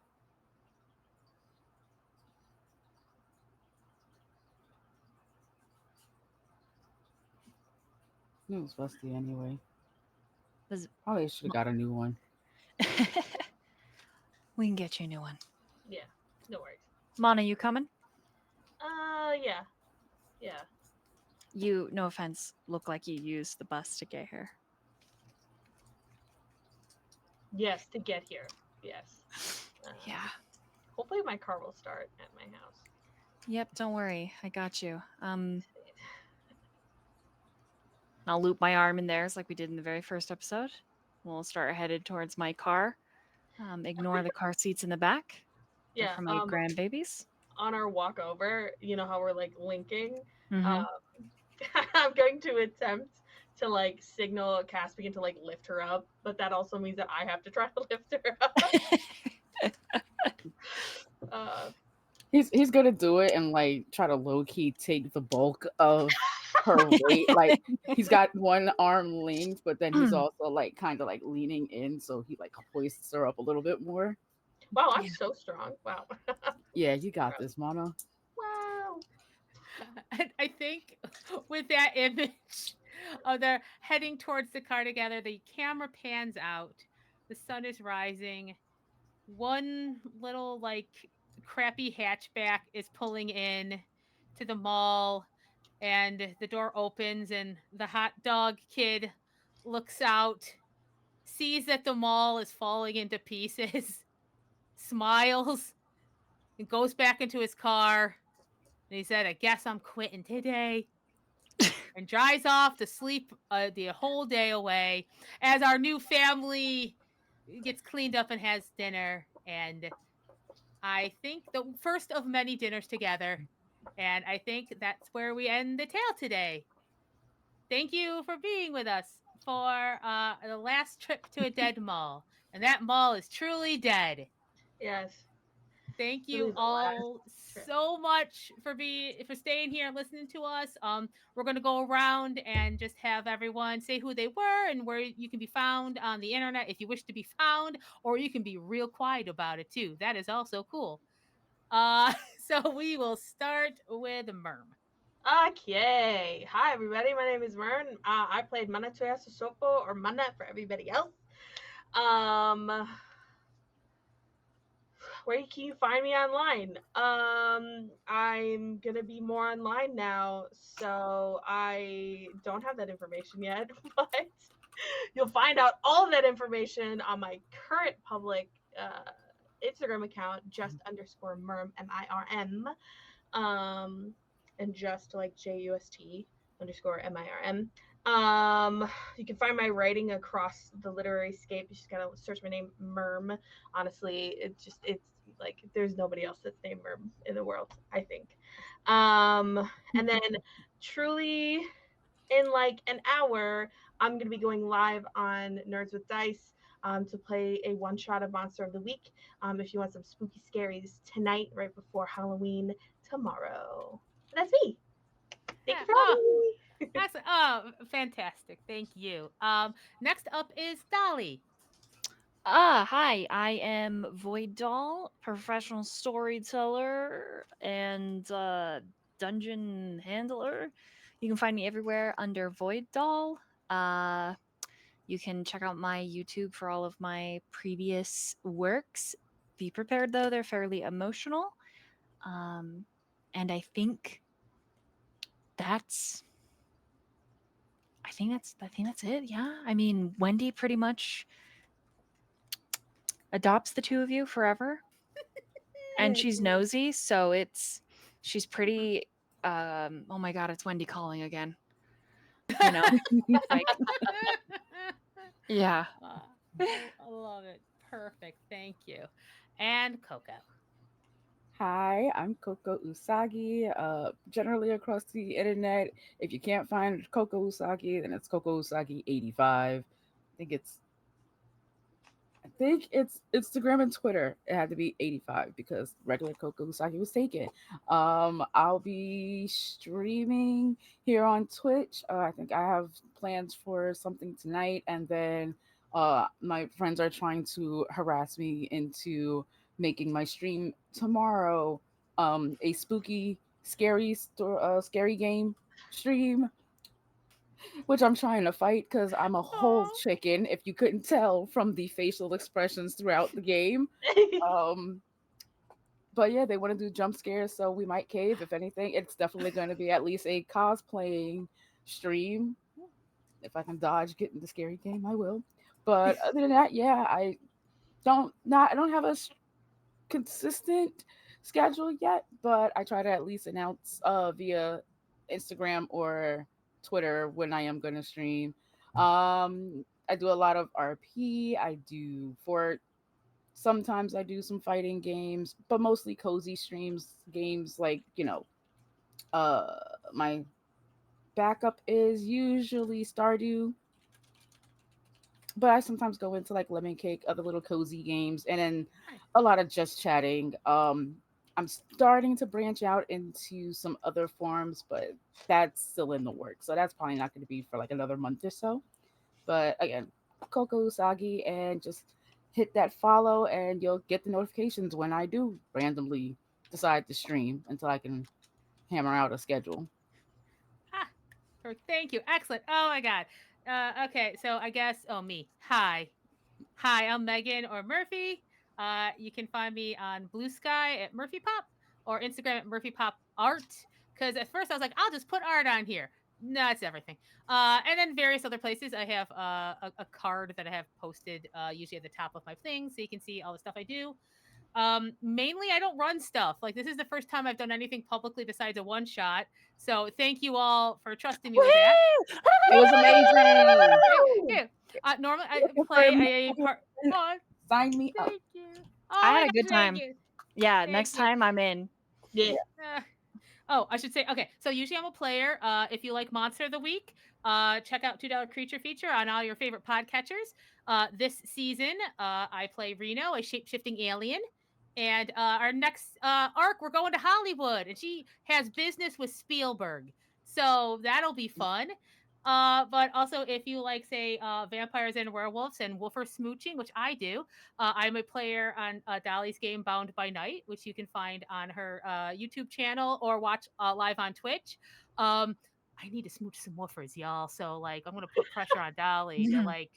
[SPEAKER 4] It was rusty anyway.
[SPEAKER 6] Does-
[SPEAKER 4] Probably should have got a new one.
[SPEAKER 6] we can get you a new one.
[SPEAKER 2] Yeah, no worries.
[SPEAKER 6] Mana, you coming?
[SPEAKER 2] Yeah, yeah.
[SPEAKER 6] You, no offense, look like you used the bus to get here.
[SPEAKER 2] Yes, to get here. Yes.
[SPEAKER 6] Yeah.
[SPEAKER 2] Hopefully my car will start at my house.
[SPEAKER 6] Yep, don't worry. I got you. I'll loop my arm in theirs like we did in the very first episode. We'll start headed towards my car. Ignore the car seats in the back. They're
[SPEAKER 2] Yeah.
[SPEAKER 6] for my grandbabies.
[SPEAKER 2] On our walk over, you know how we're like linking.
[SPEAKER 6] Mm-hmm.
[SPEAKER 2] I'm going to attempt to like signal Caspian to like lift her up, but that also means that I have to try to lift her up. uh,
[SPEAKER 4] He's gonna do it and like try to low key take the bulk of her weight. Like he's got one arm linked, but then he's also like kind of like leaning in, so he like hoists her up a little bit more.
[SPEAKER 2] wow, I'm
[SPEAKER 6] Yeah.
[SPEAKER 2] so strong. Wow.
[SPEAKER 4] Yeah, you got this, Mono.
[SPEAKER 2] Wow.
[SPEAKER 1] And I think with that image of they're heading towards the car together, the camera pans out. The sun is rising. One little like crappy hatchback is pulling in to the mall, and the door opens and the hot dog kid looks out, sees that the mall is falling into pieces, smiles, and goes back into his car. And he said, "I guess I'm quitting today." And drives off to sleep the whole day away as our new family gets cleaned up and has dinner. And I think the first of many dinners together. And I think that's where we end the tale today. Thank you for being with us for the last trip to a dead mall. And that mall is truly dead.
[SPEAKER 2] Yes.
[SPEAKER 1] Thank
[SPEAKER 2] Really
[SPEAKER 1] you
[SPEAKER 2] the last
[SPEAKER 1] all
[SPEAKER 2] trip.
[SPEAKER 1] so much for staying here and listening to us. We're gonna go around and just have everyone say who they were and where you can be found on the internet if you wish to be found, or you can be real quiet about it too. That is also cool. So we will start with Merm.
[SPEAKER 2] Okay. Hi, everybody. My name is Mern. I played Mana Sopo, or Mana for everybody else. Um, where can you find me online? I'm gonna be more online now, so I don't have that information yet, but you'll find out all of that information on my current public Instagram account, just underscore merm, MIRM, and just like JUST underscore MIRM. You can find my writing across the literary scape. You just gotta search my name, Merm. Honestly, it's like there's nobody else that's named Merm in the world, I think. And then truly in like an hour, I'm gonna be going live on Nerds with Dice to play a one shot of Monster of the Week. If you want some spooky scaries tonight, right before Halloween tomorrow. And that's me. Thank you for
[SPEAKER 1] Oh,
[SPEAKER 2] having me.
[SPEAKER 1] excellent. Oh, fantastic. Thank you. Next up is Dolly.
[SPEAKER 3] Hi, I am Void Doll, professional storyteller and dungeon handler. You can find me everywhere under Void Doll. Uh, you can check out my YouTube for all of my previous works. Be prepared though, they're fairly emotional. Um, and that's I think that's it. Yeah. I mean, Wendy pretty much adopts the two of you forever. And she's nosy, so she's pretty oh my god, it's Wendy calling again. You know? Like yeah.
[SPEAKER 1] I love it. Perfect. Thank you. And Coco.
[SPEAKER 4] Hi, I'm Coco Usagi. Generally across the internet, if you can't find Coco Usagi, then it's Coco Usagi 85. I think it's Instagram and Twitter. It had to be 85 because regular Coco Usagi was taken. I'll be streaming here on Twitch. I think I have plans for something tonight, and then my friends are trying to harass me into making my stream tomorrow. A spooky, scary game stream, which I'm trying to fight because I'm a whole
[SPEAKER 1] Oh.
[SPEAKER 4] chicken. If you couldn't tell from the facial expressions throughout the game, um, but yeah, they want to do jump scares, so we might cave. If anything, it's definitely going to be at least a cosplaying stream. If I can dodge getting the scary game, I will. But other than that, yeah, I don't have a consistent schedule yet, but I try to at least announce via Instagram or Twitter when I am going to stream. I do a lot of RP. I do fort. Sometimes I do some fighting games, but mostly cozy streams. Games like uh, my backup is usually Stardew, but I sometimes go into like lemon cake, other little cozy games, and then
[SPEAKER 1] Nice.
[SPEAKER 4] a lot of just chatting. I'm starting to branch out into some other forms, but that's still in the works. So that's probably not going to be for like another month or so. But again, Coco Usagi, and just hit that follow, and you'll get the notifications when I do randomly decide to stream until I can hammer out a schedule.
[SPEAKER 1] Ah, perfect. Thank you. Excellent. Oh my God. Okay, so I guess, oh, me. Hi. Hi, I'm Megan or Murphy. You can find me on Blue Sky at Murphy Pop or Instagram at Murphy Pop Art. Because at first I was like, I'll just put art on here. No, it's everything. And then various other places. I have a card that I have posted usually at the top of my thing, so you can see all the stuff I do. Mainly, I don't run stuff. Like this is the first time I've done anything publicly besides a one shot. So thank you all for trusting me with that.
[SPEAKER 6] Woohoo!
[SPEAKER 4] It was amazing.
[SPEAKER 1] Yeah. Normally I
[SPEAKER 4] Looking for
[SPEAKER 1] play
[SPEAKER 4] me.
[SPEAKER 1] a part. Oh,
[SPEAKER 4] Sign me up.
[SPEAKER 1] thank you. Oh
[SPEAKER 6] I
[SPEAKER 1] my
[SPEAKER 6] had a
[SPEAKER 1] gosh,
[SPEAKER 6] good
[SPEAKER 1] thank
[SPEAKER 6] time.
[SPEAKER 1] you.
[SPEAKER 6] Yeah,
[SPEAKER 1] Thank
[SPEAKER 6] next
[SPEAKER 1] you.
[SPEAKER 6] time I'm in.
[SPEAKER 2] Yeah.
[SPEAKER 1] Uh, oh, I should say, okay. So usually I'm a player. If you like Monster of the Week, check out $2 Creature Feature on all your favorite podcatchers. This season, I play Reno, a shape shifting alien. And our next arc, we're going to Hollywood, and she has business with Spielberg. So that'll be fun. But also, if you like, say, vampires and werewolves and woofer smooching, which I do, I'm a player on Dolly's game Bound by Night, which you can find on her YouTube channel or watch live on Twitch. I need to smooch some woofers, y'all. So, like, I'm going to put pressure on Dolly to, like,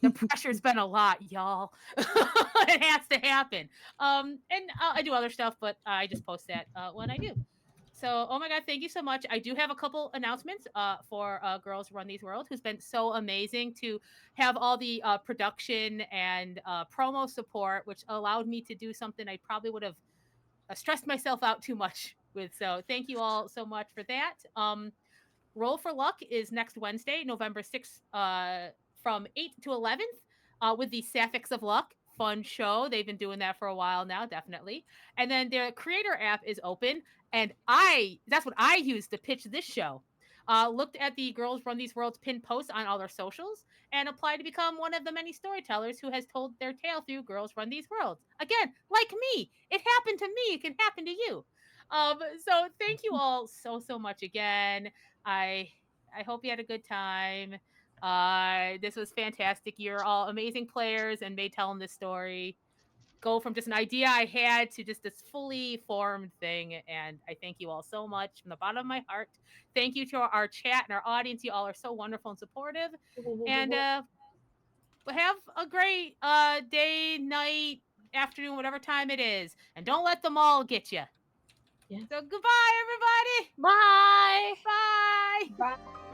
[SPEAKER 1] The pressure's been a lot, y'all. It has to happen. And I do other stuff, but I just post that when I do. So, oh my God, thank you so much. I do have a couple announcements for Girls Run These World, who's been so amazing to have all the production and promo support, which allowed me to do something I probably would have stressed myself out too much with. So, thank you all so much for that. Roll for Luck is next Wednesday, November 6th, from 8 to 11th, with the Sapphics of Luck. Fun show. They've been doing that for a while now, definitely. And then their creator app is open. And that's what I used to pitch this show. Looked at the Girls Run These Worlds pinned posts on all their socials and applied to become one of the many storytellers who has told their tale through Girls Run These Worlds. Again, like me, it happened to me. It can happen to you. So thank you all so much again. I I hope you had a good time. This was fantastic. You're all amazing players and made telling this story go from just an idea I had to just this fully formed thing. And I thank you all so much from the bottom of my heart. Thank you to our chat and our audience. You all are so wonderful and supportive. And have a great day, night, afternoon, whatever time it is. And don't let them all get you.
[SPEAKER 2] Yes.
[SPEAKER 1] So goodbye, everybody.
[SPEAKER 3] Bye.
[SPEAKER 1] Bye.
[SPEAKER 2] Bye.